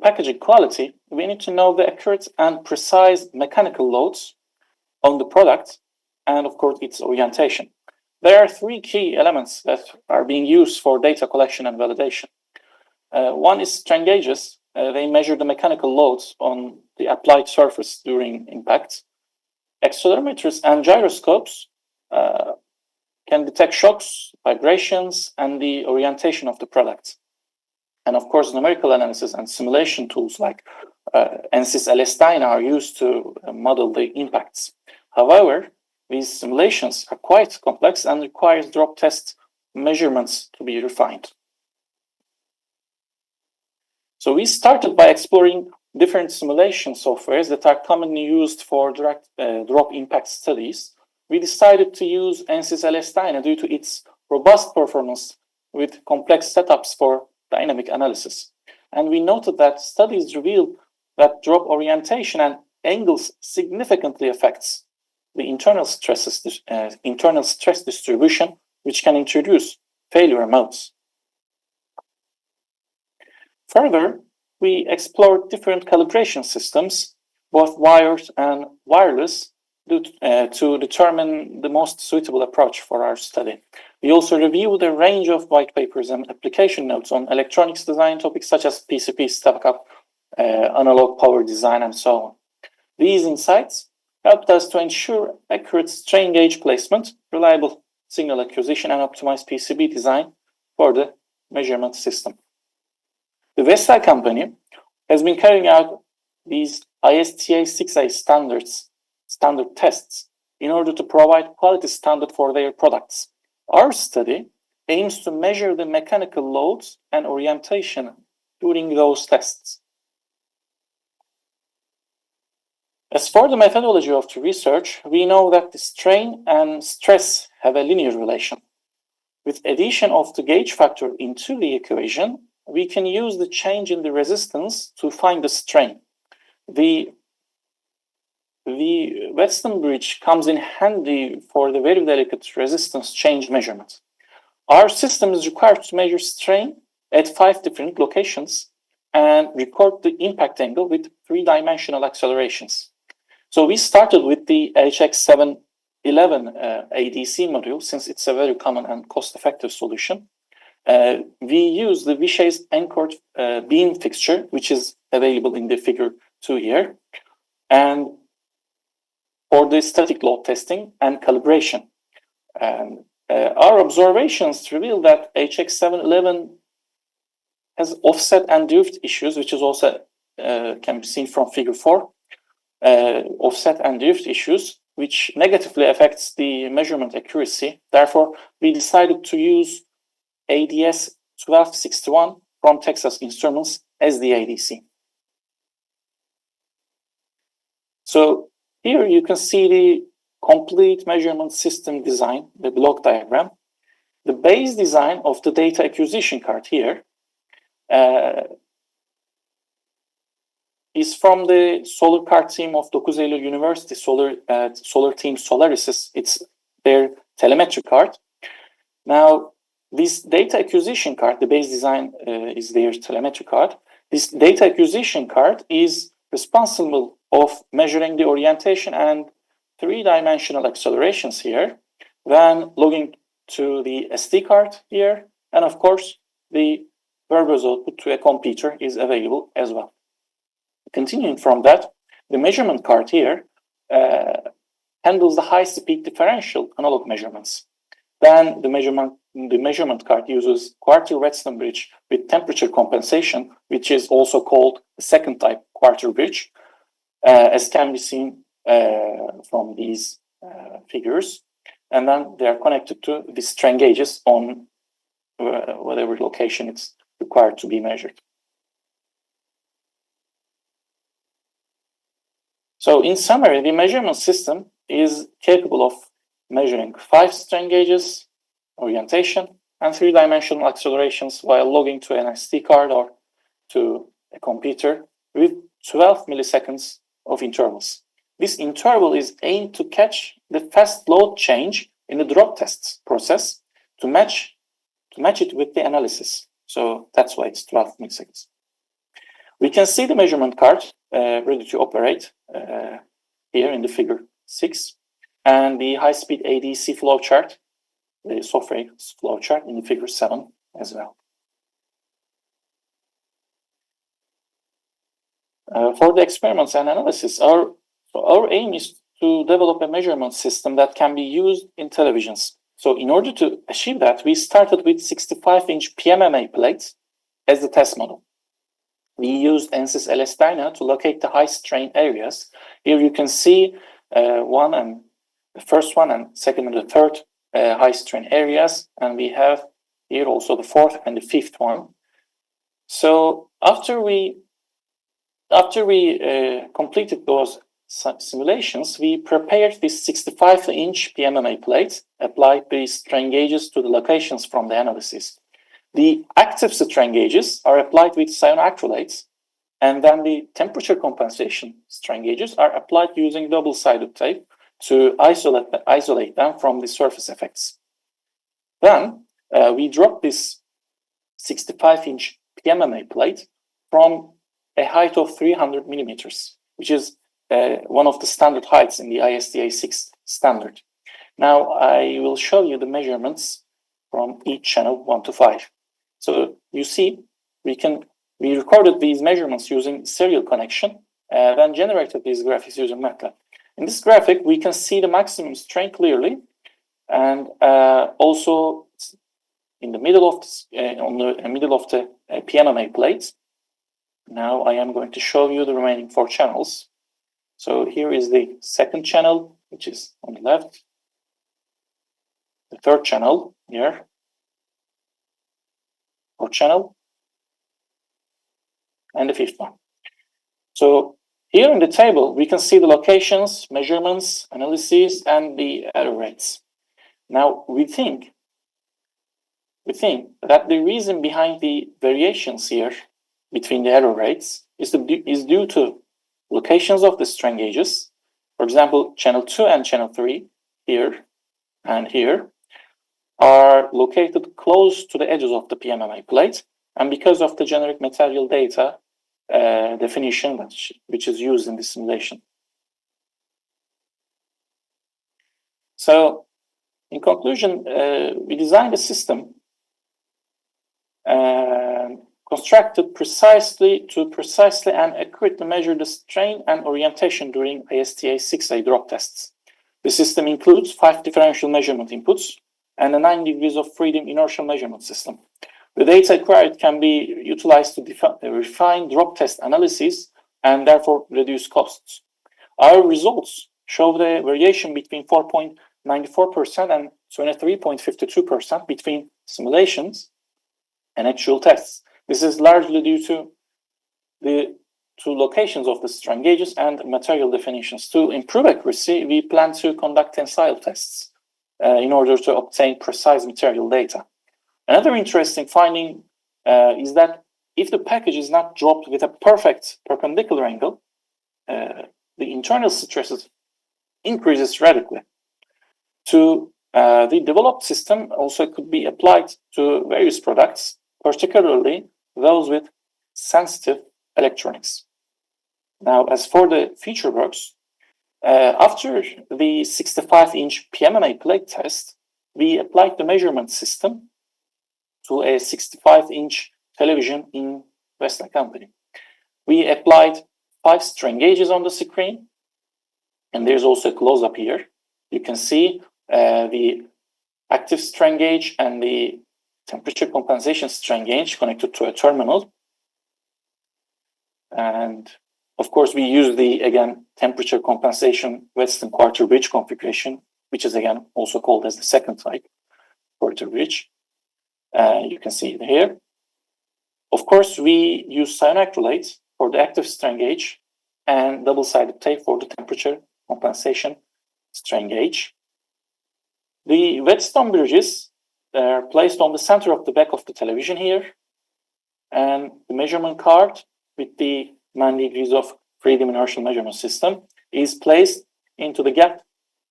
packaging quality, we need to know the accurate and precise mechanical loads on the product and, of course, its orientation. There are three key elements that are being used for data collection and validation. One is strain gauges. They measure the mechanical loads on the applied surface during impact. Accelerometers and gyroscopes can detect shocks, vibrations, and the orientation of the product. And of course, numerical analysis and simulation tools like ANSYS LS9 are used to model the impacts. However, these simulations are quite complex and require drop test measurements to be refined. So we started by exploring different simulation softwares that are commonly used for direct drop impact studies. We decided to use ANSYS LS9 due to its robust performance with complex setups for dynamic analysis. And we noted that studies reveal that drop orientation and angles significantly affects the internal stress distribution, which can introduce failure modes. Further, we explored different calibration systems, both wired and wireless, to determine the most suitable approach for our study. We also reviewed a range of white papers and application notes on electronics design topics such as PCB, step-up, analog power design, and so on. These insights helped us to ensure accurate strain gauge placement, reliable signal acquisition, and optimized PCB design for the measurement system. The Vestel company has been carrying out these ISTA 6A standard tests in order to provide quality standard for their products. Our study aims to measure the mechanical loads and orientation during those tests. As for the methodology of the research, we know that the strain and stress have a linear relation. With addition of the gauge factor into the equation, we can use the change in the resistance to find the strain. The Weston bridge comes in handy for the very delicate resistance change measurement. Our system is required to measure strain at 5 different locations and record the impact angle with 3-dimensional accelerations. So we started with the HX711 ADC module, since it's a very common and cost-effective solution. We use the V-shaped anchored beam fixture, which is available in the figure 2 here. and for the static load testing and calibration. And our observations reveal that HX711 has offset and drift issues, which is also can be seen from figure 4. Offset and drift issues, which negatively affects the measurement accuracy. Therefore, we decided to use ADS 1261 from Texas Instruments as the ADC. So here you can see the complete measurement system design, the block diagram. The base design of the data acquisition card here is from the solar card team of 9 Eylül University, solar team Solaris. It's their telemetry card. Now, this data acquisition card, the base design is their telemetry card. This data acquisition card is responsible of measuring the orientation and three-dimensional accelerations here, then logging to the SD card here, and of course, the verbose output to a computer is available as well. Continuing from that, the measurement card here handles the high-speed differential analog measurements. Then the measurement card uses quarter Wheatstone bridge with temperature compensation, which is also called the second type quarter bridge, as can be seen from these figures. And then they are connected to the strain gauges on whatever location it's required to be measured. So in summary, the measurement system is capable of measuring 5 strain gauges, orientation, and 3-dimensional accelerations while logging to an SD card or to a computer with 12 milliseconds of intervals. This interval is aimed to catch the fast load change in the drop tests process to match it with the analysis. So that's why it's 12 milliseconds. We can see the measurement card ready to operate here in the figure 6, and the high-speed ADC flowchart, the software flowchart in the figure 7 as well. For the experiments and analysis, our aim is to develop a measurement system that can be used in televisions. So in order to achieve that, we started with 65-inch PMMA plates as the test model. We used ANSYS LS Dyna to locate the high strain areas. Here you can see the first one and second and the third high strain areas, and we have here also the fourth and the fifth one. So after we completed those simulations, we prepared this 65-inch PMMA plate, applied the strain gauges to the locations from the analysis. The active strain gauges are applied with cyanoacrylates, and then the temperature compensation strain gauges are applied using double-sided tape to isolate them from the surface effects. Then we dropped this 65-inch PMMA plate from a height of 300 millimeters, which is one of the standard heights in the ISDA 6 standard. Now I will show you the measurements from each channel 1 to 5. So you see, we recorded these measurements using serial connection, then generated these graphics using MATLAB. In this graphic, we can see the maximum strain clearly, and also in the middle of the PMMA plate. Now I am going to show you the remaining 4 channels. So here is the second channel, which is on the left. The third channel here. Fourth channel. And the fifth one. So here in the table, we can see the locations, measurements, analyses, and the error rates. Now we think that the reason behind the variations here between the error rates is due to locations of the strain gauges. For example, channel 2 and channel 3 here and here are located close to the edges of the PMMA plate, and because of the generic material data definition which is used in the simulation. So, in conclusion, we designed a system constructed precisely and accurately measure the strain and orientation during ISTA 6A drop tests. The system includes 5 differential measurement inputs and a 9 degrees of freedom inertial measurement system. The data acquired can be utilized to refine drop test analysis and therefore reduce costs. Our results show the variation between 4.94% and 23.52% between simulations and actual tests. This is largely due to the two locations of the strain gauges and material definitions. To improve accuracy, we plan to conduct tensile tests in order to obtain precise material data. Another interesting finding is that if the package is not dropped with a perfect perpendicular angle, the internal stresses increases radically. The developed system also could be applied to various products, particularly those with sensitive electronics. Now, as for the feature works, after the 65-inch PMMA plate test, we applied the measurement system to a 65-inch television in Western company. We applied 5 strain gauges on the screen, and there's also a close-up here. You can see the active strain gauge and the temperature compensation strain gauge connected to a terminal. And of course, we use the, again, temperature compensation Western quarter bridge configuration, which is again also called as the second type quarter bridge. You can see it here. Of course, we use cyanoacrylate for the active strain gauge and double-sided tape for the temperature compensation strain gauge. The whetstone bridges are placed on the center of the back of the television here, and the measurement card with the 9 degrees of freedom inertial measurement system is placed into the gap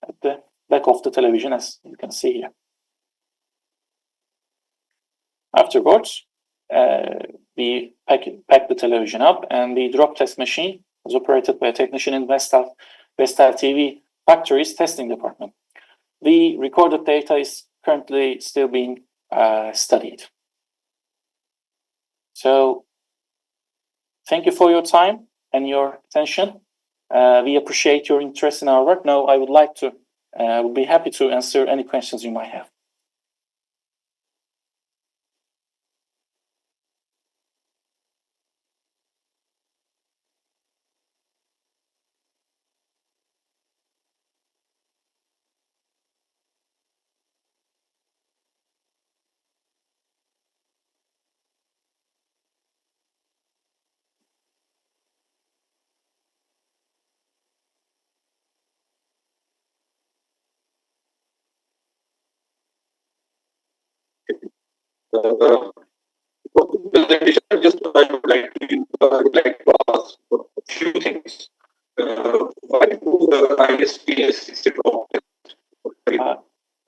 at the back of the television, as you can see here. Afterwards, we pack the television up, and the drop test machine was operated by a technician in Vestal TV factory's testing department. The recorded data is currently still being studied. So, thank you for your time and your attention. We appreciate your interest in our work. Now, I would be happy to answer any questions you might have. Just I would like to ask a few things. Why do the ISPS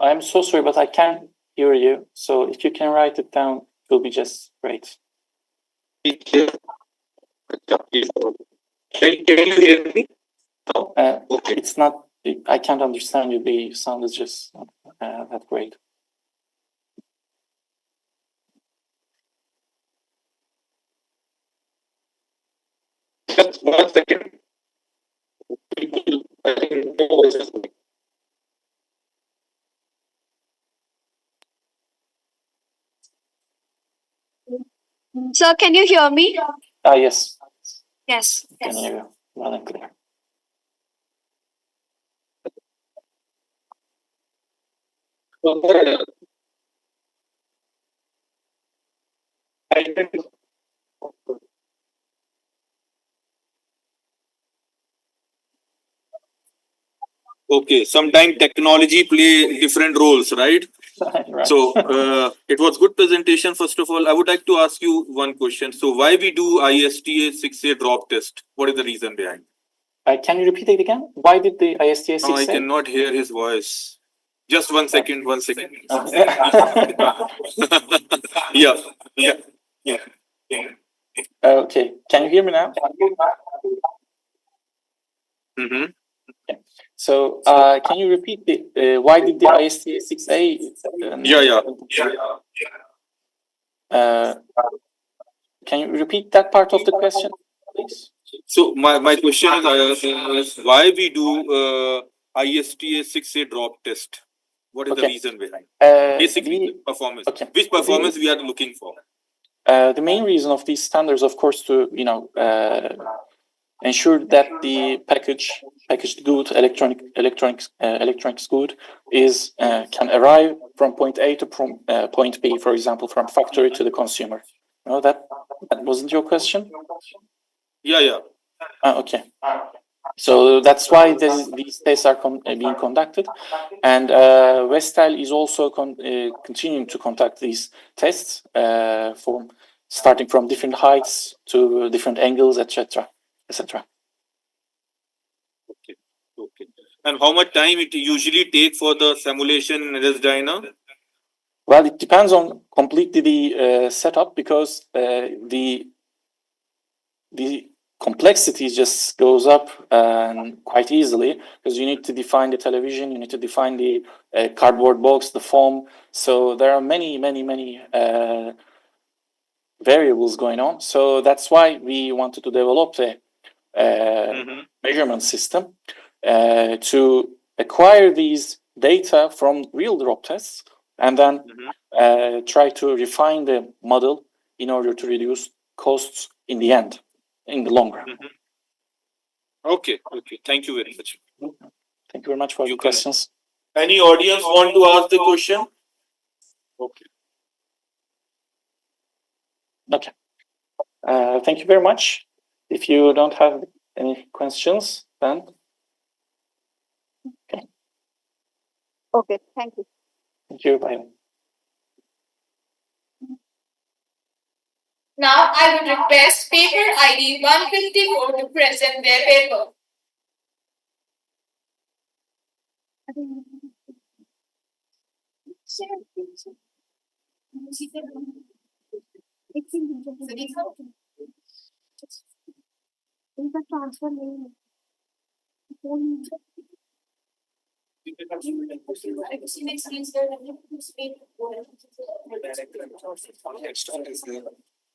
I'm so sorry, but I can't hear you. So if you can write it down, it will be just great. Can you hear me? Okay. It's not. I can't understand you. The sound is just not that great. Just 1 second. I think no voice is coming. Sir, can you hear me? Yes. Yes. Can hear you loud and clear. Okay, sometimes technology play different roles, right? Right. So it was good presentation. First of all, I would like to ask you one question. So why we do ISTA 6A drop test? What is the reason behind? Can you repeat it again? Why did the ISTA 6A? No, I cannot hear his voice. Just 1 second, 1 second. Yeah. Okay, can you hear me now? Mm-hmm. Okay. So, can you repeat the why did the ISTA 6A? Can you repeat that part of the question, please? So my question is why we do ISTA 6A drop test? What is the reason behind? Basically, performance. Okay. Which performance we are looking for? The main reason of these standards, of course, to ensure that the packaged good electronics good is can arrive from point A to point B, for example, from factory to the consumer. No, that wasn't your question. Yeah. Okay. So that's why these tests are being conducted, and Vestel is also continuing to conduct these tests starting from different heights to different angles, etc. Okay. And how much time it usually take for the simulation as dyna? Well, it depends on completely the setup, because the complexity just goes up quite easily, because you need to define the television, you need to define the cardboard box, the foam. So there are many variables going on. So that's why we wanted to develop a measurement system to acquire these data from real drop tests, and then try to refine the model in order to reduce costs in the end, in the long run. Okay. Thank you very much. Thank you very much for your questions. Any audience want to ask the question? Okay. Okay. Thank you very much. If you don't have any questions, then okay. Okay, thank you. Thank you. Bye. Now I would request paper ID 154 to present their paper.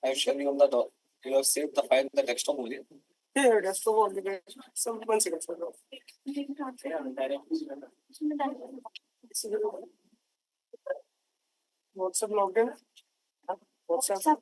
I've shown you on the doc. You have saved the file in the desktop only. Yeah, desktop only. Some 1 second. WhatsApp logged in. WhatsApp.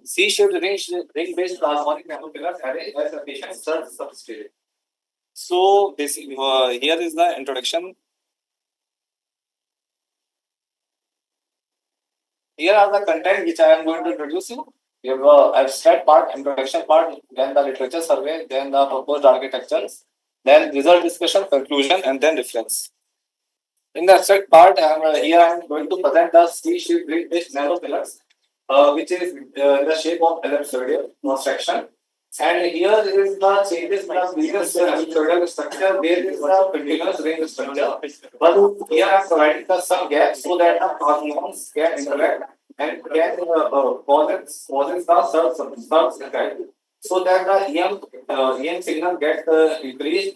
C-shaped ring-based plasmonic nanopillars array as a patient substrate. So basically, here is the introduction. Here are the content which I am going to introduce you. You have abstract part, introduction part, then the literature survey, then the proposed architectures, then result discussion, conclusion, and then reference. In the abstract part, here I am going to present the C-shaped ring-based nanopillars, which is in the shape of ellipsoidal construction. And here is the changes in the previous ellipsoidal structure. There is a continuous ring structure, but here I am providing some gaps so that the plasmons can interact and can causes the surge effect, so that the EM signal gets increased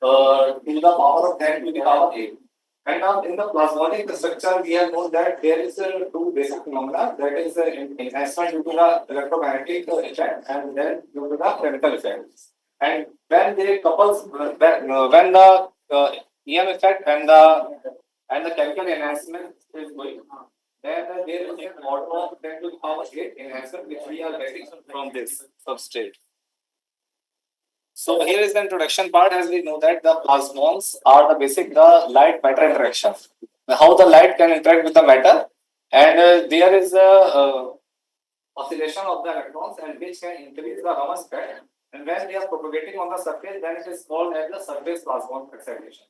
to the power of 10 to the power 8. And now in the plasmonic structure, we have known that there is two basic phenomena, that is enhancement due to the electromagnetic effect and then due to the chemical effect. And when they couple, when the EM effect and the chemical enhancement is going on, then there is an order of 10 to the power 8 enhancement which we are getting from this substrate. So here is the introduction part. As we know that the plasmons are the light matter interaction. How the light can interact with the matter, and there is a oscillation of the electrons and which can increase the Raman speed. And when they are propagating on the surface, then it is called as the surface plasmon excitation.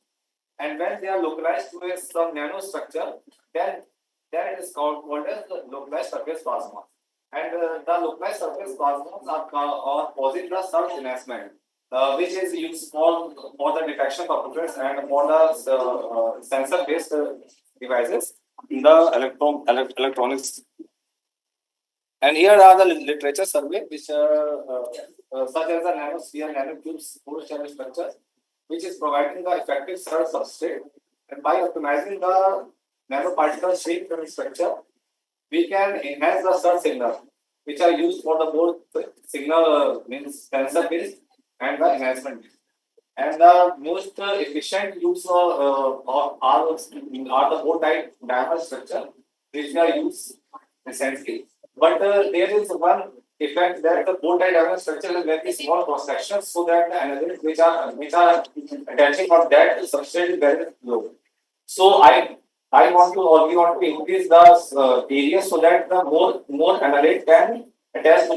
And when they are localized to some nanostructure, then it is called as the localized surface plasmon. And the localized surface plasmons are causing the surge enhancement. Which is used for the detection purposes and for the sensor-based devices in the electronics. And here are the literature survey, which such as the nanosphere, nanotubes, full-shell structures, which is providing the effective surge substrate. And by optimizing the nanoparticle shape and structure, we can enhance the surge signal, which are used for the both signal means sensor-based and the enhancement. And the most efficient use are the bow-type diamond structure, which are used recently. But there is one effect that the bow-type diamond structure is very small cross sections, so that the energies which are attaching on that substrate is very low. So we want to increase the area so that the more analyte can attach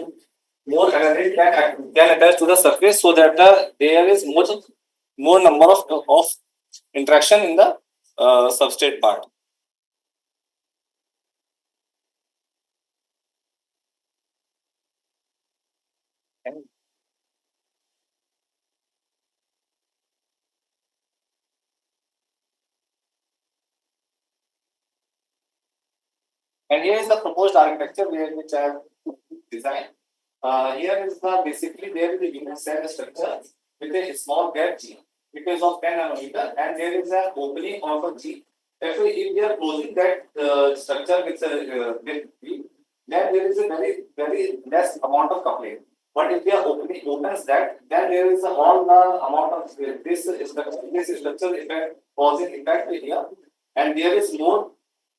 to the surface, so that there is more number of interaction in the substrate part. And here is the proposed architecture which I have designed. Here is basically there is a unit cell structure with a small gap G. It is of 10 nanometer, and there is an opening of a G. If we are closing that structure with V, then there is a very less amount of coupling. But if we are opens that, then there is all the amount of this structure effect causing effect here, and there is more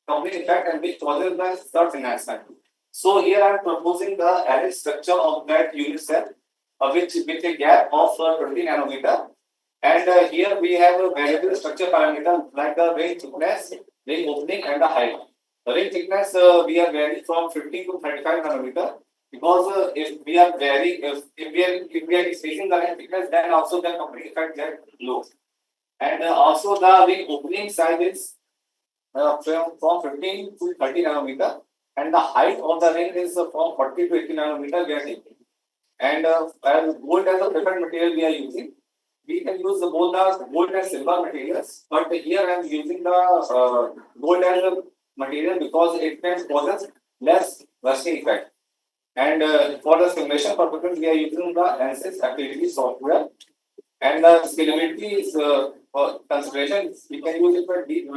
coupling effect and which causes the surge enhancement. So here I am proposing the array structure of that unit cell, with a gap of 20 nanometer. And here we have a variable structure parameter like the ring thickness, ring opening, and the height. The ring thickness we are varying from 15 to 35 nanometer, because if we are increasing the ring thickness, then also the coupling effect gets low. And also the ring opening size is from 15 to 30 nanometer, and the height of the ring is from 40 to 80 nanometer getting. And as gold as a preferred material we are using. We can use both the gold and silver materials, but here I am using the gold as a material because it can cause less rusting effect. And for the simulation purposes, we are using the ANSYS activity software. And the scalability is consideration. We can use it for deep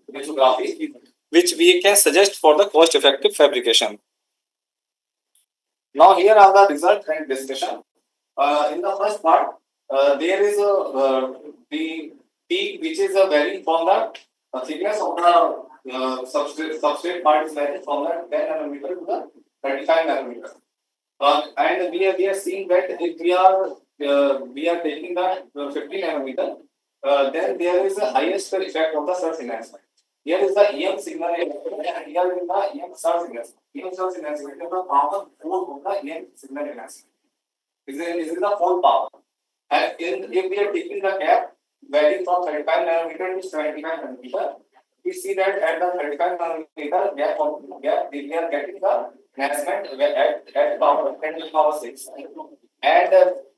lithography, which we can suggest for the cost-effective fabrication. Now here are the results and discussion. In the first part, there is the peak which is varying from the thickness of the substrate part is varying from the 10 nanometer to the 35 nanometer. And we are seeing that if we are taking the 50 nanometer, then there is a highest effect of the surge enhancement. Here is the EM signal, and here is the EM surge enhancement. EM surge enhancement is the power of the EM signal enhancement. This is the full power. And if we are taking the gap varying from 35 nanometer to 75 nanometer, we see that at the 35 nanometer gap we are getting the enhancement at power 10 to the power 6. And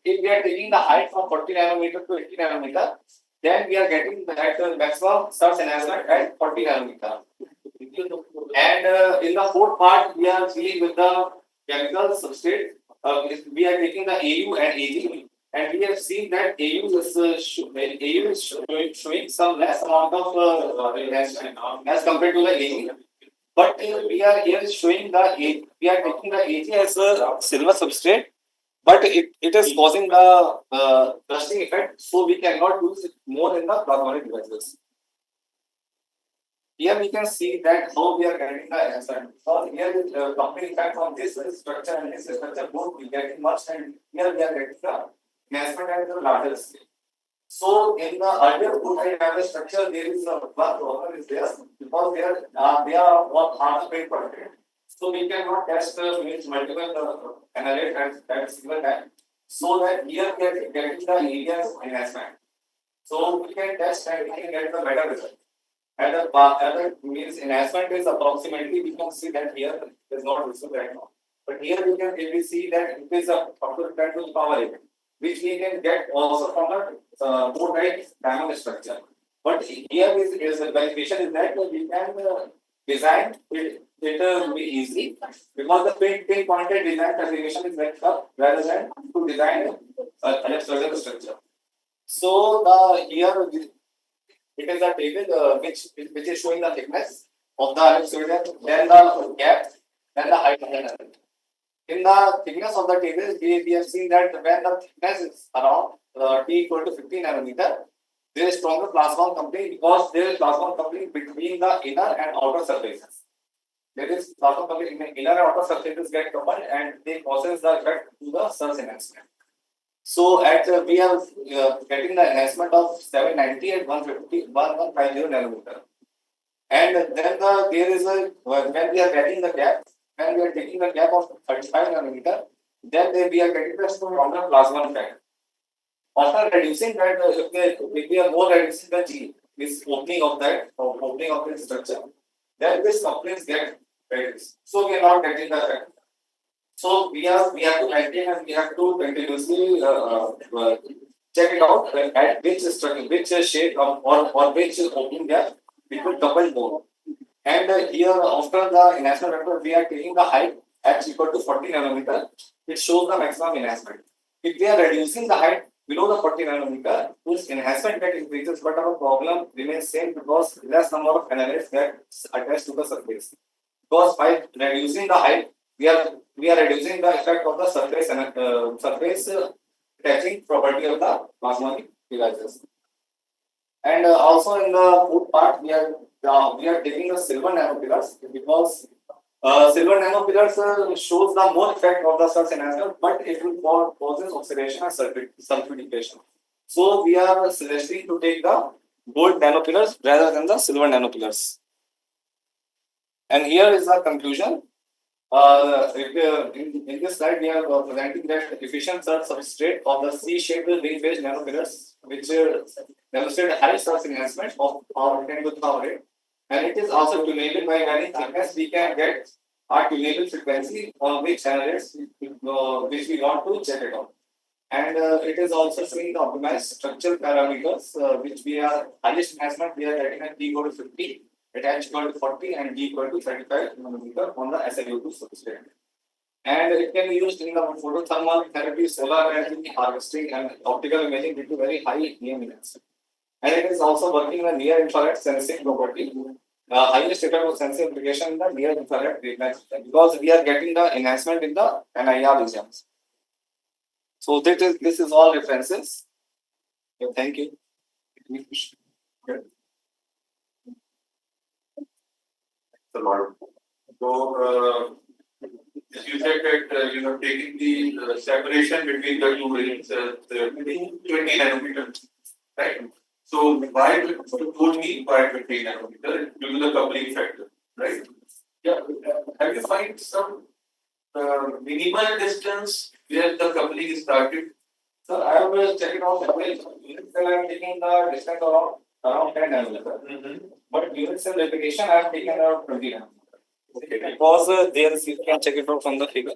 if we are taking the height from 40 nanometer to 80 nanometer, then we are getting that maximum surge enhancement at 40 nanometer. And in the fourth part, we are dealing with the chemical substrate. We are taking the AU and AG, and we have seen that AU is showing some less amount of enhancement as compared to the AG. But we are here showing we are taking the AG as a silver substrate, but it is causing the rusting effect, so we cannot use it more in the plasmonic devices. Here we can see that how we are getting the enhancement. So here the company effect from this structure and this structure both we getting much, and here we are getting the enhancement at the larger scale. So in the earlier good high structure, there is one problem is there because they are one hard to protected. So we cannot test multiple analytes at single time. So that here we are getting the areas enhancement. So we can test and we can get the better result. And the other means enhancement is approximately, we can see that here is not visible right now. But here we can see that it is up to 10 to the power 8, which we can get also from a board-like diamond structure. But here is the beneficial is that we can design it be easy because the pinpointed design configuration is very tough rather than to design a ellipsoidal structure. So here it is a table which is showing the thickness of the ellipsoidal, then the gap, then the height of the ellipsoid. In the thickness of the table, we have seen that when the thickness is around T equal to 15 nanometer, there is stronger plasmon coupling because there is plasmon coupling between the inner and outer surfaces. There is plasmon coupling in the inner and outer surfaces get coupled and they causes the effect to the surge enhancement. So at we are getting the enhancement of 790 at 1150 nanometer. And then there is a when we are getting the gap, when we are taking the gap of 35 nanometer, then we are getting the stronger plasma effect. After reducing that, if we are more reducing the G, this opening of the structure, then this complaints get reduced. So we are not getting the effect. So we have to maintain and we have to continuously check it out at which structure, which shape or which opening gap we could couple more. And here after the enhancement vector, we are taking the height at equal to 40 nanometer. It shows the maximum enhancement. If we are reducing the height below the 40 nanometer, whose enhancement get increases, but our problem remains same because less number of analytes get attached to the surface. Because by reducing the height, we are reducing the effect of the surface and surface attaching property of the plasmonic devices. And also in the fourth part, we are taking the silver nanopillars because silver nanopillars shows the more effect of the surge enhancer, but it will causes oxidation and sulfidification. So we are suggesting to take the gold nanopillars rather than the silver nanopillars. And here is the conclusion. In this slide, we are presenting that efficient surge substrate of the C-shaped ring-based nanopillars, which demonstrate a high surge enhancement of power 10 to the power 8. And it is also tunable by varying thickness. We can get our tunable frequency on which analytes which we want to check it out. And it is also showing the optimized structural parameters, which we are highest enhancement. We are getting a T equal to 50. H equal to 40 and D equal to 35 nanometer on the SiO2 substrate. And it can be used in the photothermal therapy, solar energy harvesting, and optical imaging due to very high EM intensity. And it is also working in the near infrared sensing property. Highest effect of sensing application in the near infrared treatment because we are getting the enhancement in the NIR regions. So this is all references. Okay, thank you. So Yes, you said that you have taken the separation between the two rings, the 20 nanometers, right? So why you told me why 20 nanometer due to the coupling factor, right? Yeah. Have you find some minimal distance where the coupling is started? Sir, I will check it out. Unit cell I am taking the distance around 10 nanometer. But unit cell replication I have taken around 20 nanometer. Okay. Because there you can check it out from the figure.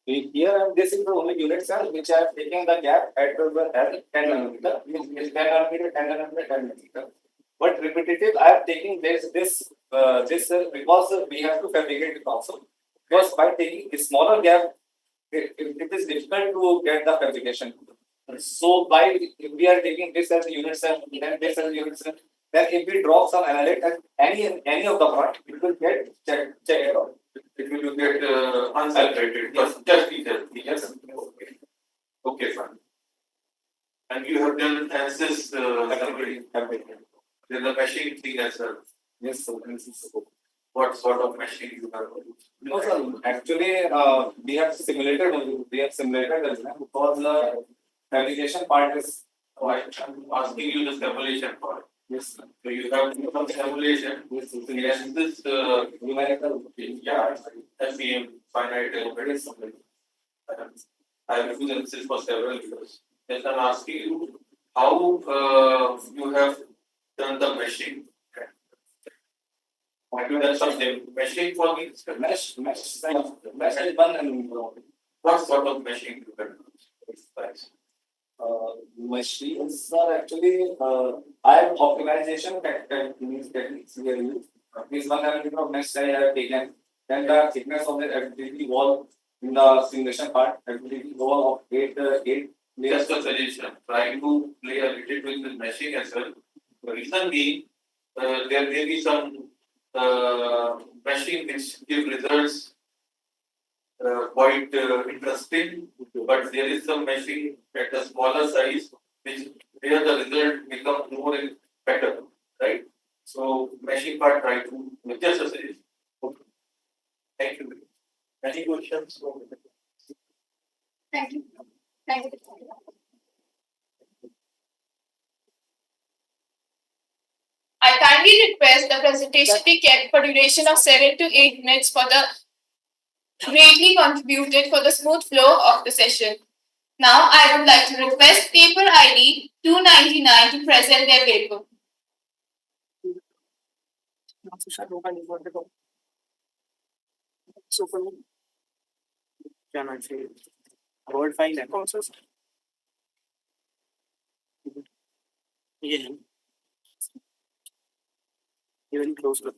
Here, this is the only unit cell which I have taken the gap at 10 nanometer, means 10 nanometer, 10 nanometer, 10 nanometer. But repetitive, I have taken this because we have to fabricate it also. Because by taking a smaller gap, it is difficult to get the fabrication. So by if we are taking this as a unit cell, then this as a unit cell, then if we drop some analyte at any of the part, it will get check it out. It will get unsaturated. Yes, just either. Yes. Okay. Okay, fine. And you have done ANSYS then the machine thing as well. Yes, sir. What sort of machine you have? No, sir. Actually, we have simulated the design because the fabrication part is. I'm asking you the simulation part. Yes, sir. So you have some simulation. Yes, sir. Yes, this numerical. yeah, FEM finite element. I have used ANSYS for several years. Then I'm asking you how you have done the meshing. Have you done some meshing for me? Mesh is one and What sort of meshing you can do? machines are actually I have optimization techniques we are using. This one nanometer of mesh I have taken. Then the thickness of the FTP wall in the simulation part, FTP wall of 8 layers. Just a suggestion, try to play a little bit with meshing as well. The reason being, there may be some meshing which give results quite interesting, but there is some meshing at a smaller size, which where the result becomes more better, right? So meshing part try to just a suggestion. Okay. Thank you. Any questions? Thank you. Thank you. I kindly request the presentation be kept for duration of 7 to 8 minutes for the greatly contributed for the smooth flow of the session. Now I would like to request paper ID 299 to present their paper. Can I say word file and also yeah even close to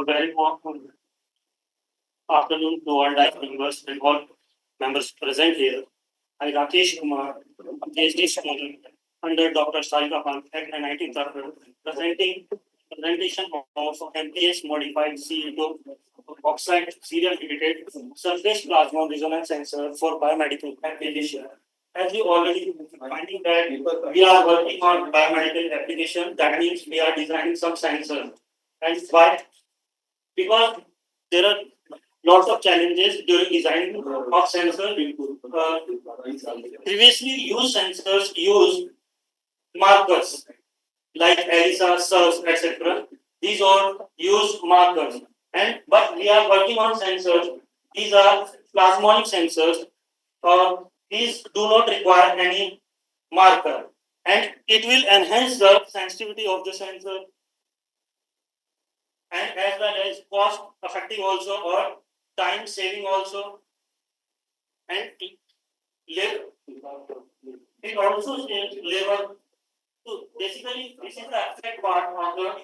So very warm afternoon to all DICE members and all members present here. I, Rakesh Kumar, PhD student under Dr. Sarika Khan at NIT Tarapur, presentation of MPS modified CO2 oxide serial heated surface plasma resonance sensor for biomedical application. As you already finding that we are working on biomedical application, that means we are designing some sensor. And why? Because there are lots of challenges during design of sensor. Previously used sensors use markers like ELISA, SURS, etc. These are used markers. But we are working on sensors. These are plasmonic sensors. These do not require any marker, and it will enhance the sensitivity of the sensor, and as well as cost effective also or time saving also, and it also saves labor. So basically, this is the abstract part of the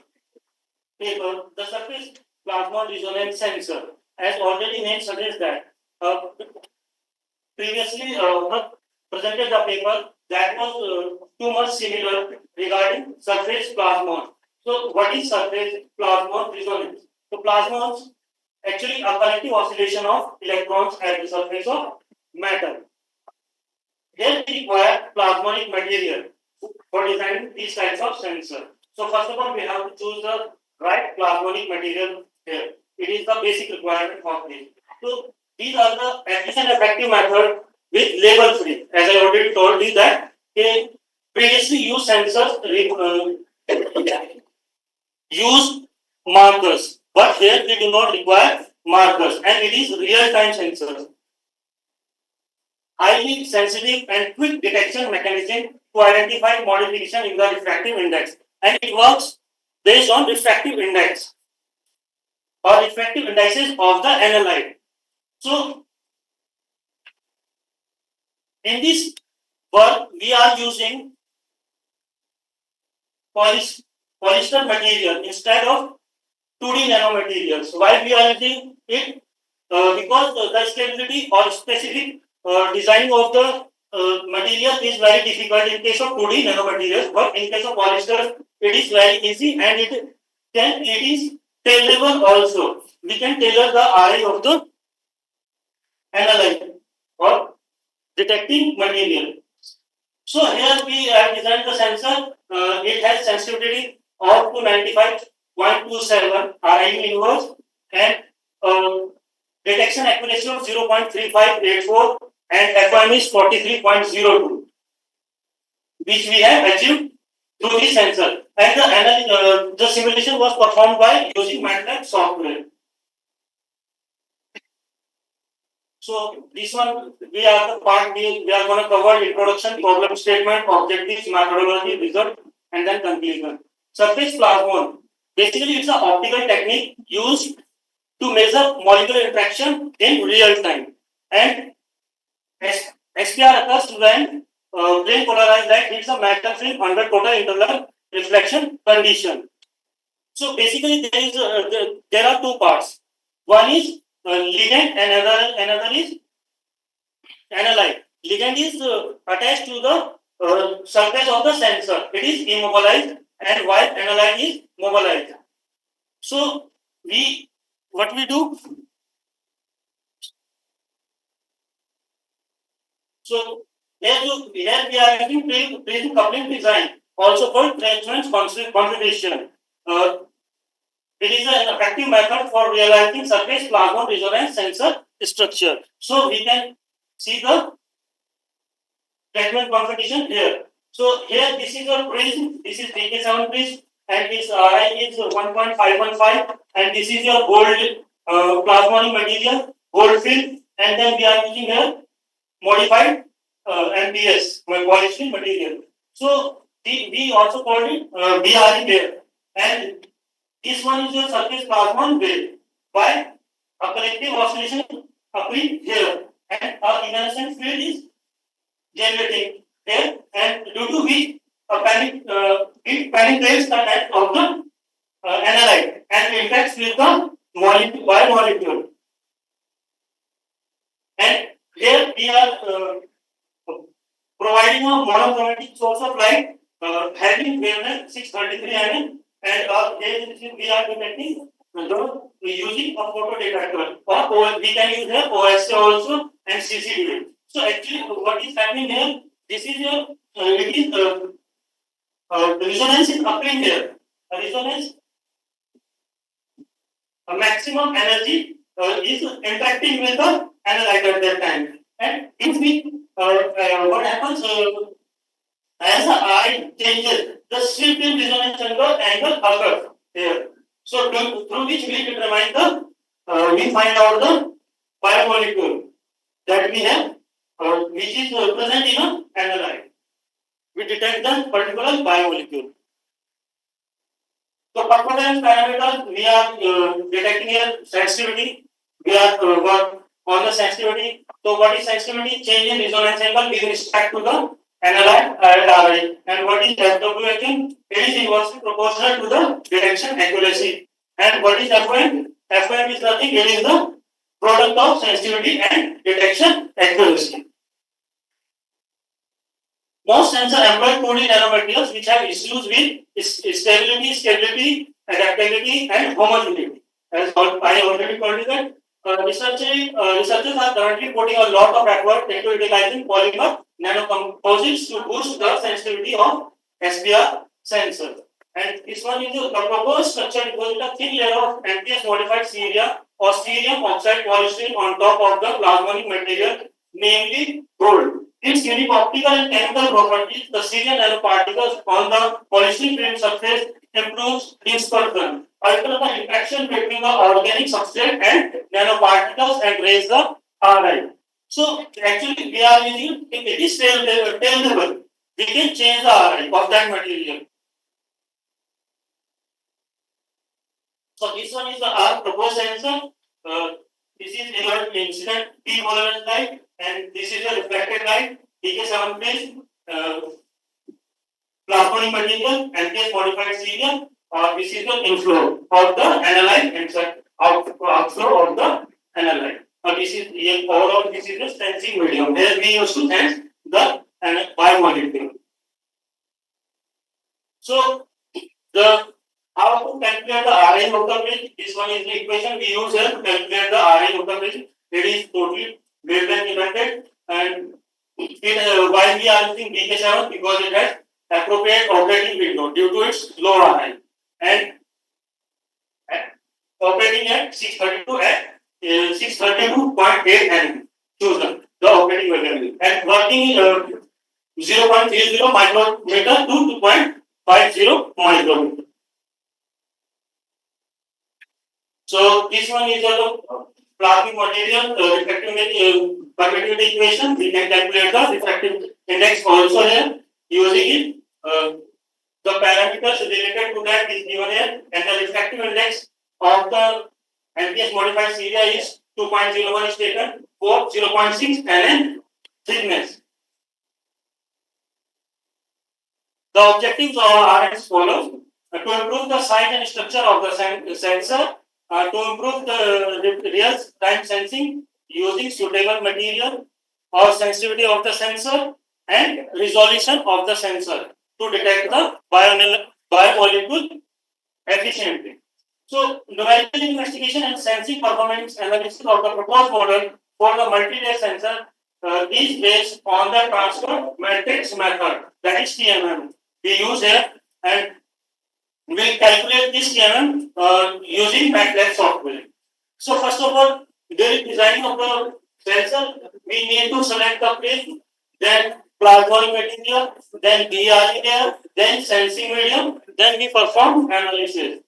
paper. The surface plasmon resonance sensor, as already name suggests that previously presented the paper that was too much similar regarding surface plasmon. So what is surface plasmon resonance? So plasmons actually a collective oscillation of electrons at the surface of matter. Here we require plasmonic material for designing these types of sensors. So first of all, we have to choose the right plasmonic material here. It is the basic requirement for this. So these are the efficient effective method with label free. As I already told you that previously used sensors use markers, but here we do not require markers, and it is real-time sensors. Highly sensitive and quick detection mechanism to identify modification in the refractive index, and it works based on refractive index or refractive indices of the analyte. So in this work we are using polyester material instead of 2D nanomaterials. Why we are using it? Because the stability or specific design of the material is very difficult in case of 2D nanomaterials, but in case of polyester it is very easy, and it is tailorable also. We can tailor the array of the analyte or detecting material. So here we have designed the sensor. It has sensitivity of 295.27 RIU inverse and detection accuracy of 0.3584 and FIM is 43.02, which we have achieved through this sensor. And the simulation was performed by using MATLAB software. So this one we are the part we are going to cover introduction, problem statement, objectives, methodology, result, and then conclusion. Surface plasmon. Basically, it's an optical technique used to measure molecular interaction in real time. And SPR occurs when plane polarized light hits a metal film under total internal reflection condition. So basically, there are two parts. One is ligand, and another is analyte. Ligand is attached to the surface of the sensor. It is immobilized, and while analyte is mobilized. So what we do? So here we are using prism coupling design, also called transference configuration. It is an effective method for realizing surface plasmon resonance sensor structure. So we can see the transference configuration here. So here this is a prism. This is TK7 prism, and its RI is 1.515, and this is your gold plasmonic material, gold film, and then we are using here modified MPS, polyester material. So we also call it BRE there, and this one is your surface plasmon wave. Why? A collective oscillation occurring here, and our evanescent field is generating there, and due to which it penetrates the net of the analyte and interacts with the molecule. And here we are providing a monochromatic source of light having wavelength 633 nm, and here we are detecting using a photo detector, or we can use here OSA also and CCD. So actually, what is happening here? This is your resonance is occurring here. A resonance, a maximum energy is interacting with the analyte at that time. And if we what happens as the eye changes, the shift in resonance angle occurs here. So through which we determine we find out the biomolecule that we have, which is present in an analyte. We detect the particular biomolecule. So performance parameters, we are detecting here sensitivity, we are work on the sensitivity. So what is sensitivity? Change in resonance angle with respect to the analyte RI. And what is FWHM? It is inversely proportional to the detection accuracy. And what is FOM? FOM is nothing. It is the product of sensitivity and detection accuracy. Most sensors employ 2D nanomaterials which have issues with stability, adaptability, and homogeneity. As I already told you that researchers are currently putting a lot of effort into utilizing polymer nanocomposites to boost the sensitivity of SPR sensors. And this one is a proposed structure deposit a thin layer of NPS modified ceria or cerium oxide polystyrene on top of the plasmonic material, namely gold. Its unique optical and chemical properties, the cerium nanoparticles on the polystyrene film surface improves dispersion. Alter the interaction between the organic substrate and nanoparticles and raise the RI. So actually we are using it is tailorable. We can change the RI of that material. So this one is the our proposed sensor. This is your incident polarized light, and this is a reflected light. TK7 phase plasmonic material, NPS modified cerium, or this is the inflow of the analyte and outflow of the analyte. This is overall this is the sensing medium where we used to sense the biomolecule. So the how to calculate the RI of the bridge? This one is the equation we use here to calculate the RI of the bridge. It is totally built and implemented, and why we are using BK7 because it has appropriate operating window due to its low RI and operating at 632 at 632.8 nm. Choose the operating value and working 0.30 micrometer to 2.50 micrometer. So this one is the plasmic material refractive permittivity equation. We can calculate the refractive index also here using it. The parameters related to that is given here, and the refractive index of the NPS modified ceria is 2.01 is taken for 0.6 nm thickness. The objectives are as follows: to improve the size and structure of the sensor. To improve the real-time sensing using suitable material or sensitivity of the sensor and resolution of the sensor to detect the biomolecule efficiently. So, numerical investigation and sensing performance analysis of the proposed model for the multi-layer sensor is based on the transfer matrix method, that is TMM. We use here and we will calculate this TMM using MATLAB software. So first of all, during designing of the sensor, we need to select the plane, then plasmonic material, then DRE layer, then sensing medium, then we perform analysis.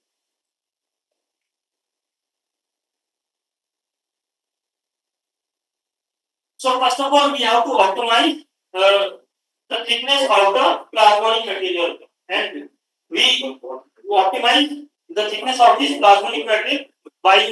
So first of all, we have to optimize the thickness of the plasmonic material, and we optimize the thickness of this plasmonic material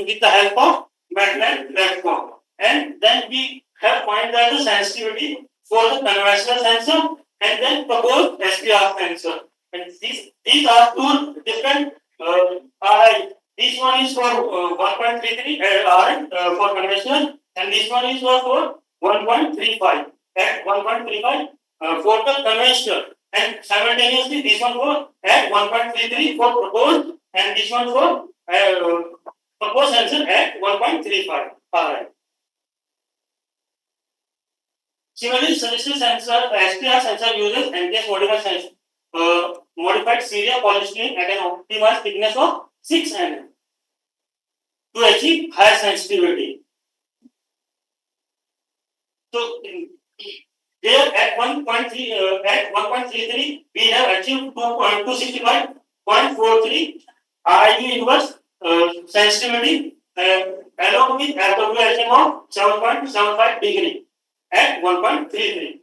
with the help of MATLAB platform, and then we have find out the sensitivity for the conventional sensor, and then propose SPR sensor. And these are two different RI. This one is for 1.33 RI for conventional, and this one is for 1.35 at 1.35 for the conventional, and simultaneously this one for at 1.33 for proposed, and this one for proposed sensor at 1.35 RI. Similarly, suggested sensor, SPR sensor uses NPS modified ceria polystyrene at an optimized thickness of 6 nm to achieve higher sensitivity. So here at 1.33 we have achieved 265.43 RIU inverse sensitivity along with FWHM of 7.75 degree at 1.33.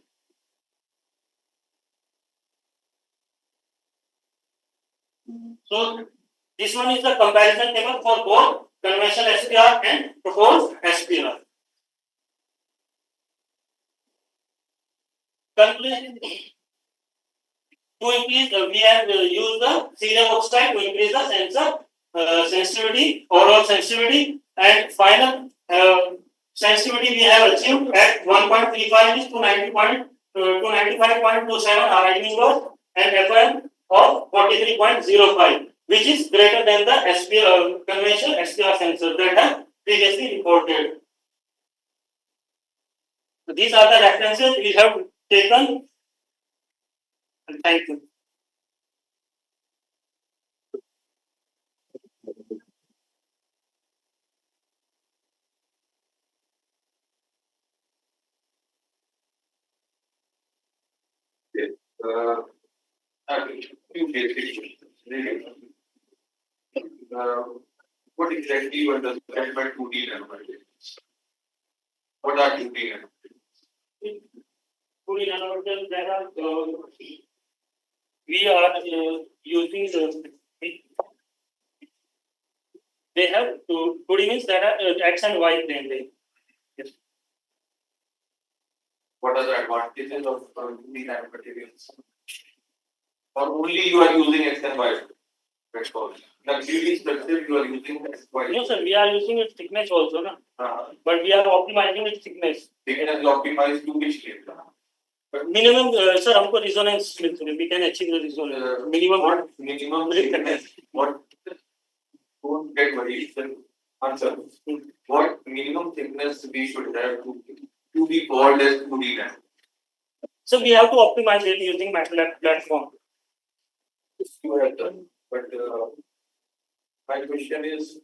So this one is the comparison table for both conventional SPR and proposed SPR. Conclusion. To increase, we have used the cerium oxide to increase the sensor sensitivity, overall sensitivity, and final sensitivity we have achieved at 1.35 to 95.27 RID inverse and FM of 43.05, which is greater than the SPR conventional SPR sensor that have previously reported. So these are the references we have taken. And thank you. What exactly you understand by 2D nanomaterials? What are 2D nanomaterials? 2D nanomaterials, there are we are using they have 2D means there are X and Y plane. Yes. What are the advantages of 2D nanomaterials? Or only you are using X and Y? That's all. The 3D structure you are using X, Y. No, sir, we are using its thickness also, no? But we are optimizing its thickness. Thickness is optimized to which level? But minimum, sir, हमको resonance we can achieve the resonance. Minimum. What minimum thickness? What? Don't get worried. Answer. What minimum thickness we should have to be called as 2D nano? So we have to optimize it using MATLAB platform. You have done, but my question is,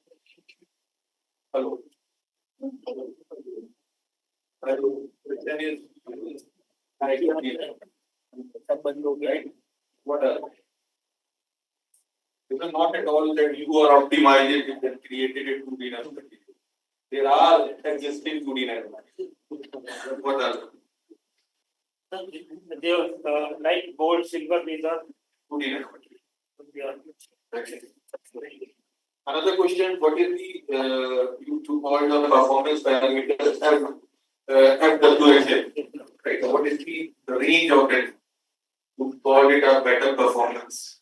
hello. Hello. Question is, right? What are? It is not at all that you are optimized it and created it to be nanomaterial. There are existing 2D nanomaterials. What are they are like gold, silver, these are 2D nanomaterials? Another question: what is the you to call the performance parameter FWSA? Right. So what is the range of it to call it a better performance?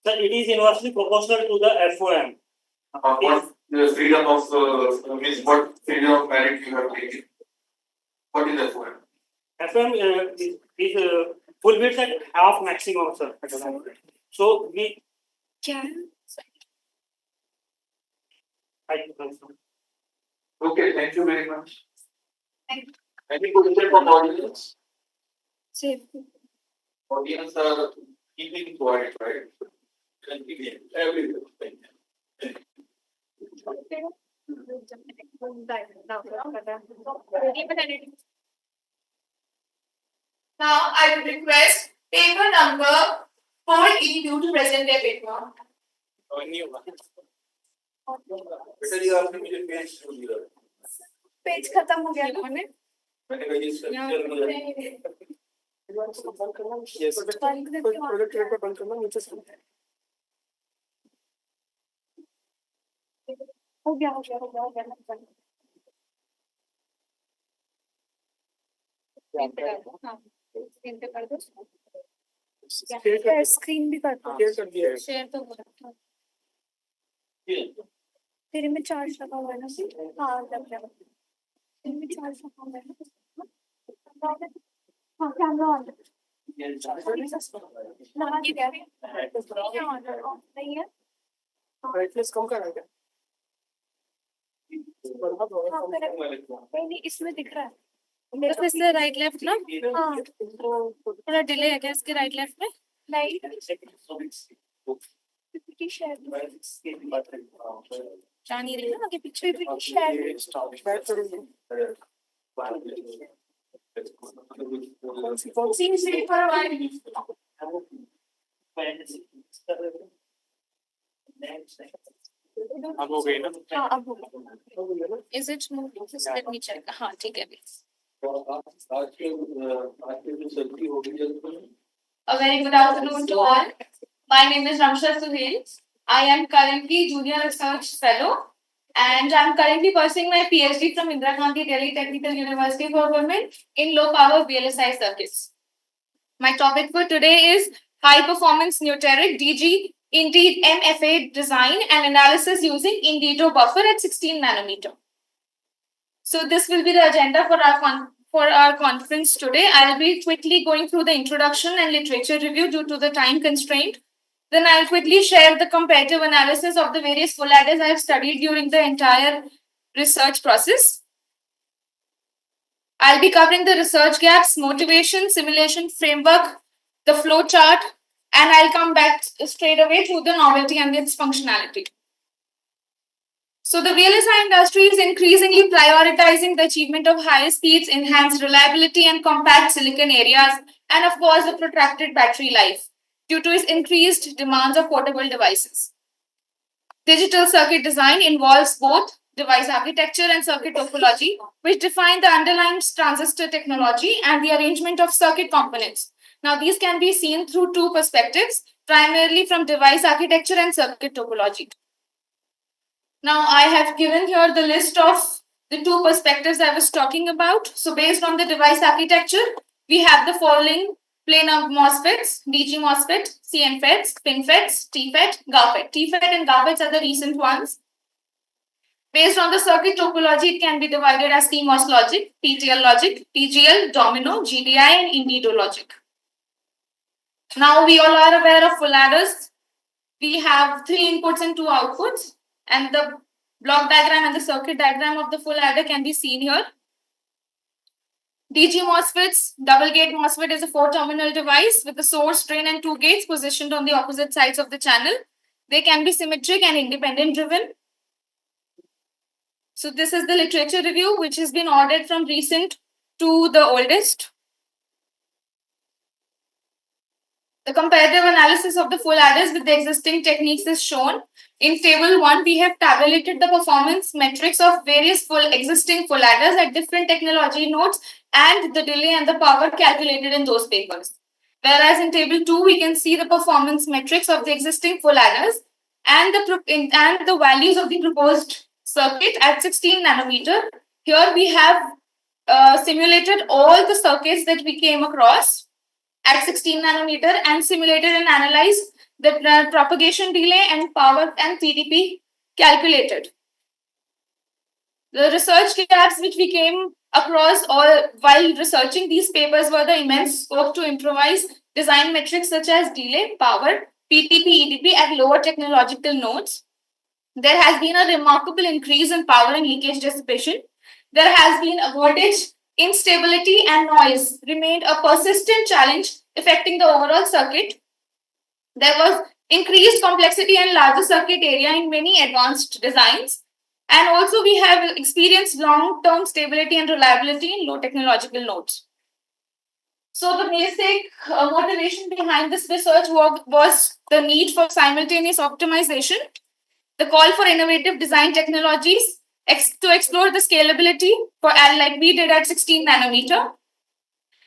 So it is inversely proportional to the FOM. What the freedom of means what freedom of merit you have taken? What is FOM? FM is full width at half maximum, sir. So we can. Okay, thank you very much. Thank you. Any question from audience? Safe. Audience are keeping quiet, right? Everything. Now I would request paper number 4E2 to present their paper. Page खत्म हो गया था हमें हो गया screen भी कर दो शेयर तो हो रहा तेरे में चार्ज लगा हुआ है ना हाँ लग गया तेरे में चार्ज लगा हुआ है ना हाँ कैमरा ऑन नहीं है ब्राइटनेस कम करा क्या नहीं इसमें दिख रहा है मेरे से राइट लेफ्ट ना हाँ थोड़ा डिले है क्या इसके राइट लेफ्ट में नहीं जा नहीं रही ना आगे पीछे भी शेयर अब हो गई ना हाँ अब हो गया is it smooth let me check हाँ ठीक है A very good afternoon to all. My name is Ramsha Suhail. I am currently Junior Research Fellow and I'm currently pursuing my PhD from Indira Gandhi Delhi Technical University for Women in low power VLSI circuits. My topic for today is high performance Neoteric DG Indeed MFA design and analysis using Indito buffer at 16 nanometer. So this will be the agenda for our conference today. I'll be quickly going through the introduction and literature review due to the time constraint. Then I'll quickly share the comparative analysis of the various full adders I have studied during the entire research process. I'll be covering the research gaps, motivation, simulation framework, the flow chart, and I'll come back straight away to the novelty and its functionality. So the VLSI industry is increasingly prioritizing the achievement of higher speeds, enhanced reliability, and compact silicon areas, and of course the protracted battery life due to its increased demands of portable devices. Digital circuit design involves both device architecture and circuit topology, which define the underlying transistor technology and the arrangement of circuit components. Now, these can be seen through two perspectives, primarily from device architecture and circuit topology. Now, I have given here the list of the two perspectives I was talking about. So, based on the device architecture, we have the following planar MOSFETs, DG MOSFET, CNFETs, FinFETs, TFET, GAFET. TFET and GAFETs are the recent ones. Based on the circuit topology, it can be divided as CMOS logic, PTL logic, TGL, domino, GDI, and Indido logic. Now, we all are aware of full adders. We have 3 inputs and 2 outputs, and the block diagram and the circuit diagram of the full adder can be seen here. DG MOSFETs, double gate MOSFET is a 4-terminal device with the source, drain, and 2 gates positioned on the opposite sides of the channel. They can be symmetric and independent driven. So this is the literature review, which has been ordered from recent to the oldest. The comparative analysis of the full adders with the existing techniques is shown. In table 1, we have tabulated the performance metrics of various existing full adders at different technology nodes and the delay and the power calculated in those papers. Whereas in table 2, we can see the performance metrics of the existing full adders and the values of the proposed circuit at 16 nanometer. Here we have simulated all the circuits that we came across at 16 nanometer and simulated and analyzed the propagation delay and power and PDP calculated. The research gaps which we came across while researching these papers were the immense scope to improvise design metrics such as delay, power, PDP, EDP at lower technological nodes. There has been a remarkable increase in power and leakage dissipation. There has been a voltage instability and noise remained a persistent challenge affecting the overall circuit. There was increased complexity and larger circuit area in many advanced designs. And also we have experienced long-term stability and reliability in low technological nodes. So the basic motivation behind this research work was the need for simultaneous optimization, the call for innovative design technologies to explore the scalability like we did at 16 nanometer,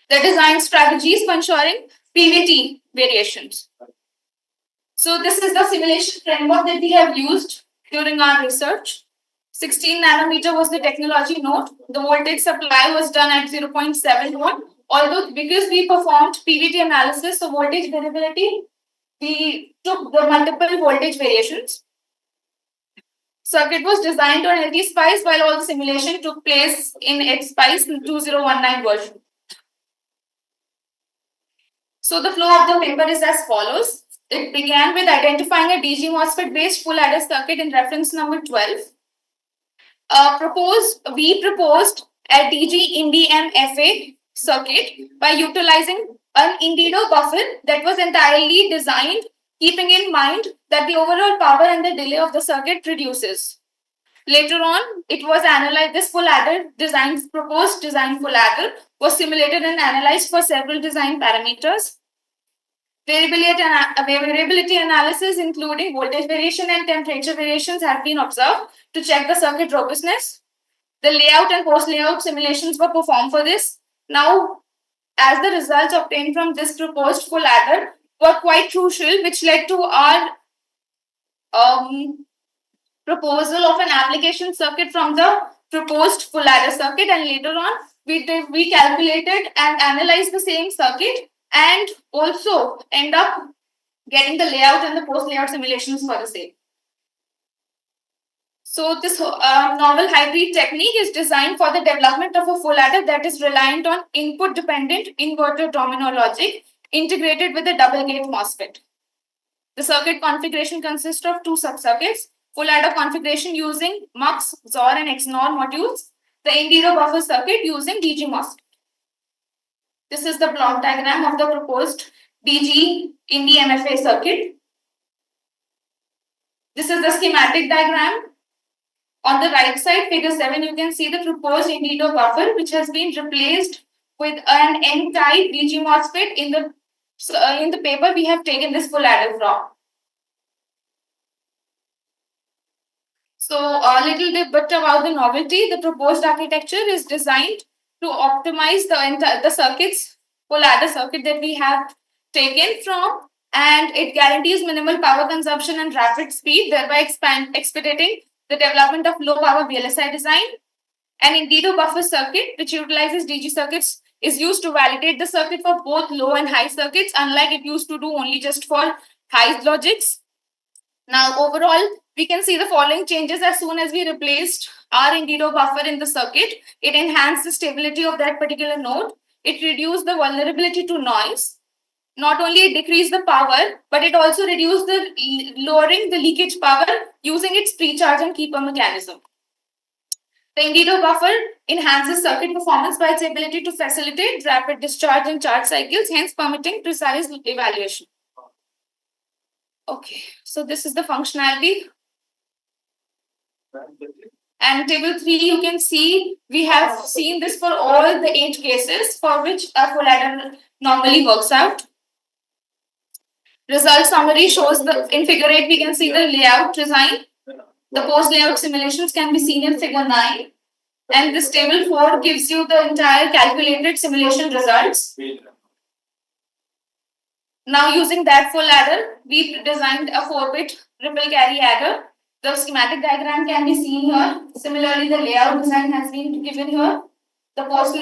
the design strategies for ensuring PVT variations. So this is the simulation framework that we have used during our research. 16 nanometer was the technology node. The voltage supply was done at 0.7 volt. Although because we performed PVT analysis of voltage variability, we took the multiple voltage variations. Circuit was designed on LT-SPICE while all the simulation took place in XSPICE 2019 version. So the flow of the paper is as follows. It began with identifying a DG MOSFET based full adder circuit in reference number 12. We proposed a DG INDI-MFA circuit by utilizing an Indido buffer that was entirely designed keeping in mind that the overall power and the delay of the circuit reduces. Later on, it was analyzed. This full adder proposed design full adder was simulated and analyzed for several design parameters. Variability analysis, including voltage variation and temperature variations, have been observed to check the circuit robustness. The layout and post-layout simulations were performed for this. Now, as the results obtained from this proposed full adder were quite crucial, which led to our proposal of an application circuit from the proposed full adder circuit, and later on we calculated and analyzed the same circuit and also end up getting the layout and the post layout simulations for the same. So this novel hybrid technique is designed for the development of a full adder that is reliant on input dependent inverter domino logic integrated with a double gate MOSFET. The circuit configuration consists of two subcircuits: full adder configuration using MUX, XOR and XNOR modules, the Indigo buffer circuit using DG MOSFET. This is the block diagram of the proposed DG Indi MFA circuit. This is the schematic diagram. On the right side, figure 7, you can see the proposed Indigo buffer, which has been replaced with an N-type DG MOSFET. In the paper, we have taken this full adder from. So a little bit about the novelty. The proposed architecture is designed to optimize the circuits, full adder circuit that we have taken from, and it guarantees minimal power consumption and rapid speed, thereby expediting the development of low power VLSI design. An Indigo buffer circuit, which utilizes DG circuits, is used to validate the circuit for both low and high circuits, unlike it used to do only just for high logics. Now, overall, we can see the following changes as soon as we replaced our Indigo buffer in the circuit. It enhanced the stability of that particular node. It reduced the vulnerability to noise. Not only it decreased the power, but it also reduced lowering the leakage power using its pre-charge and keeper mechanism. The Indigo buffer enhances circuit performance by its ability to facilitate rapid discharge and charge cycles, hence permitting precise evaluation. Okay, so this is the functionality. And table 3, you can see we have seen this for all the 8 cases for which a full adder normally works out. Result summary shows in figure 8, we can see the layout design. The post layout simulations can be seen in figure 9. And this table 4 gives you the entire calculated simulation results. Now, using that full adder, we designed a 4-bit ripple carry adder. The schematic diagram can be seen here. Similarly, the layout design has been given here. The post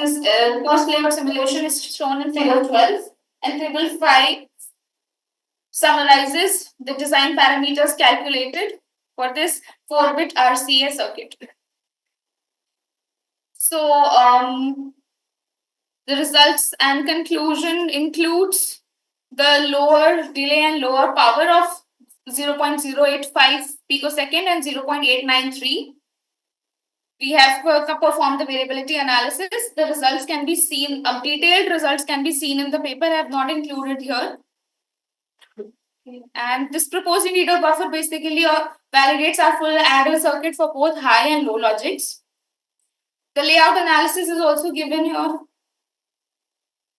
layout simulation is shown in figure 12. And table 5 summarizes the design parameters calculated for this 4-bit RCA circuit. So, the results and conclusion includes the lower delay and lower power of 0.085 picosecond and 0.893. We have performed the variability analysis. The results can be seen, detailed results can be seen in the paper. I have not included here. And this proposed Indigo buffer basically validates our full adder circuit for both high and low logics. The layout analysis is also given here.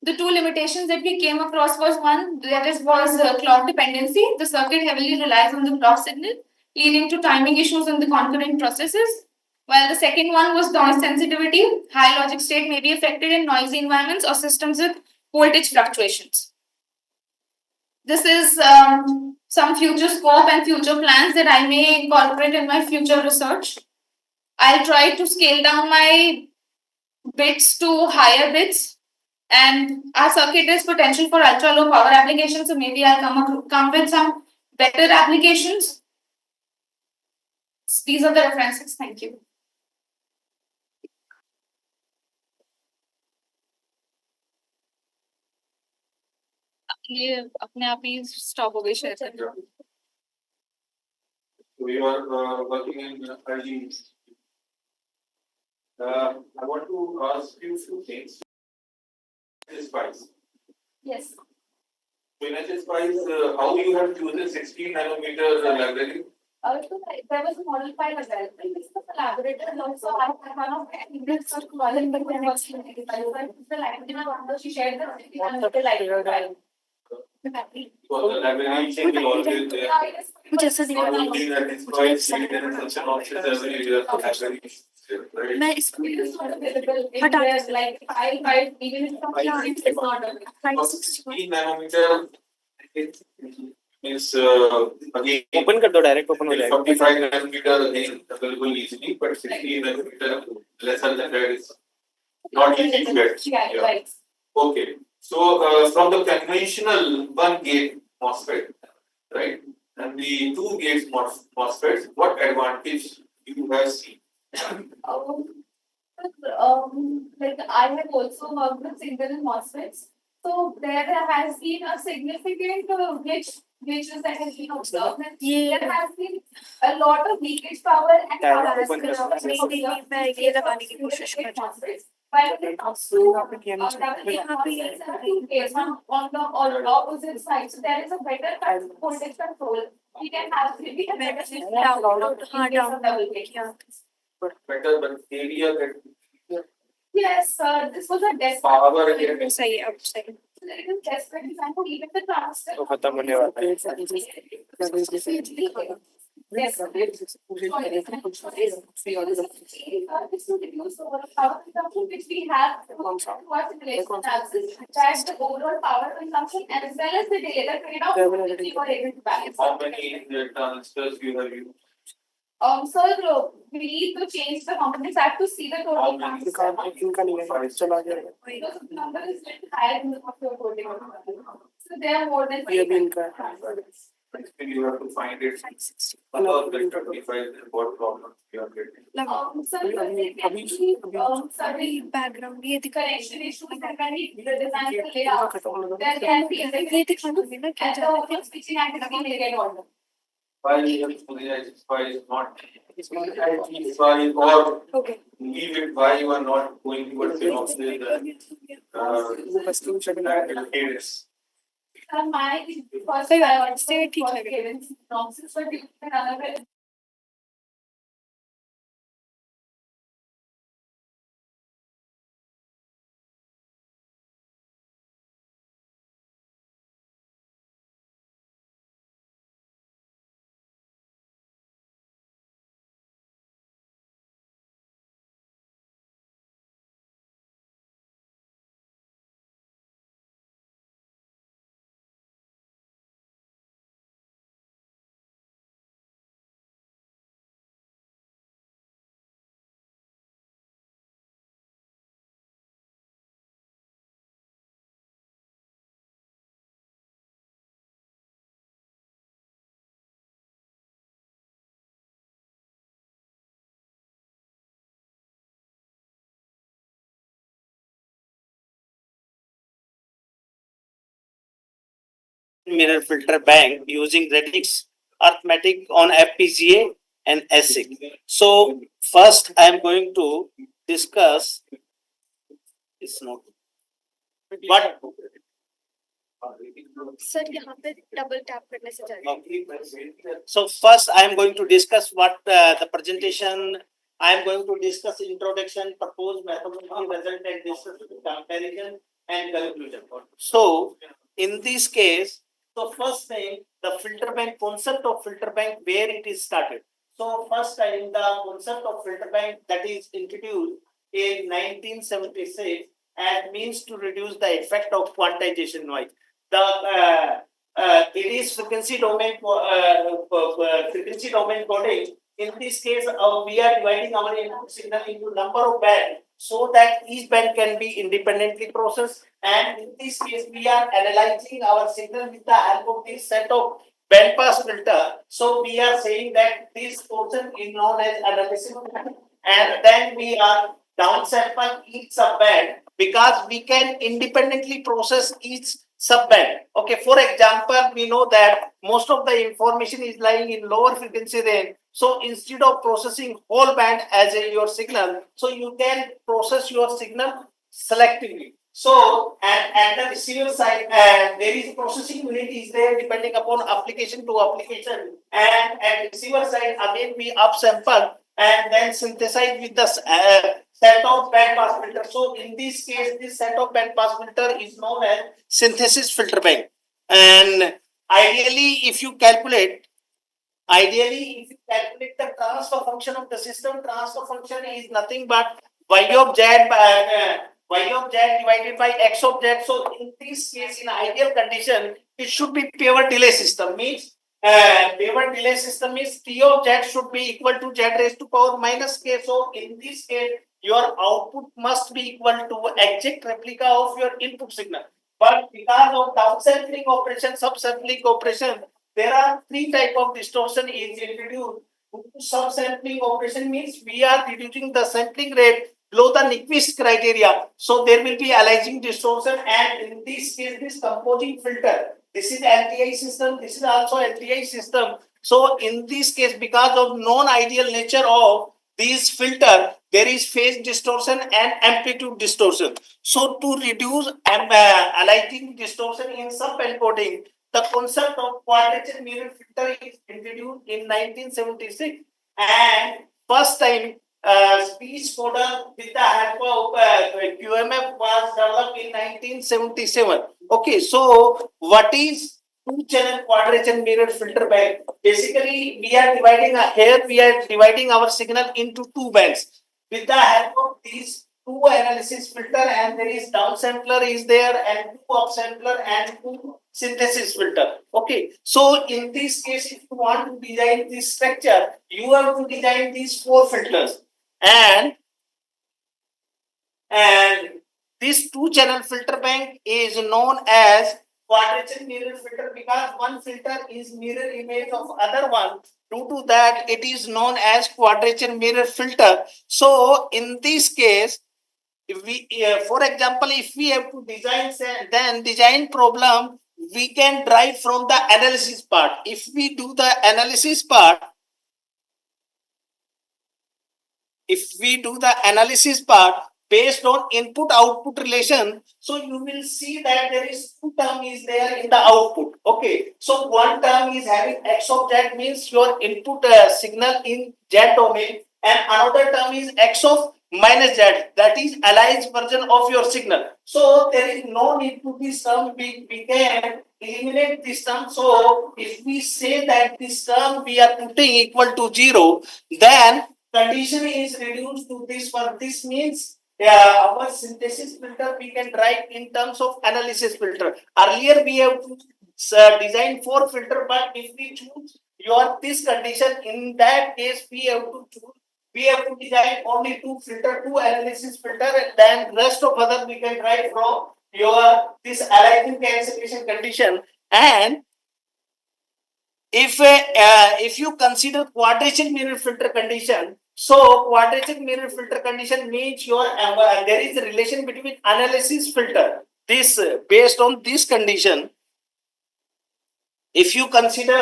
The two limitations that we came across was one, that was clock dependency. The circuit heavily relies on the clock signal, leading to timing issues in the concurrent processes. While the second one was noise sensitivity. High logic state may be affected in noisy environments or systems with voltage fluctuations. This is some future scope and future plans that I may incorporate in my future research. I'll try to scale down my bits to higher bits, and our circuit is potential for ultra low power applications, so maybe I'll come with some better applications. These are the references. Thank you. ये अपने आप ही stop हो गई शायद. We are working in early. I want to ask you a few things. SPICE. Yes. So in SPICE, how you have chosen 16 nanometer library? There was a model file available. This was collaborated also. I have one of the column, but then was the library. She shared the library. Because the library check will always there. Not only that SPICE, there is such an option everywhere for library. मैं इसको हटा like I even it's not 16 nanometer means again open कर दो direct open हो जाएगा 45 nanometer again available easily, but 60 nanometer lesser than that is not easy to get. Yeah. Okay. So from the conventional one gate MOSFET, right, and the two gates MOSFETs, what advantage you have seen? Like I have also worked with single MOSFETs. So there has been a significant glitches that has been observed. And there has been a lot of leakage power and power while it comes to on the opposite side, so there is a better voltage control. We can have Better, but area that yes, this was a desk. power सही है अब सही Desk design for even the transistor. तो खत्म होने वाला है Yes. This will reduce the overall power consumption which we have towards simulation analysis, that the overall power consumption as well as the data trade-off we were able to balance. how many transistors you have used? Sir, we need to change the components. I have to see the total transistor. इनका नहीं है चला जाएगा Because the number is little higher than what you are quoting. So there are more than ये भी इनका You have to find it above the 25 and what problem you are getting. Sorry, background ये correction issue that can be the design of the layout. There can be ये दिखा दो ना क्या जा रहा है switching activity may get order. Why you have to why is not why or okay leave it, why you are not going towards the My first सही बात है इससे ठीक लगे nonsense but another mirror filter bank using Radix arithmetic on FPGA and ASIC. So first I am going to discuss this note. But sir यहाँ पे double tap करने से जाएगा so first I am going to discuss what the presentation. I am going to discuss introduction, proposed methodology, result, and discuss comparison and conclusion. So in this case, so first thing, the filter bank concept of filter bank, where it is started. So first time the concept of filter bank that is introduced in 1976 and means to reduce the effect of quantization noise. The it is frequency domain coding. In this case, we are dividing our input signal into number of bands so that each band can be independently processed. And in this case, we are analyzing our signal with the help of this set of band pass filter. So we are saying that this portion is known as analysis, and then we are downsample each subband because we can independently process each subband. Okay, for example, we know that most of the information is lying in lower frequency range. So instead of processing whole band as your signal, so you can process your signal selectively. So and the receiver side, there is processing unit is there depending upon application to application, and at receiver side again we upsample and then synthesize with the set of band pass filter. So in this case, this set of band pass filter is known as synthesis filter bank. And ideally, if you calculate the transfer function of the system, transfer function is nothing but y of z y of z divided by x of z. So in this case, in ideal condition, it should be pivot delay system. Means pivot delay system is t of z should be equal to z raised to power minus k. So in this case, your output must be equal to exact replica of your input signal. But because of downsampling operation, subsampling operation, there are three type of distortion is introduced. Subsampling operation means we are reducing the sampling rate below the Nyquist criteria. So there will be aliasing distortion, and in this case, this composing filter. This is LTI system. This is also LTI system. So in this case, because of non-ideal nature of these filter, there is phase distortion and amplitude distortion. So to reduce aliasing distortion in sub-encoding, the concept of quadrature mirror filter is introduced in 1976, and first time speech coder with the help of QMF was developed in 1977. Okay, so what is two-channel quadrature mirror filter bank? Basically, we are dividing our signal into two bands. With the help of these two analysis filter, and there is downsampler is there, and two upsampler and two synthesis filter. Okay, so in this case, if you want to design this structure, you have to design these four filters, and this two-channel filter bank is known as quadrature mirror filter because one filter is mirror image of other one. Due to that, it is known as quadrature mirror filter. So in this case, if we, for example, if we have to design problem, we can drive from the analysis part. If we do the analysis part, based on input output relation, so you will see that there is two term is there in the output. Okay, so one term is having x of z, means your input signal in z domain, and another term is x of minus z, that is aliased version of your signal. So there is no need to be some, we can eliminate this term. So if we say that this term we are putting equal to 0, then condition is reduced to this one. This means our synthesis filter we can write in terms of analysis filter. Earlier we have to design 4 filter, but if we choose this condition, in that case we have to design only 2 filter, 2 analysis filter, and then rest of other we can write from this aliasing cancellation condition. And if you consider quadrature mirror filter condition, so quadrature mirror filter condition means there is a relation between analysis filter. This based on this condition, if you consider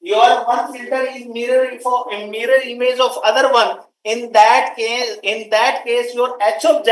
your one filter is mirror image of other one, in that case your h of z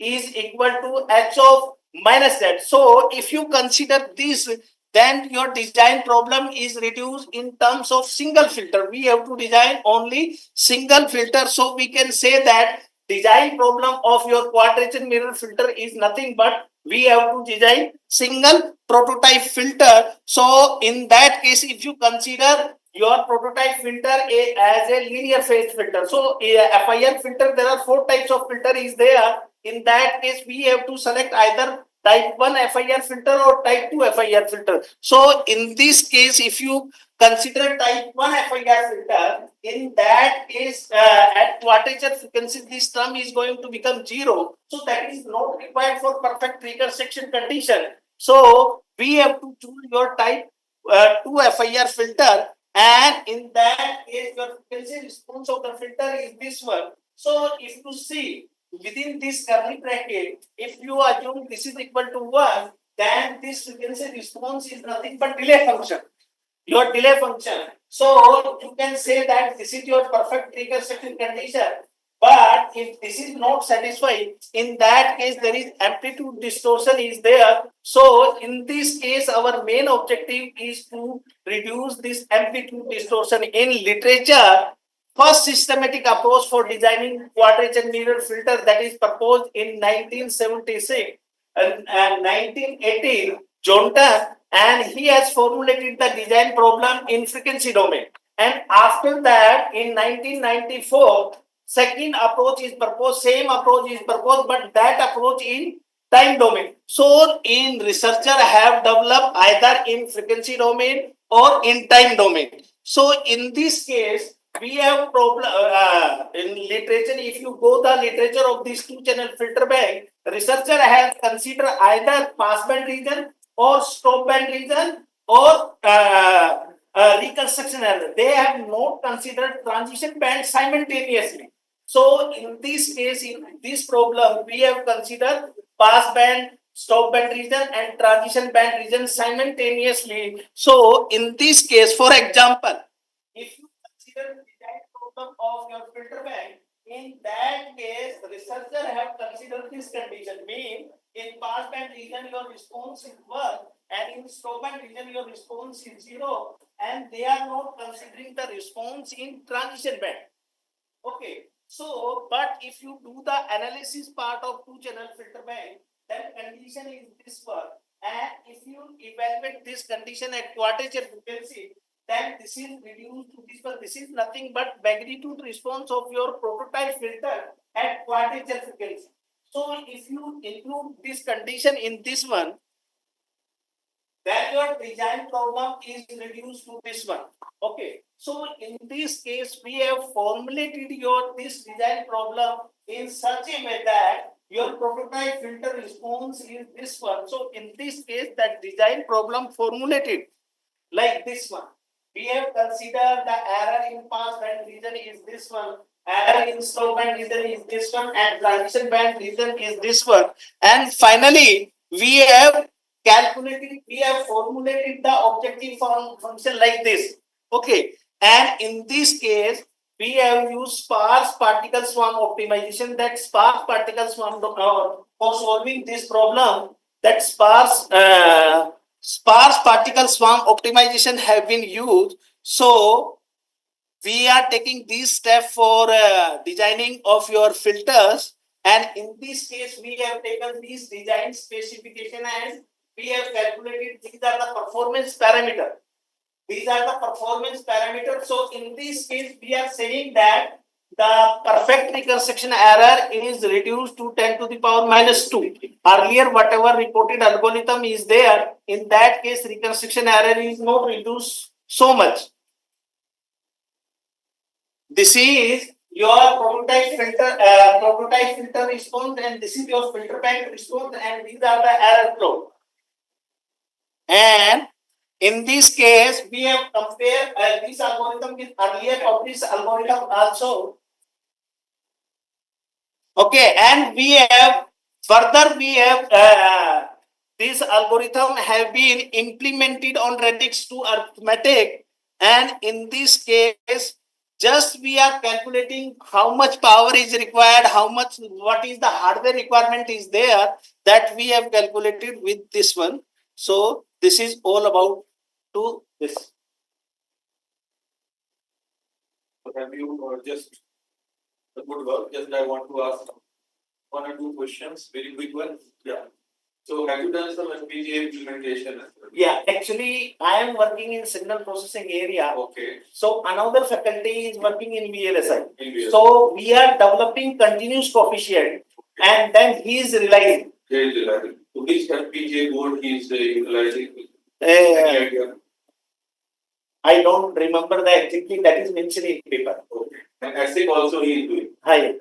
is equal to h of minus z. So if you consider this, then your design problem is reduced in terms of single filter. We have to design only single filter. So we can say that design problem of your quadrature mirror filter is nothing but we have to design single prototype filter. So in that case, if you consider your prototype filter as a linear phase filter, so FIR filter, there are 4 types of filter is there. In that case, we have to select either type 1 FIR filter or type 2 FIR filter. So in this case, if you consider type 1 FIR filter, in that case at quadrature frequency this term is going to become 0. So that is not required for perfect trigger section condition. So we have to choose your type 2 FIR filter, and in that case your frequency response of the filter is this one. So if you see within this curly bracket, if you assume this is equal to 1, then this frequency response is nothing but delay function. Your delay function. So you can say that this is your perfect trigger section condition. But if this is not satisfied, in that case there is amplitude distortion is there. So in this case, our main objective is to reduce this amplitude distortion. In literature, first systematic approach for designing quadrature mirror filter that is proposed in 1976 and 1980, Johnson, and he has formulated the design problem in frequency domain. And after that, in 1994, Second approach is proposed, same approach is proposed, but that approach in time domain. So in researcher have developed either in frequency domain or in time domain. So in this case, we have problem in literature. If you go the literature of these two channel filter bank, researcher has considered either passband region or stop band region or reconstruction error. They have not considered transition band simultaneously. So in this case, in this problem, we have considered pass band, stop band region and transition band region simultaneously. So in this case, for example, if you consider the design problem of your filter bank, in that case, researcher have considered this condition. Mean in pass band region your response is 1 and in stop band region your response is 0, and they are not considering the response in transition band. Okay. So, but if you do the analysis part of two channel filter bank, then condition is this one. And if you evaluate this condition at quadrature frequency, then this is reduced to this one. This is nothing but magnitude response of your prototype filter at quadrature frequency. So, if you include this condition in this one, then your design problem is reduced to this one. Okay. So in this case, we have formulated your this design problem in such a way that your prototype filter response is this one. So in this case, that design problem formulated like this one. We have considered the error in pass band region is this one, error in stop band region is this one, and transition band region is this one. And finally, we have calculated, we have formulated the objective function like this. Okay. And in this case, we have used sparse particle swarm optimization. That sparse particle swarm for solving this problem, that sparse particle swarm optimization have been used. So we are taking this step for designing of your filters, and in this case we have taken these design specification and we have calculated these are the performance parameter. These are the performance parameters. So in this case, we are saying that the perfect reconstruction error is reduced to 10 to the power minus 2. Earlier, whatever reported algorithm is there, in that case, reconstruction error is not reduced so much. This is your prototype filter response, and this is your filter bank response, and these are the error flow. And in this case, we have compared this algorithm with earlier of this algorithm also. Okay, and we have further this algorithm have been implemented on Radix 2 arithmetic, and in this case, just we are calculating how much power is required, what is the hardware requirement is there, that we have calculated with this one. So this is all about to this. Have you just a good work? Just I want to ask one or two questions, very quick ones. Yeah. So have you done some FPGA implementation? Yeah, actually, I am working in signal processing area. Okay. So another faculty is working in VLSI. In VLSI. So we are developing continuous coefficient, and then he is realizing. He is realizing. So which FPGA board he is utilizing? Any idea? I don't remember the exactly, that is mentioned in paper. Okay. And ASIC also he is doing. Hi.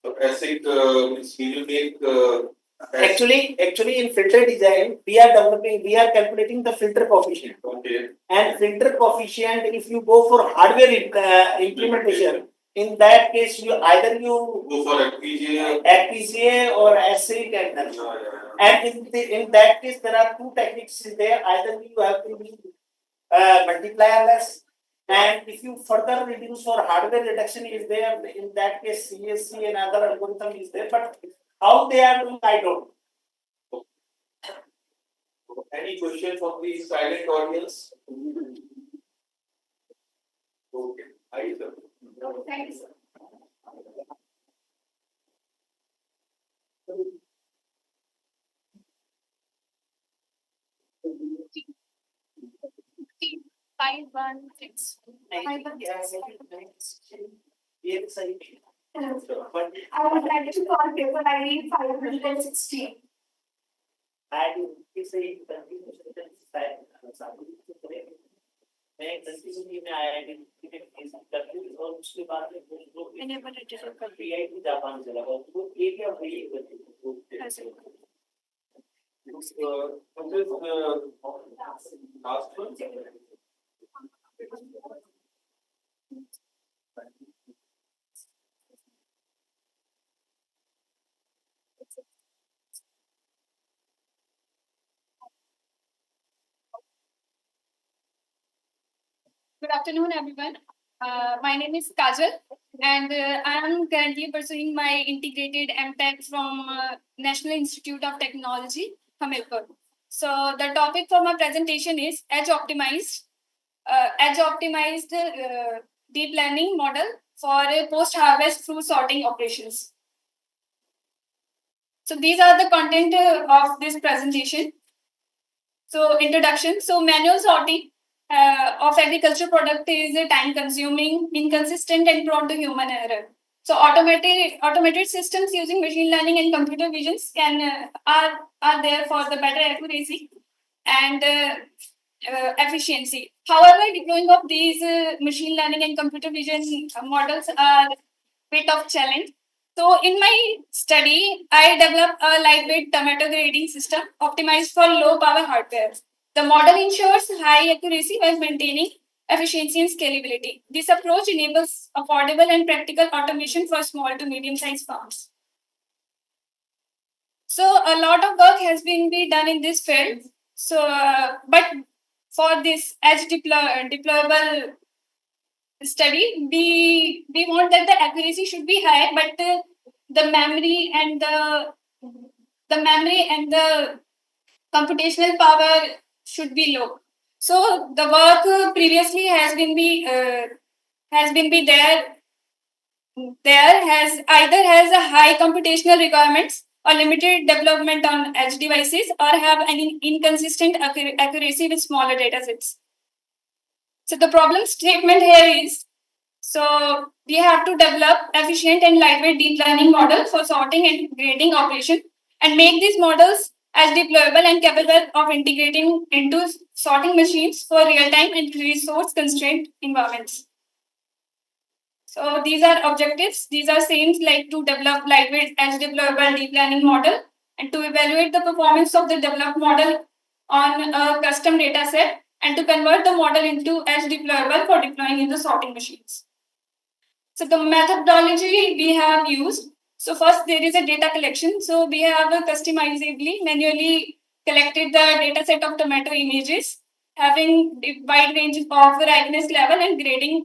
So ASIC means he will make. Actually, in filter design, we are calculating the filter coefficient. Okay. And filter coefficient, if you go for hardware implementation, in that case, you either go for FPGA or ASIC, and in that case, there are two techniques there. Either you have to use multiplierless, and if you further reduce for hardware reduction is there, in that case CSC and other algorithm is there, but how they are doing, I don't know. Any question from the silent audience? Okay. Hi, sir. Thank you, sir. Five, 1, 6. Yes. But I would like to call paper ID 516. And you say मैं continuity में IIT के case करती और उसके बाद में वो PIT Japan चला गया तो एक या वही last one. Good afternoon, everyone. My name is Kajal, and I am currently pursuing my integrated MTech from National Institute of Technology, Hamilpur. So the topic for my presentation is edge optimized deep learning model for post-harvest fruit sorting operations. So these are the content of this presentation. So introduction. So manual sorting of agricultural product is time consuming, inconsistent and prone to human error. So automated systems using machine learning and computer visions are there for the better accuracy and efficiency. However, deploying of these machine learning and computer vision models are bit of challenge. So in my study, I developed a lightweight tomato grading system optimized for low power hardware. The model ensures high accuracy while maintaining efficiency and scalability. This approach enables affordable and practical automation for small to medium sized farms. So a lot of work has been done in this field. So, but for this edge deployable study, we want that the accuracy should be high, but the memory and the computational power should be low. So the work previously has been has a high computational requirements or limited development on edge devices or have an inconsistent accuracy with smaller data sets. So the problem statement here is, so we have to develop efficient and lightweight deep learning model for sorting and grading operation and make these models as deployable and capable of integrating into sorting machines for real-time and resource-constrained environments. So these are objectives. These are same like to develop lightweight edge deployable deep learning model and to evaluate the performance of the developed model on a custom data set and to convert the model into edge deployable for deploying in the sorting machines. So the methodology we have used. So first there is a data collection. So we have customizably manually collected the data set of tomato images having a wide range of ripeness level and grading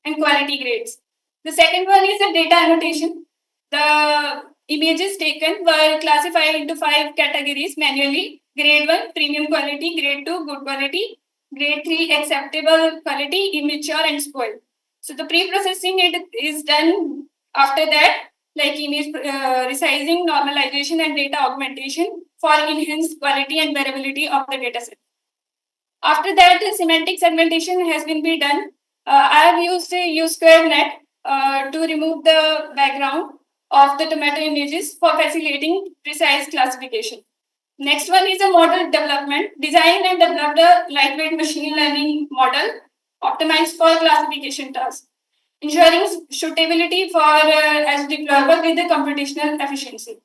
and quality grades. The second one is the data annotation. The images taken were classified into 5 categories manually. Grade 1, premium quality. Grade 2, good quality. Grade 3, acceptable quality, immature and spoiled. So the pre-processing it is done after that, like image resizing, normalization and data augmentation for enhanced quality and variability of the dataset. After that, semantic segmentation has been done. I have used a U-square net to remove the background of the tomato images for facilitating precise classification. Next one is a model development. Design and developed a lightweight machine learning model optimized for classification tasks, ensuring suitability for as deployable with the computational efficiency.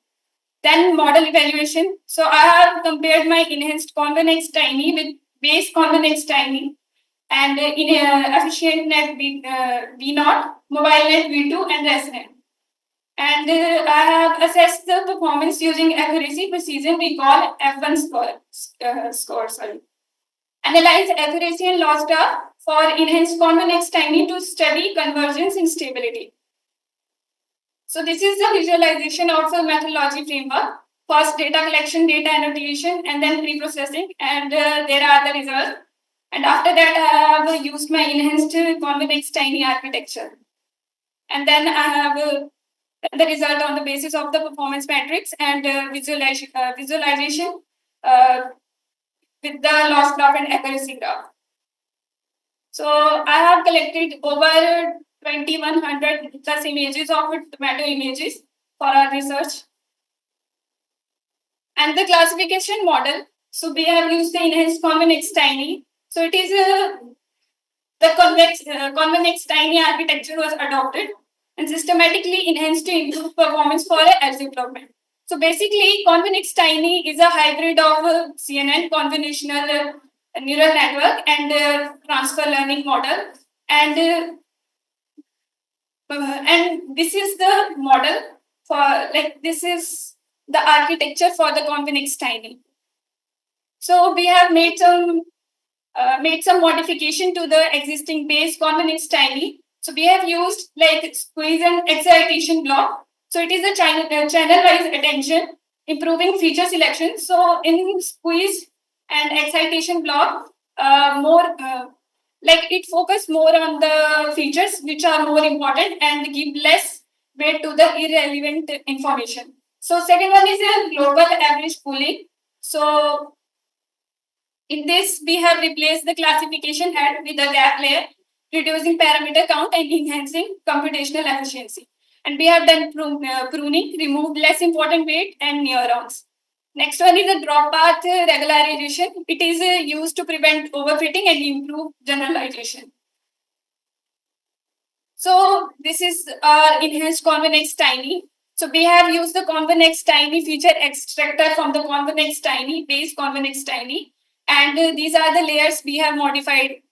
Then model evaluation. So I have compared my enhanced convex tiny with base convex tiny and in efficient net V0, mobile net V2 and ResNet. And I have assessed the performance using accuracy precision we call F1 score. Analyze accuracy and loss data for enhanced convex tiny to study convergence and stability. So this is the visualization of the methodology framework. First data collection, data annotation, and then pre-processing, and there are the results. And after that, I have used my enhanced convex tiny architecture. And then I have the result on the basis of the performance metrics and visualization with the loss graph and accuracy graph. So I have collected over 2100 plus images of tomato images for our research. And the classification model, so we have used the enhanced convex tiny. So it is the convex tiny architecture was adopted and systematically enhanced to improve performance for edge development. So basically, convex tiny is a hybrid of CNN, convolutional neural network, and transfer learning model. And this is the model for, like, this is the architecture for the convex tiny. So we have made some modification to the existing base convex tiny. So we have used like squeeze and excitation block. So it is a channel-wise attention, improving feature selection. So in squeeze and excitation block, like it focus more on the features which are more important and give less weight to the irrelevant information. So second one is a global average pooling. So in this, we have replaced the classification head with a gap layer, reducing parameter count and enhancing computational efficiency. And we have done pruning, removed less important weight and neurons. Next one is a drop path regularization. It is used to prevent overfitting and improve generalization. So this is our enhanced convex tiny. So we have used the convex tiny feature extractor from the convex tiny, base convex tiny. And these are the layers we have modified.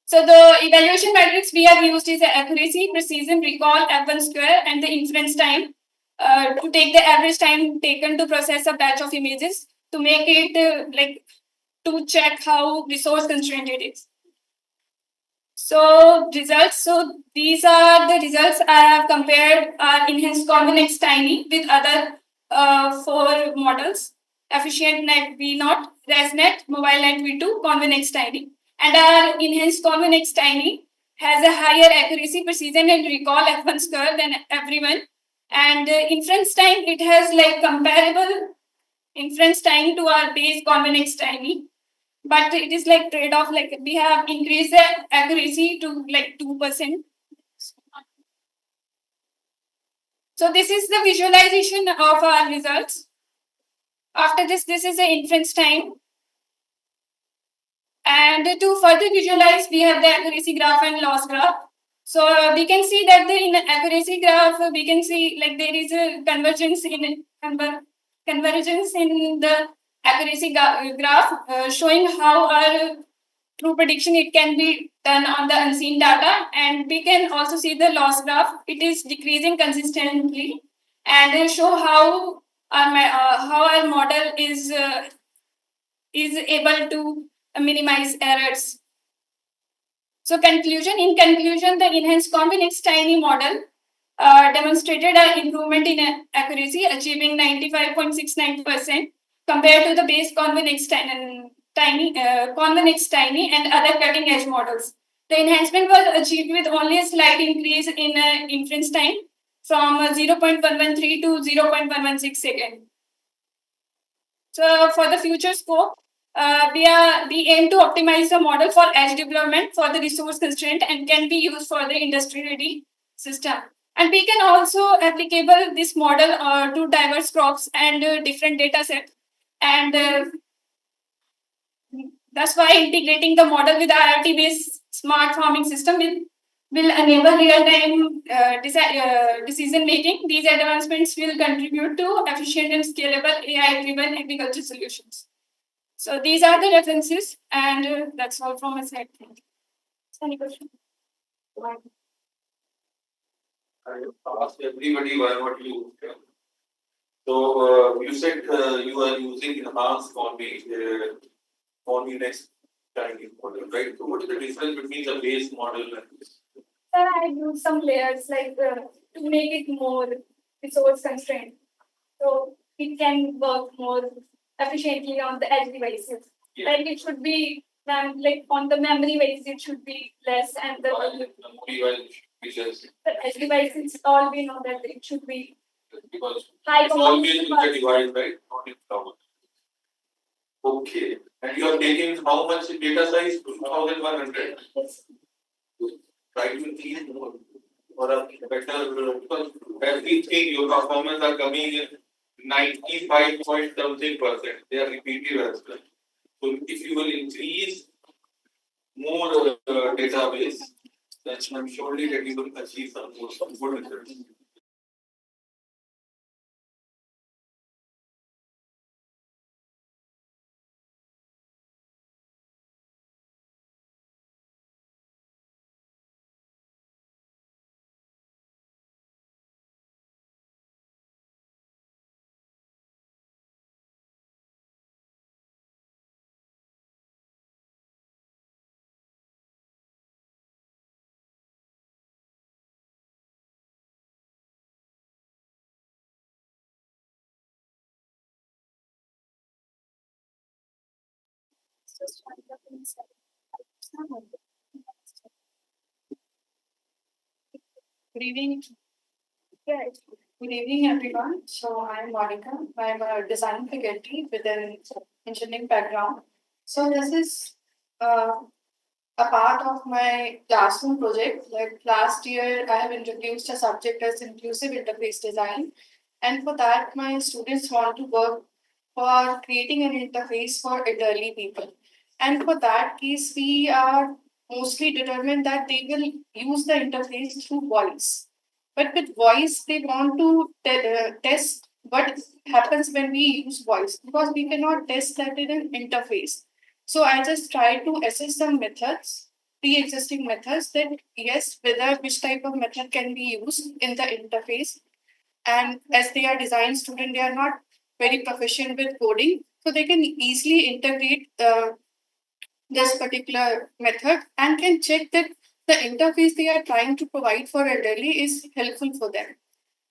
So the evaluation metrics we have used is accuracy, precision, recall, F1 square, and the inference time to take the average time taken to process a batch of images to make it like to check how resource constrained it is. So results. So these are the results. I have compared our enhanced convex tiny with other 4 models: efficient net V0, ResNet, mobile net V2, convex tiny. And our enhanced convex tiny has a higher accuracy, precision, and recall F1 square than everyone. And inference time, it has like comparable inference time to our base convex tiny. But it is like trade-off, like we have increased the accuracy to like 2%. So this is the visualization of our results. After this is the inference time. And to further visualize, we have the accuracy graph and loss graph. So we can see that in the accuracy graph, we can see like there is a convergence in the accuracy graph, showing how our true prediction it can be done on the unseen data. And we can also see the loss graph; it is decreasing consistently, and show how our model is able to minimize errors. So in conclusion, the enhanced convex tiny model demonstrated an improvement in accuracy, achieving 95.69% compared to the base convex tiny and other cutting edge models. The enhancement was achieved with only a slight increase in inference time from 0.113 to 0.116 seconds. So for the future scope, we aim to optimize the model for edge development for the resource constraint and can be used for the industry ready system. And we can also applicable this model to diverse crops and different data sets. And that's why integrating the model with IoT based smart farming system will enable real-time decision making. These advancements will contribute to efficient and scalable AI-driven agriculture solutions. So these are the references, and that's all from my side. Thank you. Any question? I asked everybody what you. So you said you are using enhanced convex tiny model, right? So what is the difference between the base model and this? I use some layers like to make it more resource constrained, so it can work more efficiently on the edge devices. Yeah. Like it should be like on the memory devices, it should be less, and the edge devices, all we know that it should be because high it's always in the device, right? Not in cloud. Okay. And you are taking how much data size? 2100. Yes. try to increase more or a better, because everything your performance are coming in 95 point something percent. They are repeated as well. So if you will increase more database, then I'm surely that you will achieve some good results. Good evening. Good evening, everyone. So I'm Monica. I'm a design faculty with an engineering background. So this is a part of my classroom project. Like last year, I have introduced a subject as inclusive interface design. And for that, my students want to work for creating an interface for elderly people. And for that case, we are mostly determined that they will use the interface through voice. But with voice, they want to test what happens when we use voice because we cannot test that in an interface. So I just try to assess some methods, pre-existing methods that yes, whether which type of method can be used in the interface. And as they are design student, they are not very proficient with coding, so they can easily integrate this particular method and can check that the interface they are trying to provide for elderly is helpful for them.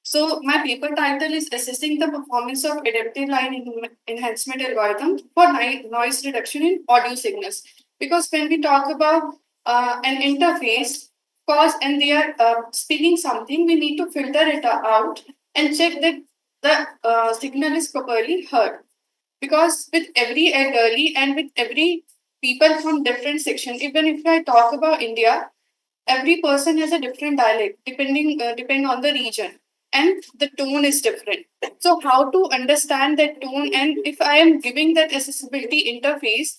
So my paper title is Assessing the Performance of Adaptive Line Enhancement Algorithm for Noise Reduction in Audio Signals. Because when we talk about an interface, cause and they are speaking something, we need to filter it out and check that the signal is properly heard. Because with every elderly and with every people from different section, even if I talk about India, every person has a different dialect depend on the region, and the tone is different. So how to understand that tone, and if I am giving that accessibility interface,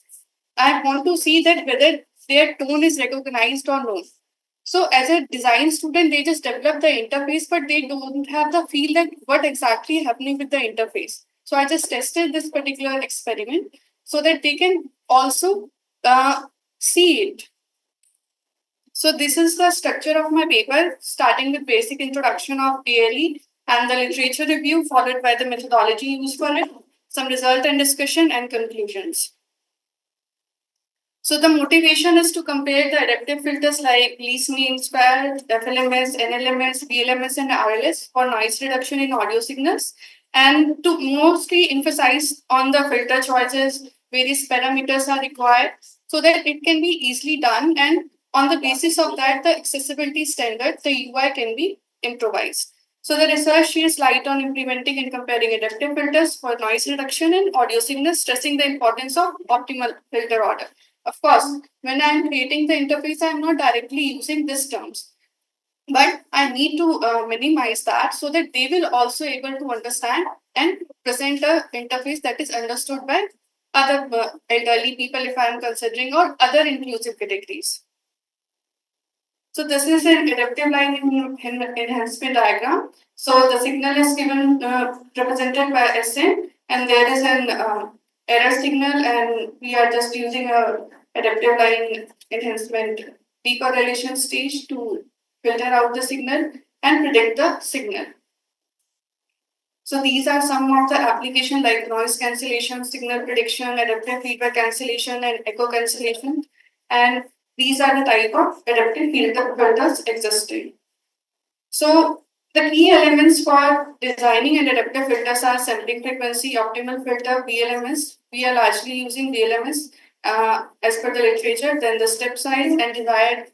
I want to see that whether their tone is recognized or not. So as a design student, they just develop the interface, but they don't have the feel that what exactly happening with the interface. So I just tested this particular experiment so that they can also see it. So this is the structure of my paper, starting with basic introduction of ALE and the literature review, followed by the methodology used for it, some result and discussion, and conclusions. So the motivation is to compare the adaptive filters like least mean square, FLMS, NLMS, BLMS, and RLS for noise reduction in audio signals, and to mostly emphasize on the filter choices, various parameters are required so that it can be easily done, and on the basis of that, the accessibility standard, the UI can be improvised. So the research sheds light on implementing and comparing adaptive filters for noise reduction in audio signals, stressing the importance of optimal filter order. Of course, when I'm creating the interface, I'm not directly using these terms, but I need to minimize that so that they will also able to understand and present a interface that is understood by other elderly people if I'm considering, or other inclusive categories. So this is an adaptive line enhancement diagram. So the signal is given represented by SN, and there is an error signal, and we are just using a adaptive line enhancement decorrelation stage to filter out the signal and predict the signal. So these are some of the applications like noise cancellation, signal prediction, adaptive feedback cancellation, and echo cancellation. And these are the type of adaptive filters existing. So the key elements for designing an adaptive filters are sampling frequency, optimal filter, BLMS. We are largely using BLMS as per the literature, then the step size and desired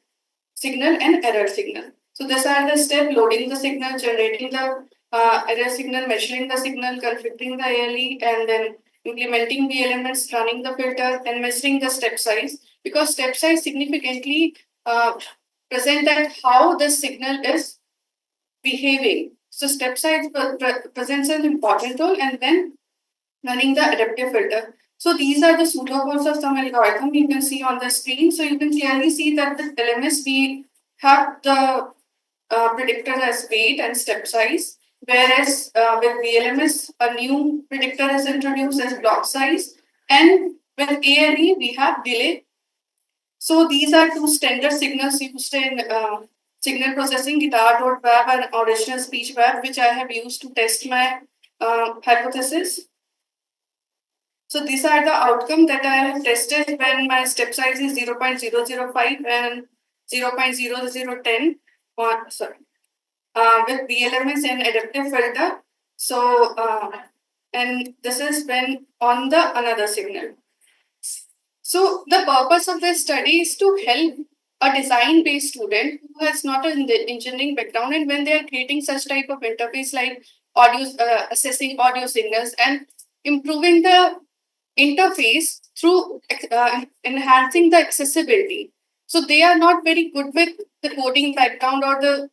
signal and error signal. So these are the steps: loading the signal, generating the error signal, measuring the signal, configuring the ALE, and then implementing the elements, running the filter, and measuring the step size. Because step size significantly present that how this signal is behaving. So step size presents an important role, and then running the adaptive filter. So these are the pseudocodes of some algorithm you can see on the screen. So you can clearly see that the LMS we have the predictor as weight and step size, whereas with VLMS a new predictor is introduced as block size, and with ALE we have delay. So these are two standard signals used in signal processing, guitar.web and original speech web, which I have used to test my hypothesis. So these are the outcome that I have tested when my step size is 0.005 and 0.0010. Sorry, with VLMS and adaptive filter. So and this is when on the another signal. So the purpose of this study is to help a design-based student who has not an engineering background, and when they are creating such type of interface like audio, assessing audio signals and improving the interface through enhancing the accessibility. So they are not very good with the coding background or the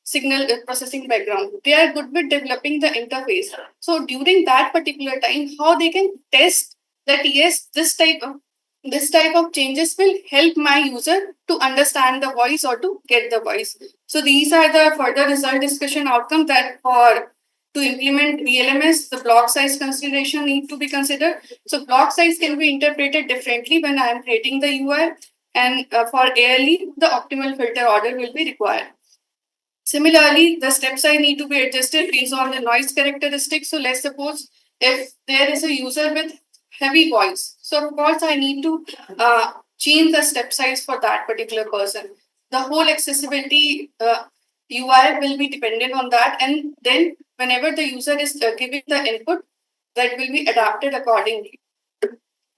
signal processing background. They are good with developing the interface. So during that particular time, how they can test that yes, this type of changes will help my user to understand the voice or to get the voice. So these are the further result discussion outcome that for to implement VLMS, the block size consideration need to be considered. So block size can be interpreted differently when I am creating the UI, and for ALE, the optimal filter order will be required. Similarly, the step size need to be adjusted based on the noise characteristics. So let's suppose if there is a user with heavy voice, so of course I need to change the step size for that particular person. The whole accessibility UI will be dependent on that, and then whenever the user is giving the input, that will be adapted accordingly.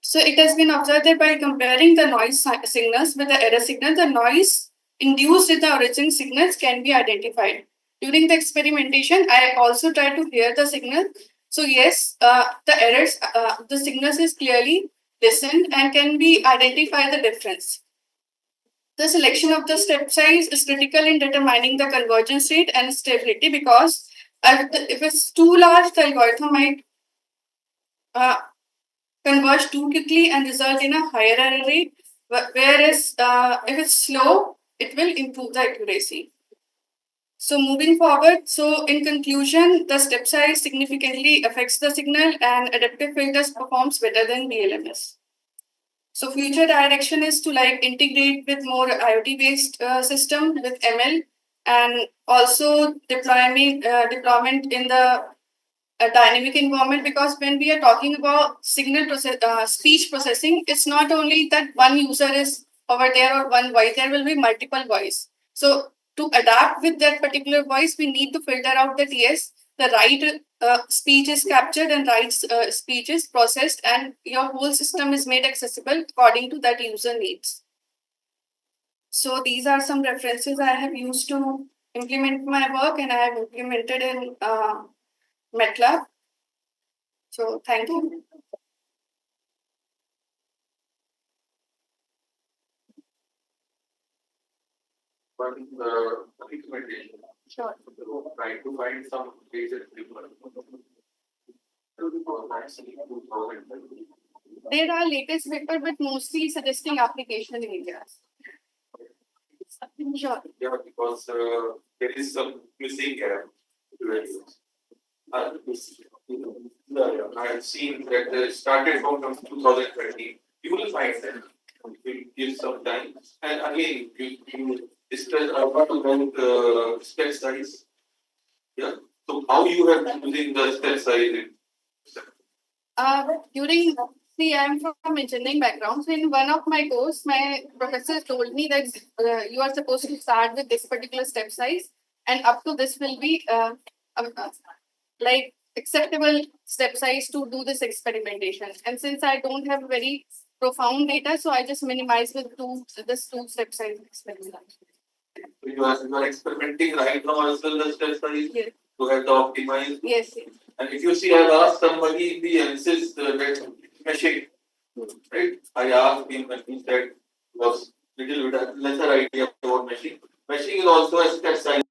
So it has been observed that by comparing the noise signals with the error signal, the noise induced in the origin signals can be identified. During the experimentation, I also tried to hear the signal. So yes, the errors, the signals is clearly listened and can be identify the difference. The selection of the step size is critical in determining the convergence rate and stability, because if it's too large, the algorithm might converge too quickly and result in a higher error rate, whereas if it's slow, it will improve the accuracy. So moving forward, so in conclusion, the step size significantly affects the signal, and adaptive filters performs better than VLMS. So future direction is to like integrate with more IoT based system with ML, and also deployment in the dynamic environment, because when we are talking about speech processing, it's not only that one user is over there or one voice, there will be multiple voice. So to adapt with that particular voice, we need to filter out that yes, the right speech is captured and right speech is processed, and your whole system is made accessible according to that user needs. So these are some references I have used to implement my work, and I have implemented in MATLAB. So thank you. One recommendation. Sure. Try to find some basic There are latest paper, but mostly suggesting application areas. Sure. Yeah, because there is some missing error. I have seen that started from 2020. You will find that. If you give some time. And again, you discuss about step size. Yeah. So how you have using the step size? See, I'm from engineering background. So in one of my course, my professor told me that you are supposed to start with this particular step size, and up to this will be like acceptable step size to do this experimentation. And since I don't have very profound data, so I just minimize with this two step size experiment. You are experimenting right now as well as step size. Yes. To have the optimized. Yes, yes. And if you see, I've asked somebody in the analysis that meshing, right? I asked him and he said was little bit lesser idea about meshing. Meshing is also a step science.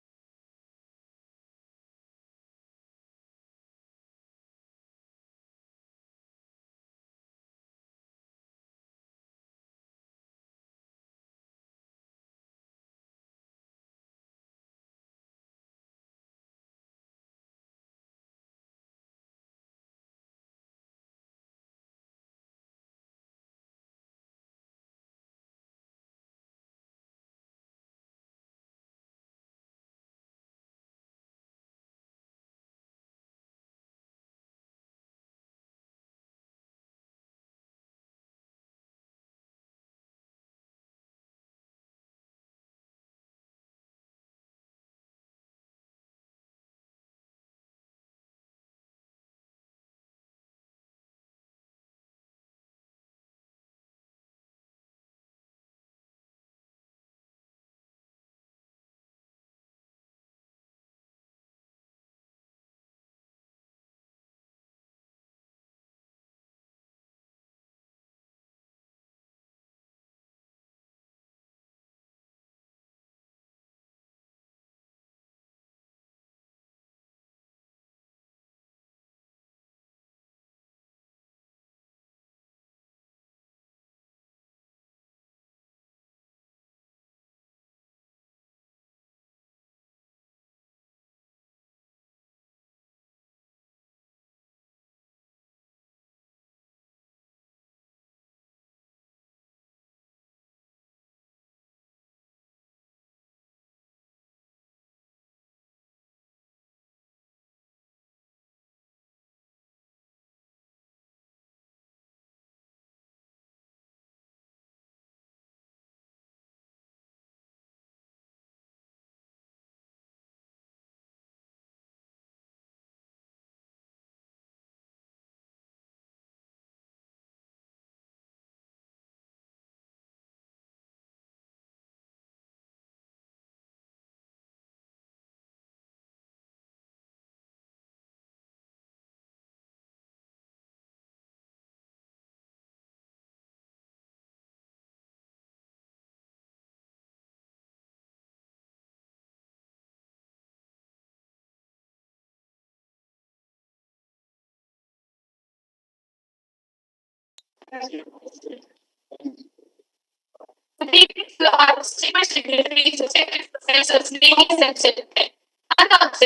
The people are distinguished dignitaries, executive professors, ladies and gentlemen. I'm not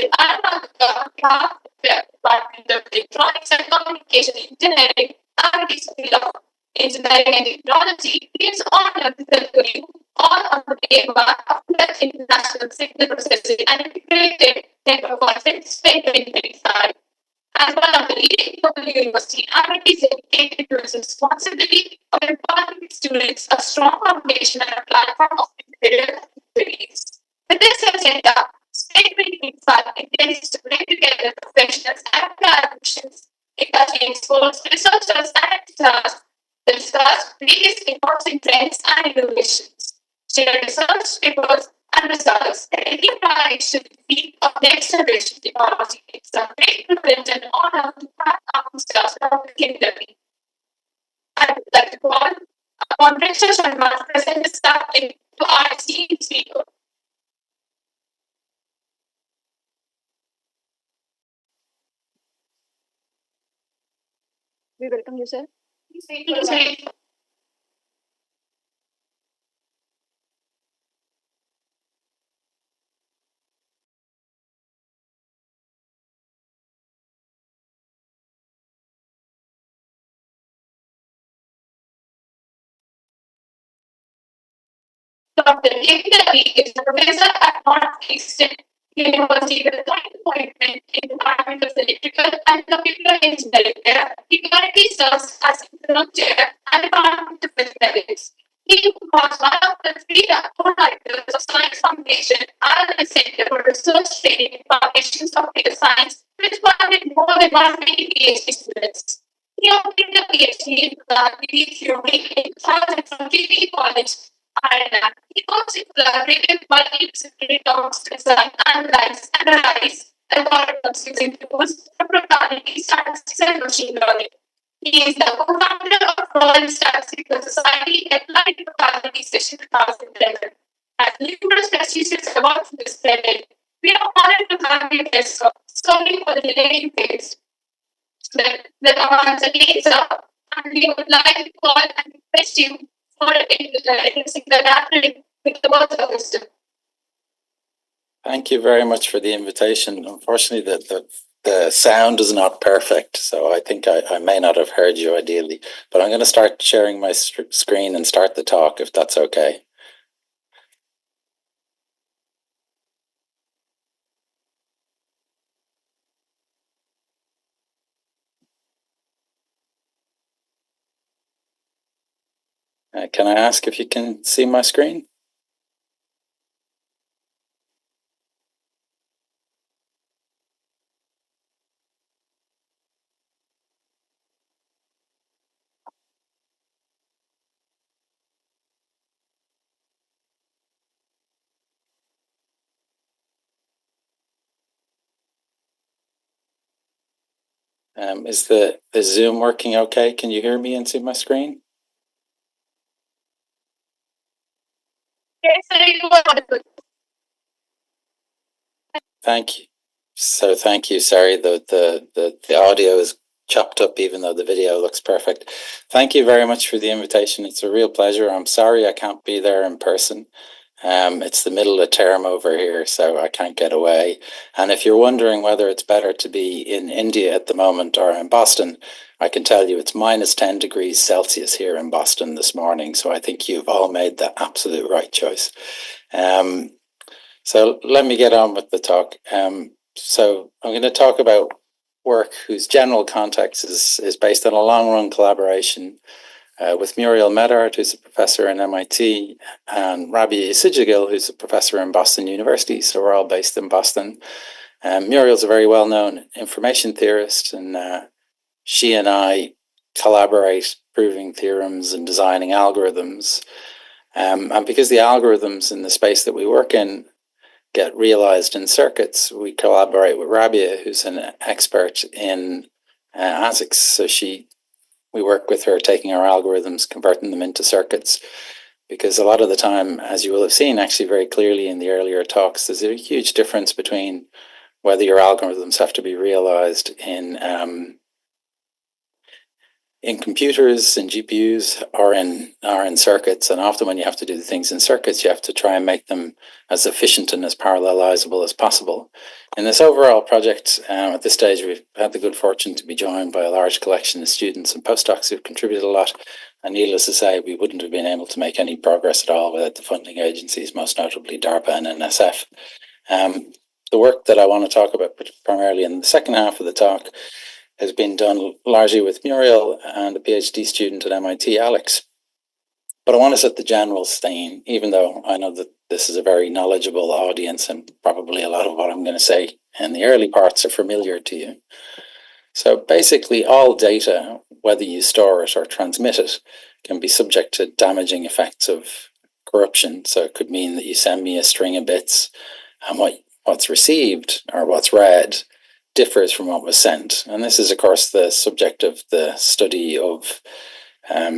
Department of Electronics and Communication Engineering, RD's field of Engineering and Technology. It's honor to welcome you all on the behalf of the International Signal Processing and Integrated Network Conference 2025. As one of the leading global university, RIT is dedicated to its responsibility of empowering students a strong foundation and a platform of integrated activities. With this agenda, State 2025 intends to bring together professionals and academicians, industry experts, researchers, and experts to discuss various emerging trends and innovations, share research papers and results, and implementation field of next generation technology. It's a great privilege and honor to have our discuss Dr. Kinderby. I would like to call upon Richard Sharma to present his topic to our esteemed speaker. We welcome you, sir. Please. Dr. Kinderby is a professor at Northeastern University with a joint appointment in the Department of Electrical and Computer Engineering. He currently serves as interim chair and Department of Mathematics. He was one of the three co-writers of Science Foundation and Center for Research Training and Foundations of Data Science, which funded more than 120 PhD students. He obtained a PhD in Probability Theory in 2000 from KP College, Ireland. He also collaborated with multidisciplinary talks to design, analyze algorithms using tools for probability statistics and machine learning. He is the co-founder of Royal Statistical Society Applied Probability Station Class in London. At numerous prestigious awards displayed, we are honored to have you here, sir. Sorry for the delay in phase. The commands again, sir, and we would like to call and request you for addressing the gathering with the words of wisdom. Thank you very much for the invitation. Unfortunately, the sound is not perfect, so I think I may not have heard you ideally, but I'm going to start sharing my screen and start the talk, if that's okay. Can I ask if you can see my screen? Is the Zoom working okay? Can you hear me and see my screen? Yes, sir, you are audible. Thank you. So thank you. Sorry, the audio is chopped up even though the video looks perfect. Thank you very much for the invitation. It's a real pleasure. I'm sorry I can't be there in person. It's the middle of term over here, so I can't get away. And if you're wondering whether it's better to be in India at the moment or in Boston, I can tell you it's minus 10 degrees Celsius here in Boston this morning. So I think you've all made the absolute right choice. So let me get on with the talk. So I'm going to talk about work whose general context is based on a long-run collaboration with Muriel Medard, who's a professor in MIT, and Rabia Isijagil, who's a professor in Boston University. So we're all based in Boston. Muriel's a very well-known information theorist, and she and I collaborate proving theorems and designing algorithms. And because the algorithms in the space that we work in get realized in circuits, we collaborate with Rabia, who's an expert in ASICs. So we work with her taking our algorithms, converting them into circuits, because a lot of the time, as you will have seen actually very clearly in the earlier talks, there's a huge difference between whether your algorithms have to be realized in computers, in GPUs, or in circuits. And often when you have to do the things in circuits, you have to try and make them as efficient and as parallelizable as possible. In this overall project, at this stage, we've had the good fortune to be joined by a large collection of students and postdocs who've contributed a lot. And needless to say, we wouldn't have been able to make any progress at all without the funding agencies, most notably DARPA and NSF. The work that I want to talk about primarily in the second half of the talk has been done largely with Muriel and a PhD student at MIT, Alex. But I want to set the general scene, even though I know that this is a very knowledgeable audience and probably a lot of what I'm going to say in the early parts are familiar to you. So basically all data, whether you store it or transmit it, can be subject to damaging effects of corruption. So it could mean that you send me a string of bits and what's received or what's read differs from what was sent. And this is, of course, the subject of the study of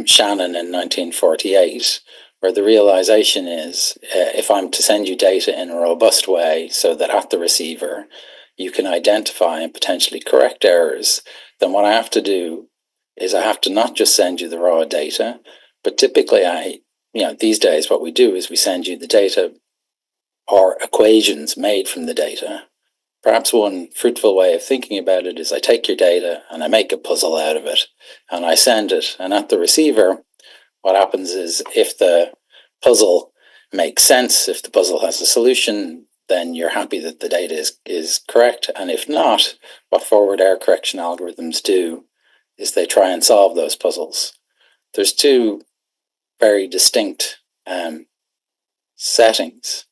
Shannon in 1948, where the realization is if I'm to send you data in a robust way so that at the receiver you can identify and potentially correct errors, then what I have to do is I have to not just send you the raw data, but typically these days what we do is we send you the data or equations made from the data. Perhaps one fruitful way of thinking about it is I take your data and I make a puzzle out of it and I send it. And at the receiver, what happens is if the puzzle makes sense, if the puzzle has a solution, then you're happy that the data is correct. And if not, what forward error correction algorithms do is they try and solve those puzzles. There's two very distinct settings.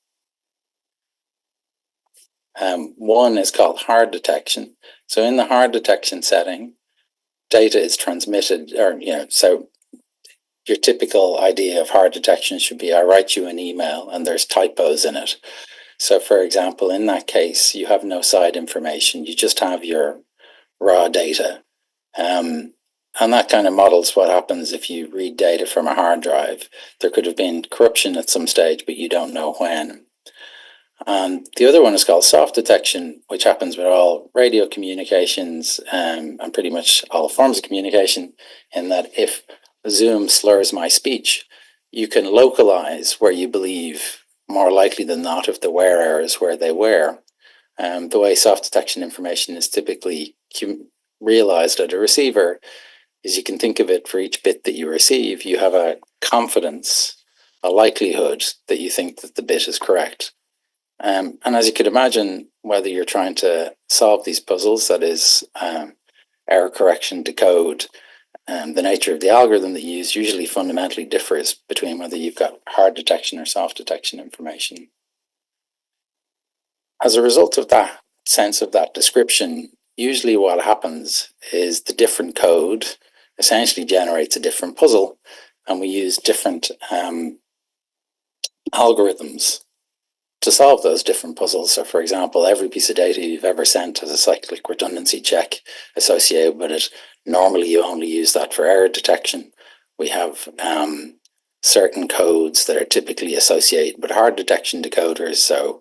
One is called hard detection. So in the hard detection setting, data is transmitted, so your typical idea of hard detection should be I write you an email and there's typos in it. So for example, in that case, you have no side information. You just have your raw data. And that kind of models what happens if you read data from a hard drive. There could have been corruption at some stage, but you don't know when. And the other one is called soft detection, which happens with all radio communications and pretty much all forms of communication, in that if Zoom slurs my speech, you can localize where you believe, more likely than not, if there were errors, where they were. The way soft detection information is typically realized at a receiver is you can think of it for each bit that you receive, you have a confidence, a likelihood that you think that the bit is correct. And as you could imagine, whether you're trying to solve these puzzles, that is error correction, decode, the nature of the algorithm that you use usually fundamentally differs between whether you've got hard detection or soft detection information. As a result of that sense of that description, usually what happens is the different code essentially generates a different puzzle, and we use different algorithms to solve those different puzzles. So, for example, every piece of data you've ever sent has a cyclic redundancy check associated with it. Normally, you only use that for error detection. We have certain codes that are typically associated with hard detection decoders. So,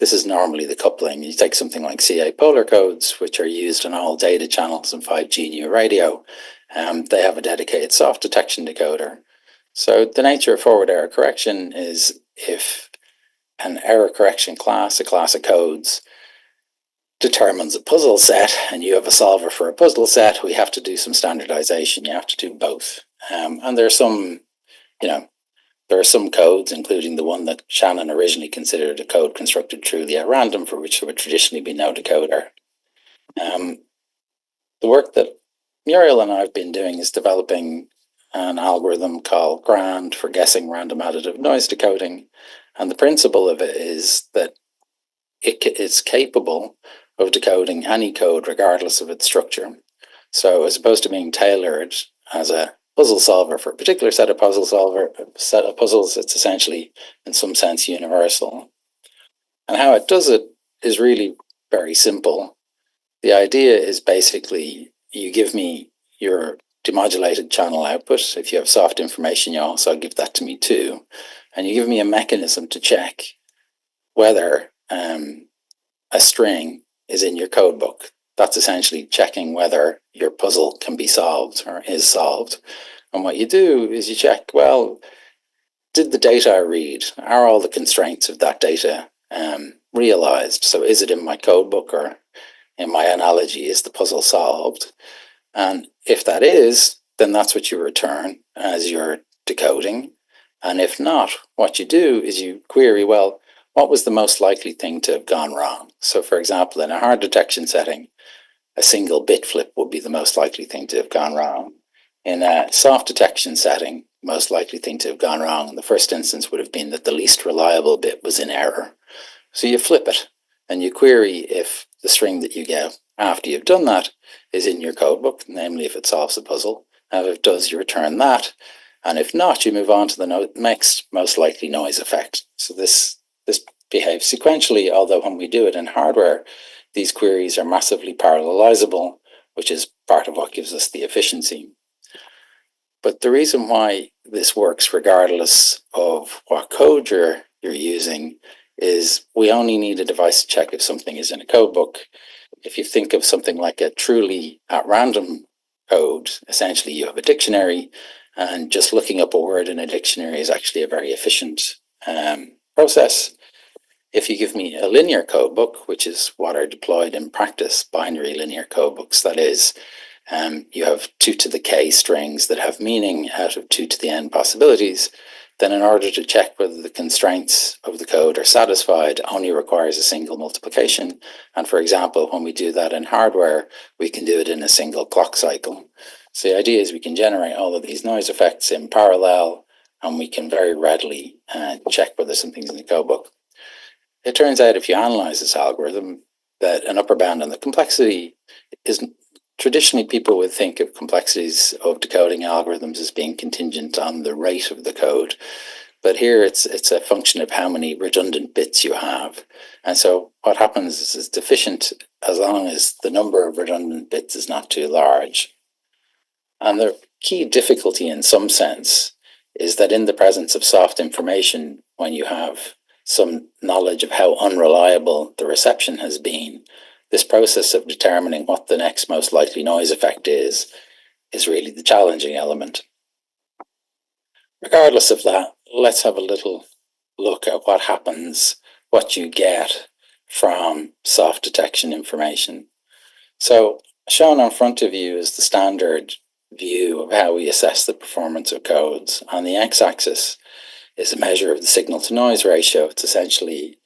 this is normally the coupling. You take something like CA polar codes, which are used on all data channels in 5G new radio. They have a dedicated soft detection decoder. So, the nature of forward error correction is if an error correction class, a class of codes, determines a puzzle set and you have a solver for a puzzle set, we have to do some standardization. You have to do both. And there are some, there are some codes, including the one that Shannon originally considered a code constructed truly at random, for which there would traditionally be no decoder. The work that Muriel and I have been doing is developing an algorithm called GRAND for guessing random additive noise decoding. And the principle of it is that it is capable of decoding any code regardless of its structure. So as opposed to being tailored as a puzzle solver for a particular set of puzzles, it's essentially in some sense universal. And how it does it is really very simple. The idea is basically you give me your demodulated channel output. If you have soft information, you also give that to me too. And you give me a mechanism to check whether a string is in your code book. That's essentially checking whether your puzzle can be solved or is solved. And what you do is you check, well, did the data I read, are all the constraints of that data realized? So is it in my code book, or in my analogy, is the puzzle solved? And if that is, then that's what you return as your decoding. And if not, what you do is you query, well, what was the most likely thing to have gone wrong? So for example, in a hard detection setting, a single bit flip would be the most likely thing to have gone wrong. In a soft detection setting, most likely thing to have gone wrong in the first instance would have been that the least reliable bit was in error. So you flip it and you query if the string that you get after you've done that is in your codebook, namely if it solves the puzzle. And if it does, you return that. And if not, you move on to the next most likely noise effect. So this behaves sequentially, although when we do it in hardware, these queries are massively parallelizable, which is part of what gives us the efficiency. But the reason why this works regardless of what code you're using is we only need a device to check if something is in a codebook. If you think of something like a truly at random code, essentially you have a dictionary, and just looking up a word in a dictionary is actually a very efficient process. If you give me a linear codebook, which is what are deployed in practice, binary linear codebooks, that is, you have 2 to the k strings that have meaning out of 2 to the n possibilities, then in order to check whether the constraints of the code are satisfied only requires a single multiplication. And for example, when we do that in hardware, we can do it in a single clock cycle. So the idea is we can generate all of these noise effects in parallel, and we can very readily check whether something's in the codebook. It turns out if you analyze this algorithm, that an upper bound on the complexity is traditionally people would think of complexities of decoding algorithms as being contingent on the rate of the code. But here it's a function of how many redundant bits you have. And so what happens is it's efficient as long as the number of redundant bits is not too large. And the key difficulty in some sense is that in the presence of soft information, when you have some knowledge of how unreliable the reception has been, this process of determining what the next most likely noise effect is really the challenging element. Regardless of that, let's have a little look at what happens, what you get from soft detection information. So shown in front of you is the standard view of how we assess the performance of codes. On the x-axis is a measure of the signal to noise ratio. It's essentially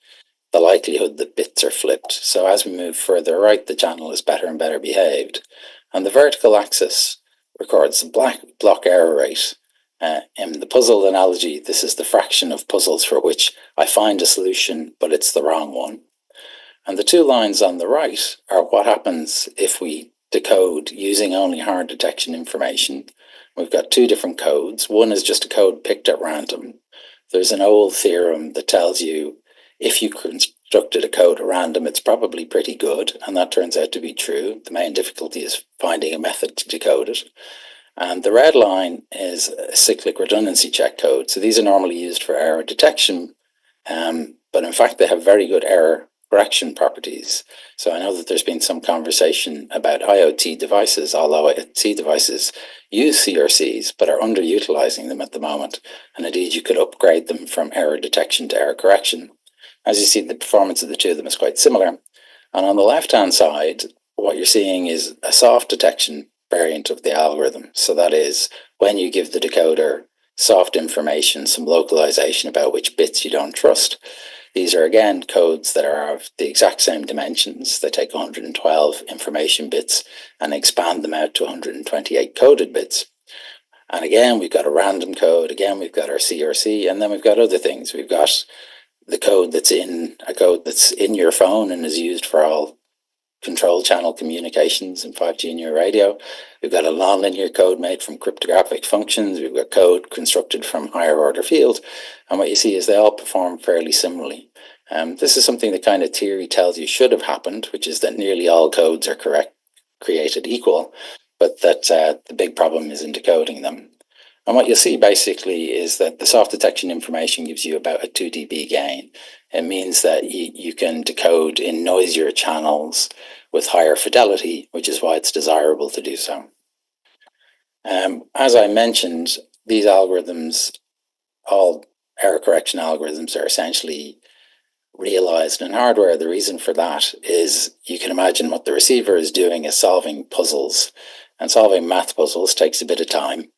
the likelihood that bits are flipped. So as we move further right, the channel is better and better behaved. And the vertical axis records the block error rate. In the puzzle analogy, this is the fraction of puzzles for which I find a solution, but it's the wrong one. And the two lines on the right are what happens if we decode using only hard detection information. We've got two different codes. One is just a code picked at random. There's an old theorem that tells you if you constructed a code at random, it's probably pretty good, and that turns out to be true. The main difficulty is finding a method to decode it. And the red line is a cyclic redundancy check code. So these are normally used for error detection, but in fact they have very good error correction properties. So I know that there's been some conversation about IoT devices, although IoT devices use CRCs but are underutilizing them at the moment. And indeed you could upgrade them from error detection to error correction. As you see, the performance of the two of them is quite similar. And on the left-hand side, what you're seeing is a soft detection variant of the algorithm. So that is when you give the decoder soft information, some localization about which bits you don't trust. These are again codes that are of the exact same dimensions. They take 112 information bits and expand them out to 128 coded bits. And again, we've got a random code. Again, we've got our CRC, and then we've got other things. We've got the code that's in your phone and is used for all control channel communications and 5G in your radio. We've got a nonlinear code made from cryptographic functions. We've got code constructed from higher order fields. And what you see is they all perform fairly similarly. This is something that kind of theory tells you should have happened, which is that nearly all codes are created equal, but that the big problem is in decoding them. And what you'll see basically is that the soft detection information gives you about a 2 dB gain. It means that you can decode in noisier channels with higher fidelity, which is why it's desirable to do so. As I mentioned, these algorithms, all error correction algorithms, are essentially realized in hardware. The reason for that is you can imagine what the receiver is doing is solving puzzles, and solving math puzzles takes a bit of time.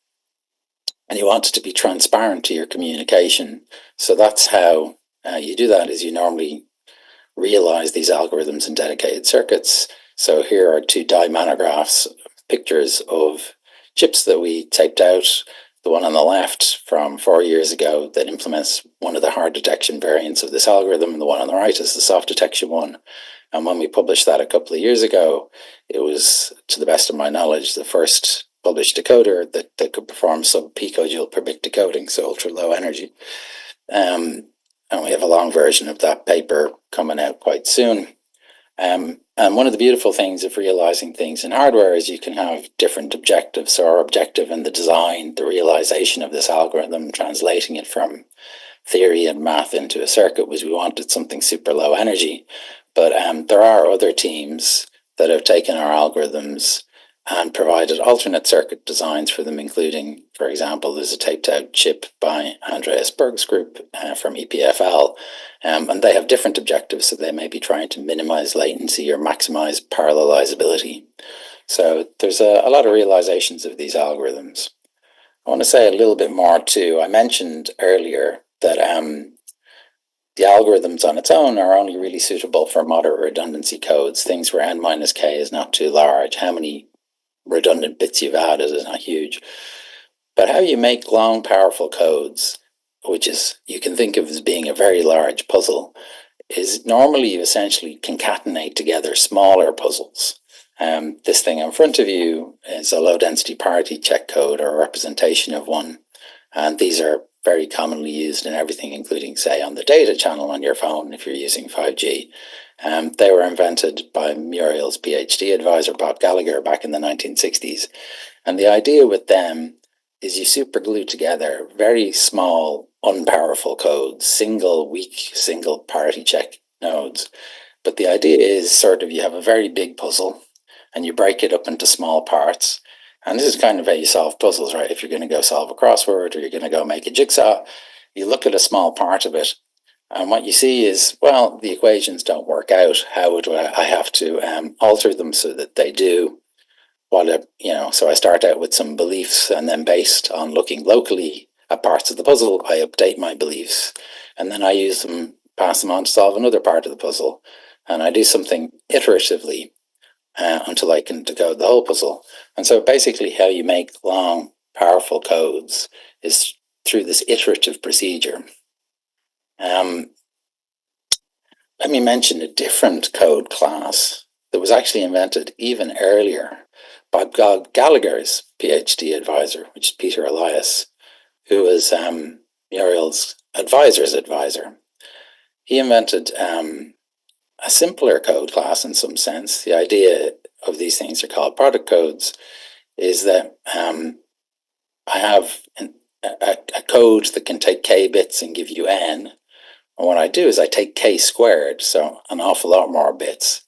And you want it to be transparent to your communication. So that's how you do that, is you normally realize these algorithms in dedicated circuits. So here are two dye monographs, pictures of chips that we taped out. The one on the left from 4 years ago that implements one of the hard detection variants of this algorithm, and the one on the right is the soft detection one. And when we published that a couple of years ago, it was, to the best of my knowledge, the first published decoder that could perform sub-picojoule per bit decoding, so ultra low energy. And we have a long version of that paper coming out quite soon. And one of the beautiful things of realizing things in hardware is you can have different objectives. So our objective in the design, the realization of this algorithm, translating it from theory and math into a circuit, was we wanted something super low energy. But there are other teams that have taken our algorithms and provided alternate circuit designs for them, including, for example, there's a taped out chip by Andreas Berg's group from EPFL, and they have different objectives, so they may be trying to minimize latency or maximize parallelizability. So there's a lot of realizations of these algorithms. I want to say a little bit more too. I mentioned earlier that the algorithms on its own are only really suitable for moderate redundancy codes, things where n minus k is not too large. How many redundant bits you've added is not huge. But how you make long, powerful codes, which is you can think of as being a very large puzzle, is normally you essentially concatenate together smaller puzzles. This thing in front of you is a low-density parity check code or a representation of one. And these are very commonly used in everything, including, say, on the data channel on your phone if you're using 5G. They were invented by Muriel's PhD advisor, Bob Gallagher, back in the 1960s. And the idea with them is you superglue together very small, unpowerful codes, single weak, single parity check nodes. But the idea is sort of you have a very big puzzle and you break it up into small parts. And this is kind of how you solve puzzles, right? If you're going to go solve a crossword or you're going to go make a jigsaw, you look at a small part of it. And what you see is, well, the equations don't work out. How do I have to alter them so that they do? So I start out with some beliefs, and then based on looking locally at parts of the puzzle, I update my beliefs, and then I use them, pass them on to solve another part of the puzzle, and I do something iteratively until I can decode the whole puzzle. And so basically how you make long, powerful codes is through this iterative procedure. Let me mention a different code class that was actually invented even earlier by Bob Gallagher's PhD advisor, which is Peter Elias, who was Muriel's advisor's advisor. He invented a simpler code class in some sense. The idea of these things are called product codes, is that I have a code that can take k bits and give you n. And what I do is I take k squared, so an awful lot more bits,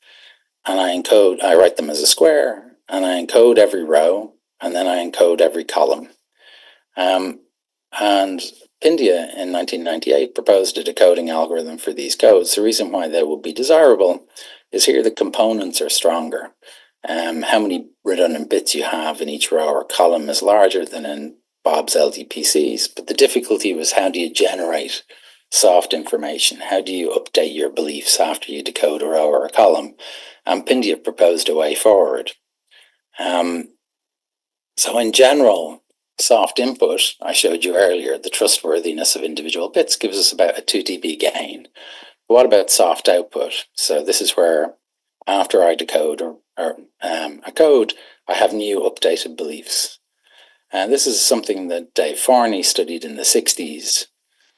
and I write them as a square, and I encode every row, and then I encode every column. And India in 1998 proposed a decoding algorithm for these codes. The reason why they will be desirable is here the components are stronger. How many redundant bits you have in each row or column is larger than in Bob's LDPCs, but the difficulty was how do you generate soft information? How do you update your beliefs after you decode a row or a column? And Pindia proposed a way forward. So in general, soft input, I showed you earlier, the trustworthiness of individual bits gives us about a 2 dB gain. But what about soft output? So this is where after I decode a code, I have new updated beliefs. And this is something that Dave Forney studied in the 60s.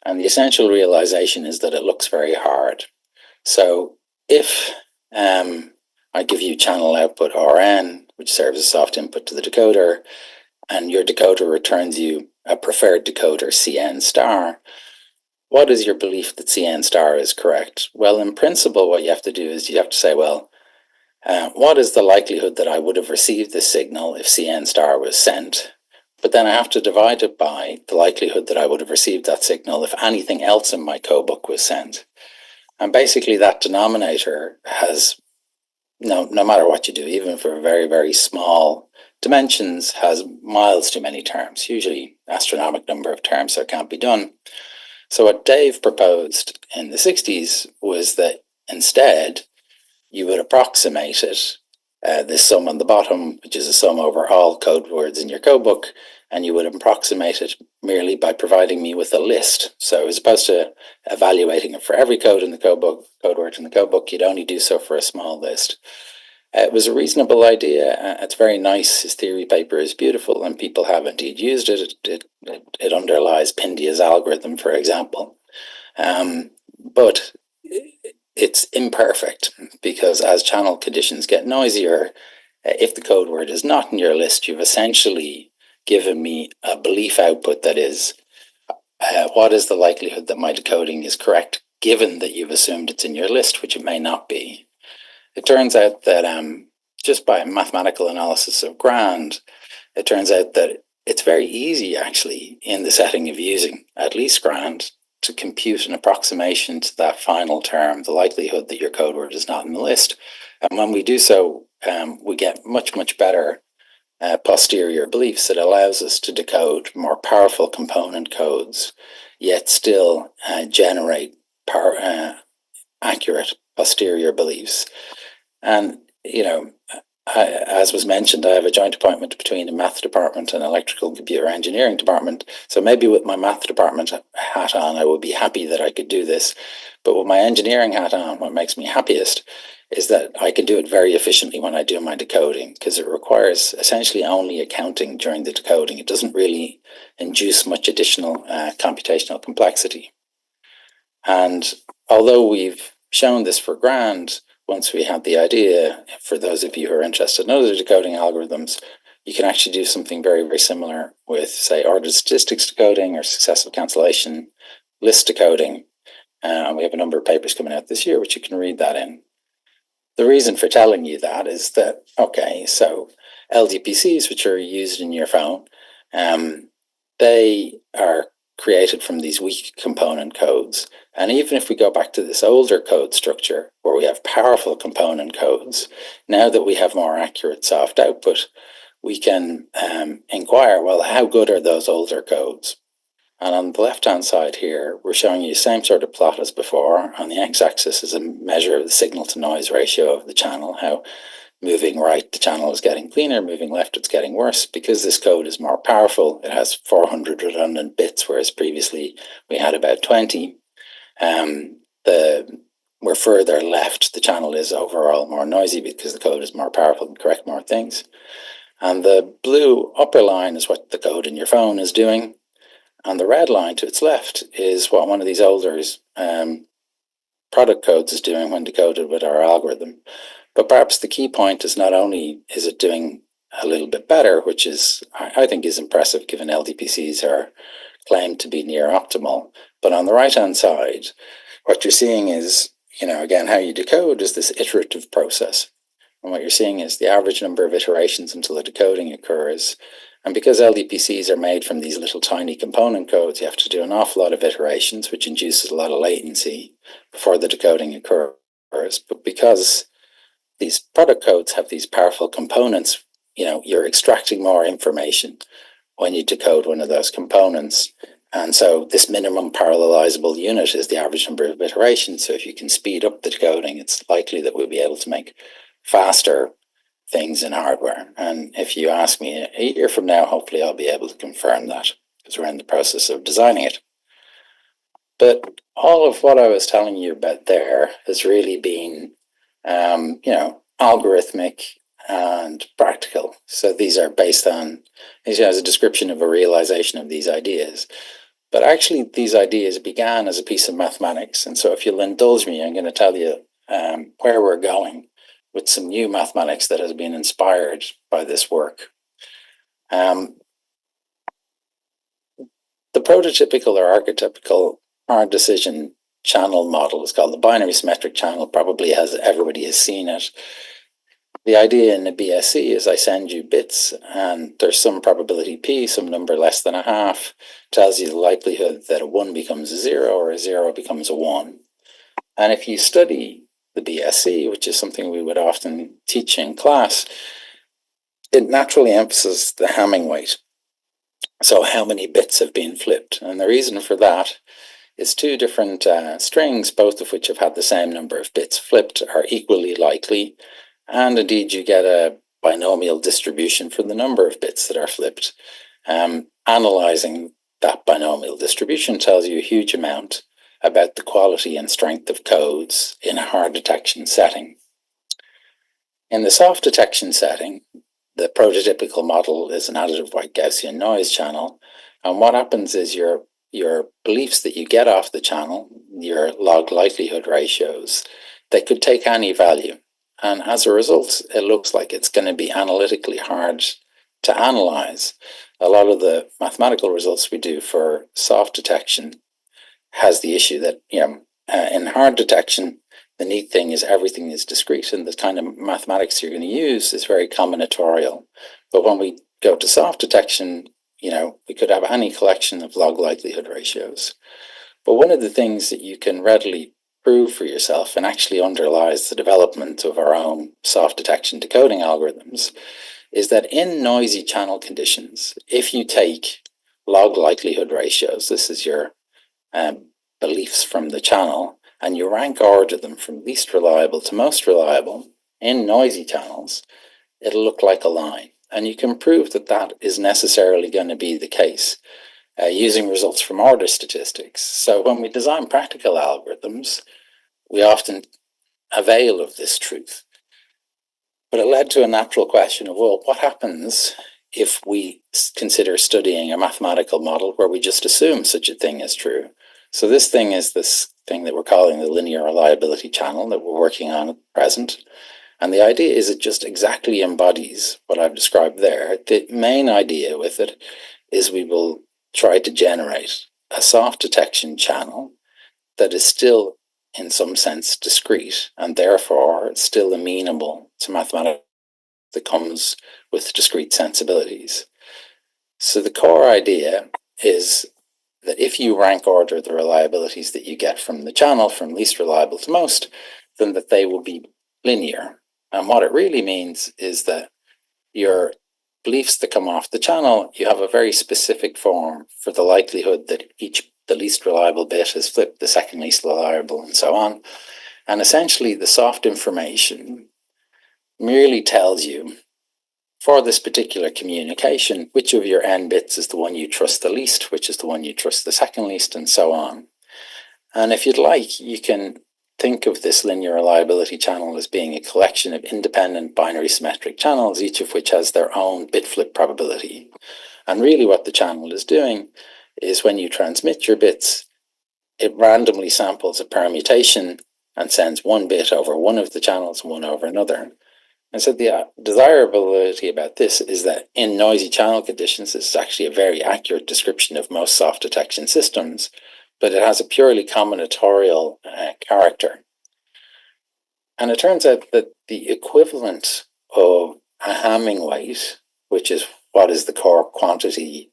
And the essential realization is that it looks very hard. So if I give you channel output Rn, which serves as soft input to the decoder, and your decoder returns you a preferred decoder Cn star, what is your belief that Cn star is correct? Well, in principle, what you have to do is you have to say, well, what is the likelihood that I would have received this signal if Cn star was sent? But then I have to divide it by the likelihood that I would have received that signal if anything else in my code book was sent. And basically that denominator has, no matter what you do, even for very, very small dimensions, has miles too many terms, usually astronomical number of terms, so it can't be done. So what Dave proposed in the 60s was that instead you would approximate it, this sum on the bottom, which is a sum over all code words in your code book, and you would approximate it merely by providing me with a list. So as opposed to evaluating it for every code in the code book, code word in the code book, you'd only do so for a small list. It was a reasonable idea. It's very nice. His theory paper is beautiful, and people have indeed used it. It underlies Pindia's algorithm, for example. But it's imperfect because as channel conditions get noisier, if the code word is not in your list, you've essentially given me a belief output that is, what is the likelihood that my decoding is correct, given that you've assumed it's in your list, which it may not be. It turns out that just by mathematical analysis of Grand, it turns out that it's very easy, actually, in the setting of using at least Grand, to compute an approximation to that final term, the likelihood that your code word is not in the list. And when we do so, we get much, much better posterior beliefs. It allows us to decode more powerful component codes, yet still generate accurate posterior beliefs. And, as was mentioned, I have a joint appointment between a math department and electrical computer engineering department. So maybe with my math department hat on, I would be happy that I could do this. But with my engineering hat on, what makes me happiest is that I can do it very efficiently when I do my decoding, because it requires essentially only accounting during the decoding. It doesn't really induce much additional computational complexity. And although we've shown this for grand, once we had the idea, for those of you who are interested in other decoding algorithms, you can actually do something very, very similar with, say, ordered statistics decoding or successive cancellation list decoding. We have a number of papers coming out this year, which you can read that in. The reason for telling you that is that, okay, so LDPCs, which are used in your phone, they are created from these weak component codes. And even if we go back to this older code structure where we have powerful component codes, now that we have more accurate soft output, we can inquire, well, how good are those older codes? And on the left-hand side here, we're showing you the same sort of plot as before. On the x-axis is a measure of the signal-to-noise ratio of the channel, how moving right, the channel is getting cleaner, moving left, it's getting worse. Because this code is more powerful, it has 400 redundant bits, whereas previously we had about 20. We're further left, the channel is overall more noisy because the code is more powerful and correct more things. And the blue upper line is what the code in your phone is doing. And the red line to its left is what one of these older product codes is doing when decoded with our algorithm. But perhaps the key point is not only is it doing a little bit better, which is, I think, is impressive given LDPCs are claimed to be near optimal, but on the right-hand side, what you're seeing is, again, how you decode is this iterative process. And what you're seeing is the average number of iterations until the decoding occurs. And because LDPCs are made from these little tiny component codes, you have to do an awful lot of iterations, which induces a lot of latency before the decoding occurs. But because these product codes have these powerful components, you're extracting more information when you decode one of those components. And so this minimum parallelizable unit is the average number of iterations. So if you can speed up the decoding, it's likely that we'll be able to make faster things in hardware. And if you ask me a year from now, hopefully I'll be able to confirm that, because we're in the process of designing it. But all of what I was telling you about there has really been, algorithmic and practical. So these are based on, as a description of a realization of these ideas. But actually, these ideas began as a piece of mathematics. And so if you'll indulge me, I'm going to tell you where we're going with some new mathematics that has been inspired by this work. The prototypical or archetypical hard decision channel model is called the binary symmetric channel. Probably everybody has seen it. The idea in the BSC is I send you bits and there's some probability P, some number less than a half, tells you the likelihood that a 1 becomes a 0 or a 0 becomes a 1. And if you study the BSC, which is something we would often teach in class, it naturally emphasizes the Hamming weight. So how many bits have been flipped? And the reason for that is two different strings, both of which have had the same number of bits flipped, are equally likely. And indeed, you get a binomial distribution for the number of bits that are flipped. Analyzing that binomial distribution tells you a huge amount about the quality and strength of codes in a hard detection setting. In the soft detection setting, the prototypical model is an additive white Gaussian noise channel. And what happens is your beliefs that you get off the channel, your log likelihood ratios, they could take any value. And as a result, it looks like it's going to be analytically hard to analyze. A lot of the mathematical results we do for soft detection has the issue that, in hard detection, the neat thing is everything is discrete, and the kind of mathematics you're going to use is very combinatorial. But when we go to soft detection, we could have any collection of log likelihood ratios. But one of the things that you can readily prove for yourself, and actually underlies the development of our own soft detection decoding algorithms, is that in noisy channel conditions, if you take log likelihood ratios, this is your beliefs from the channel, and you rank order them from least reliable to most reliable in noisy channels, it'll look like a line. And you can prove that that is necessarily going to be the case using results from order statistics. So when we design practical algorithms, we often avail of this truth. But it led to a natural question of, well, what happens if we consider studying a mathematical model where we just assume such a thing is true? So this thing is this thing that we're calling the linear reliability channel that we're working on at present. And the idea is it just exactly embodies what I've described there. The main idea with it is we will try to generate a soft detection channel that is still, in some sense, discrete, and therefore still amenable to mathematics that comes with discrete sensibilities. So the core idea is that if you rank order the reliabilities that you get from the channel, from least reliable to most, then that they will be linear. And what it really means is that your beliefs that come off the channel, you have a very specific form for the likelihood that the least reliable bit has flipped the second least reliable, and so on. And essentially, the soft information merely tells you, for this particular communication, which of your n bits is the one you trust the least, which is the one you trust the second least, and so on. And if you'd like, you can think of this linear reliability channel as being a collection of independent binary symmetric channels, each of which has their own bit flip probability. And really what the channel is doing is when you transmit your bits, it randomly samples a permutation and sends one bit over one of the channels and one over another. And so the desirability about this is that in noisy channel conditions, this is actually a very accurate description of most soft detection systems, but it has a purely combinatorial character. And it turns out that the equivalent of a Hamming weight, which is what is the core quantity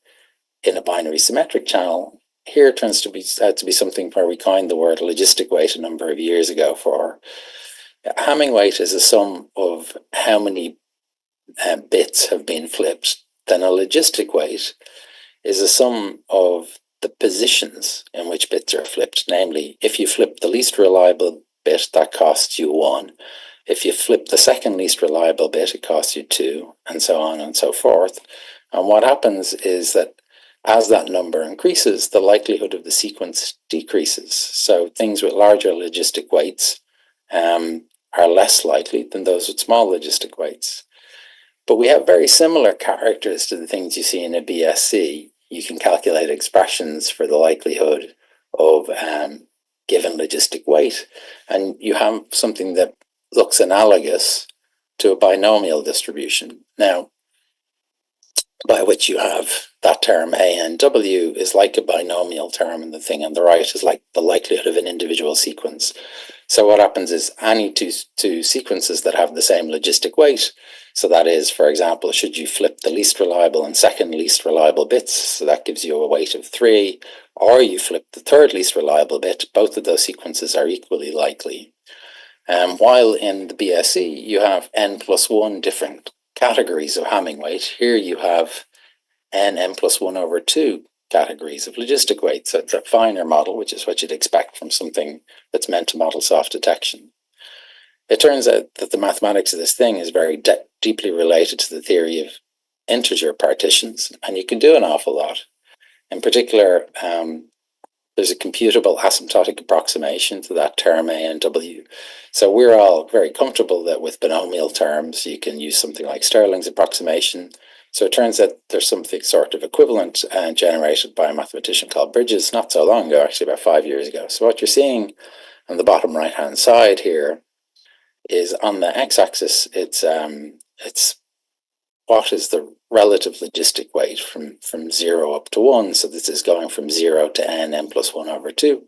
in a binary symmetric channel, here turns to be something where we coined the word logistic weight a number of years ago for. Hamming weight is a sum of how many bits have been flipped. Then a logistic weight is a sum of the positions in which bits are flipped. Namely, if you flip the least reliable bit, that costs you 1. If you flip the second least reliable bit, it costs you 2, and so on and so forth. And what happens is that as that number increases, the likelihood of the sequence decreases. So things with larger logistic weights are less likely than those with small logistic weights. But we have very similar characters to the things you see in a BSc. You can calculate expressions for the likelihood of given logistic weight, and you have something that looks analogous to a binomial distribution. Now, by which you have that term A and W is like a binomial term, and the thing on the right is like the likelihood of an individual sequence. So what happens is any two sequences that have the same logistic weight, so that is, for example, should you flip the least reliable and second least reliable bits, so that gives you a weight of 3, or you flip the third least reliable bit, both of those sequences are equally likely. While in the BSc, you have n plus 1 different categories of Hamming weight. Here you have n plus 1 over 2 categories of logistic weight. So it's a finer model, which is what you'd expect from something that's meant to model soft detection. It turns out that the mathematics of this thing is very deeply related to the theory of integer partitions, and you can do an awful lot. In particular, there's a computable asymptotic approximation to that term A and W. So we're all very comfortable that with binomial terms, you can use something like Stirling's approximation. So it turns out there's something sort of equivalent generated by a mathematician called Bridges not so long ago, actually about 5 years ago. So what you're seeing on the bottom right-hand side here is on the x-axis, it's what is the relative logistic weight from 0 up to 1. So this is going from 0 to n plus 1 over 2.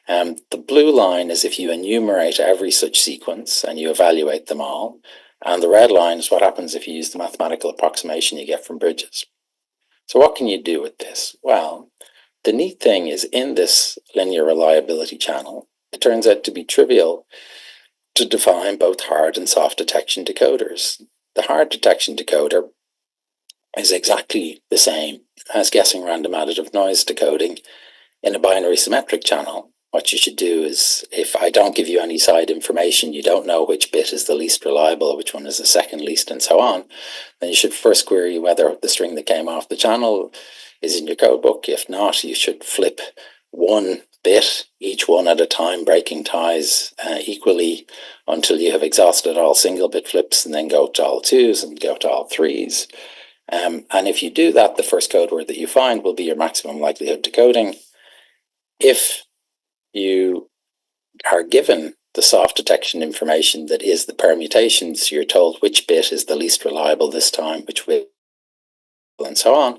The blue line is if you enumerate every such sequence and you evaluate them all. And the red line is what happens if you use the mathematical approximation you get from Bridges. So what can you do with this? Well, the neat thing is in this linear reliability channel, it turns out to be trivial to define both hard and soft detection decoders. The hard detection decoder is exactly the same as guessing random additive noise decoding in a binary symmetric channel. What you should do is, if I don't give you any side information, you don't know which bit is the least reliable, which one is the second least, and so on, then you should first query whether the string that came off the channel is in your codebook. If not, you should flip one bit, each one at a time, breaking ties equally until you have exhausted all single bit flips, and then go to all 2s and go to all 3s. And if you do that, the first code word that you find will be your maximum likelihood decoding. If you are given the soft detection information that is the permutations, you're told which bit is the least reliable this time, which bit, and so on,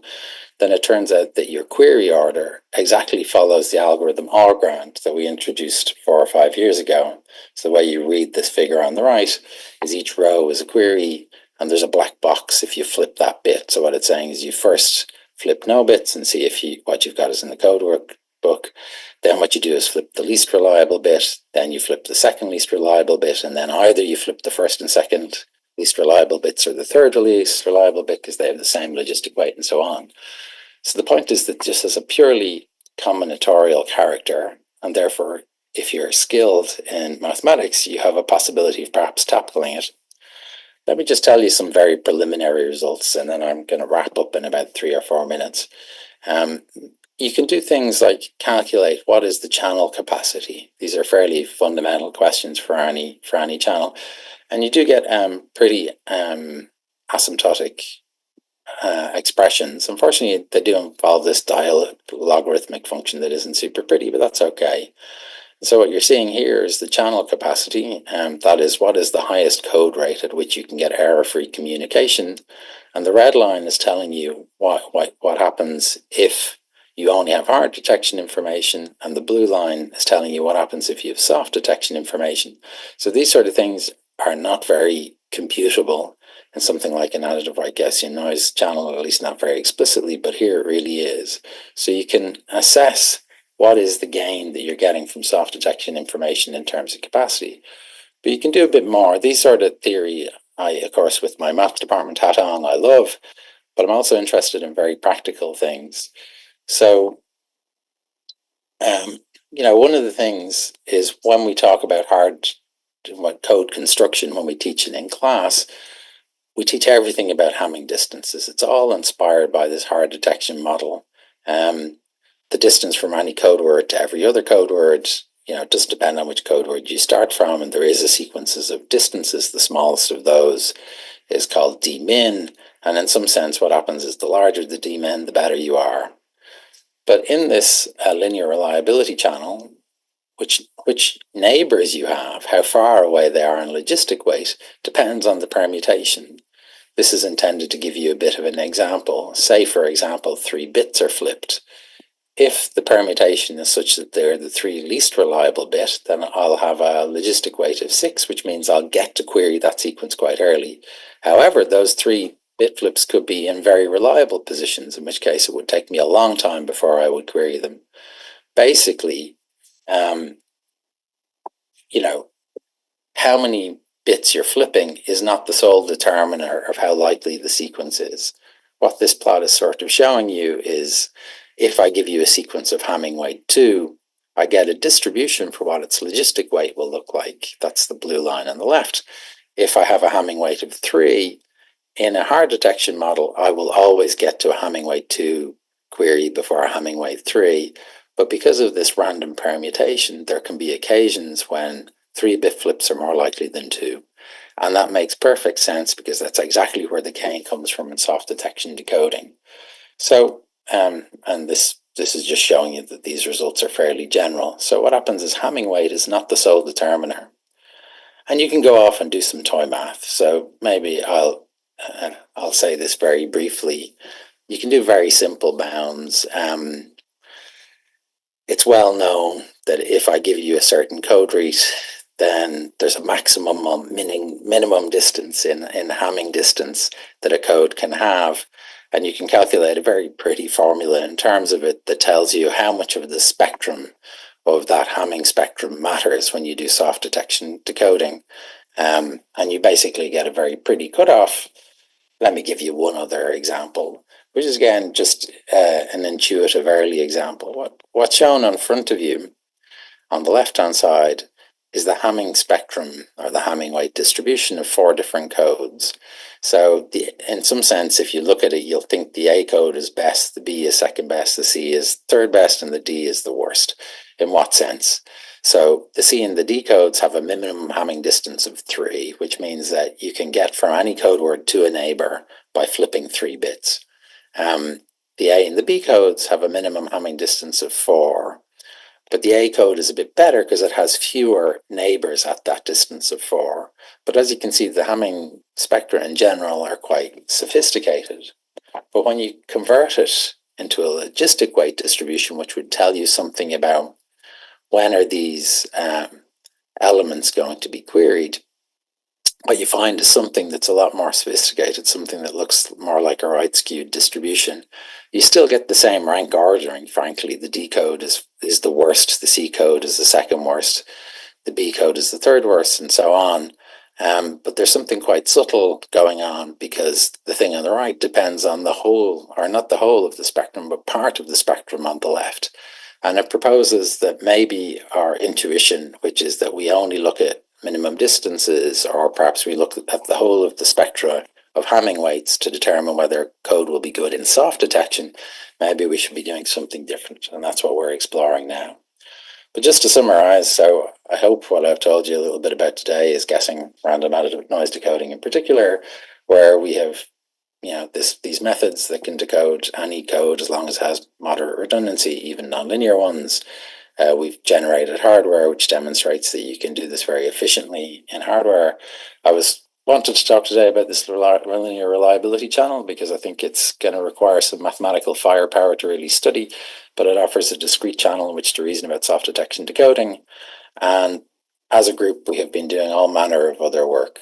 then it turns out that your query order exactly follows the algorithm all-ground that we introduced 4 or 5 years ago. So the way you read this figure on the right is each row is a query, and there's a black box if you flip that bit. So what it's saying is you first flip no bits and see if what you've got is in the code workbook. Then what you do is flip the least reliable bit, then you flip the second least reliable bit, and then either you flip the first and second least reliable bits or the third least reliable bit because they have the same logistic weight and so on. So the point is that this has a purely combinatorial character, and therefore if you're skilled in mathematics, you have a possibility of perhaps tackling it. Let me just tell you some very preliminary results, and then I'm going to wrap up in about 3 or 4 minutes. You can do things like calculate what is the channel capacity. These are fairly fundamental questions for any channel. And you do get pretty asymptotic expressions. Unfortunately, they do involve this logarithmic function that isn't super pretty, but that's okay. So what you're seeing here is the channel capacity, that is what is the highest code rate at which you can get error-free communication. And the red line is telling you what happens if you only have hard detection information, and the blue line is telling you what happens if you have soft detection information. So these sort of things are not very computable in something like an additive white Gaussian noise channel, at least not very explicitly, but here it really is. So you can assess what is the gain that you're getting from soft detection information in terms of capacity. But you can do a bit more. These sort of theory, of course, with my maths department hat on, I love, but I'm also interested in very practical things. So, one of the things is when we talk about hard code construction, when we teach it in class, we teach everything about Hamming distances. It's all inspired by this hard detection model. The distance from any code word to every other code word, it doesn't depend on which code word you start from, and there is a sequences of distances. The smallest of those is called d-min, and in some sense what happens is the larger the d-min, the better you are. But in this linear reliability channel, which neighbors you have, how far away they are in logistic weight, depends on the permutation. This is intended to give you a bit of an example. Say, for example, 3 bits are flipped. If the permutation is such that they're the 3 least reliable bit, then I'll have a logistic weight of 6, which means I'll get to query that sequence quite early. However, those 3 bit flips could be in very reliable positions, in which case it would take me a long time before I would query them. Basically, how many bits you're flipping is not the sole determiner of how likely the sequence is. What this plot is sort of showing you is if I give you a sequence of Hamming weight 2, I get a distribution for what its logistic weight will look like. That's the blue line on the left. If I have a Hamming weight of 3, in a hard detection model, I will always get to a Hamming weight 2 query before a Hamming weight 3. But because of this random permutation, there can be occasions when 3 bit flips are more likely than 2. And that makes perfect sense because that's exactly where the gain comes from in soft detection decoding. So, and this is just showing you that these results are fairly general. So what happens is Hamming weight is not the sole determiner. And you can go off and do some toy math. So maybe I'll say this very briefly. You can do very simple bounds. It's well known that if I give you a certain code read, then there's a maximum minimum distance in Hamming distance that a code can have. And you can calculate a very pretty formula in terms of it that tells you how much of the spectrum of that Hamming spectrum matters when you do soft detection decoding. And you basically get a very pretty cutoff. Let me give you one other example, which is again just an intuitive early example. What's shown in front of you on the left-hand side is the Hamming spectrum, or the Hamming weight distribution of 4 different codes. So in some sense, if you look at it, you'll think the A code is best, the B is second best, the C is third best, and the D is the worst. In what sense? So the C and the D codes have a minimum Hamming distance of 3, which means that you can get from any code word to a neighbor by flipping 3 bits. The A and the B codes have a minimum Hamming distance of 4, but the A code is a bit better because it has fewer neighbors at that distance of 4. But as you can see, the Hamming spectra in general are quite sophisticated. But when you convert it into a logistic weight distribution, which would tell you something about when are these elements going to be queried, what you find is something that's a lot more sophisticated, something that looks more like a right-skewed distribution. You still get the same rank ordering, frankly. The D code is the worst, the C code is the second worst, the B code is the third worst, and so on. But there's something quite subtle going on because the thing on the right depends on the whole, or not the whole of the spectrum, but part of the spectrum on the left. And it proposes that maybe our intuition, which is that we only look at minimum distances, or perhaps we look at the whole of the spectra of Hamming weights to determine whether code will be good in soft detection, maybe we should be doing something different. And that's what we're exploring now. But just to summarize, so I hope what I've told you a little bit about today is guessing random additive noise decoding in particular, where we have these methods that can decode any code as long as it has moderate redundancy, even nonlinear ones. We've generated hardware which demonstrates that you can do this very efficiently in hardware. I wanted to talk today about this linear reliability channel because I think it's going to require some mathematical firepower to really study, but it offers a discrete channel in which to reason about soft detection decoding. And as a group, we have been doing all manner of other work.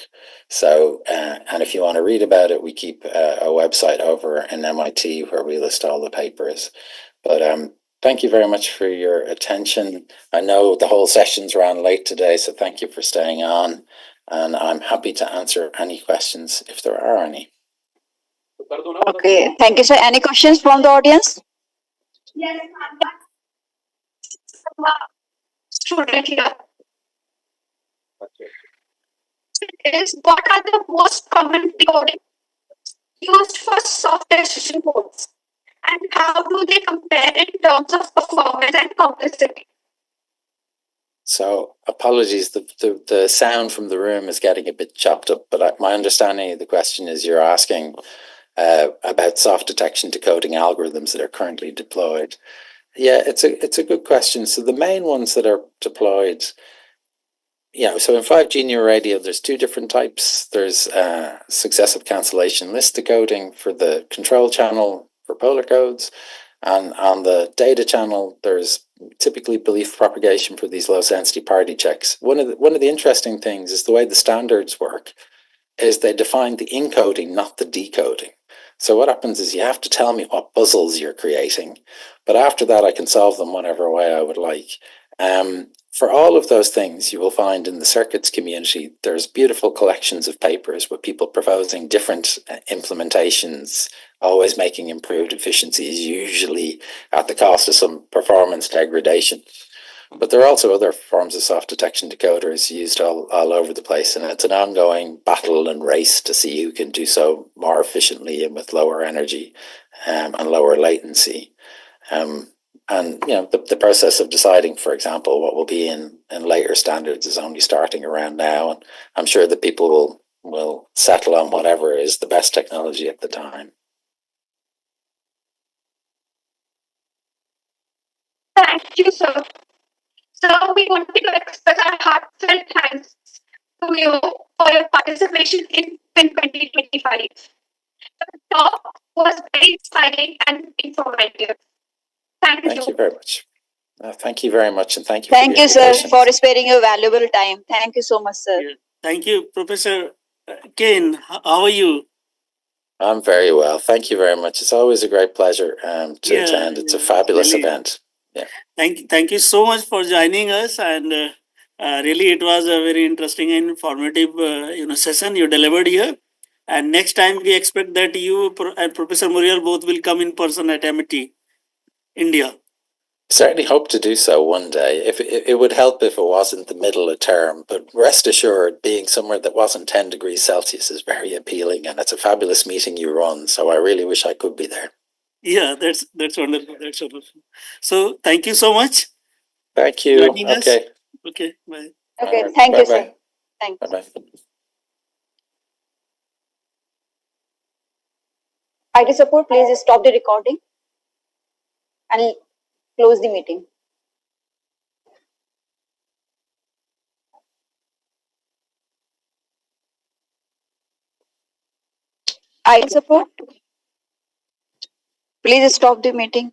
So, and if you want to read about it, we keep a website over in MIT where we list all the papers. But thank you very much for your attention. I know the whole session's ran late today, so thank you for staying on. And I'm happy to answer any questions if there are any. Okay, thank you, sir. Any questions from the audience? Yes, student here. Is what are the most common decoding used for soft decision codes, and how do they compare in terms of performance and complexity? So apologies, the sound from the room is getting a bit chopped up, but my understanding of the question is you're asking about soft detection decoding algorithms that are currently deployed. Yeah, it's a good question. So the main ones that are deployed, so in 5G New Radio, there's 2 different types. There's successive cancellation list decoding for the control channel for polar codes. And on the data channel, there's typically belief propagation for these low-density parity checks. One of the interesting things is the way the standards work is they define the encoding, not the decoding. So what happens is you have to tell me what puzzles you're creating, but after that I can solve them whatever way I would like. For all of those things, you will find in the circuits community, there's beautiful collections of papers with people proposing different implementations, always making improved efficiencies, usually at the cost of some performance degradation. But there are also other forms of soft detection decoders used all over the place, and it's an ongoing battle and race to see who can do so more efficiently and with lower energy and lower latency. And the process of deciding, for example, what will be in later standards is only starting around now, and I'm sure that people will settle on whatever is the best technology at the time. Thank you, sir. So we wanted to express our heartfelt thanks to you for your participation in SPIN2025. The talk was very inspiring and informative. Thank you very much. Thank you very much, and thank you. Thank you, sir, for sparing your valuable time. Thank you so much, sir. Yeah. Thank you, Professor Kane. How are you? I'm very well. Thank you very much. It's always a great pleasure to attend. It's a fabulous event. Yeah. Thank you so much for joining us, and really it was a very interesting and informative session you delivered here. And next time we expect that you and Professor Muriel both will come in person at MIT, India. Certainly hope to do so one day. If it would help if it wasn't the middle of term, but rest assured, being somewhere that wasn't 10 degrees Celsius is very appealing, and it's a fabulous meeting you run. So I really wish I could be there. Yeah, that's wonderful. That's wonderful. So thank you so much. Thank you. joining us. Okay. Okay, bye. Okay, All right. thank you, Bye-bye. sir. Thanks. Bye-bye. IT support, please stop the recording and close the meeting. IT support, please stop the meeting.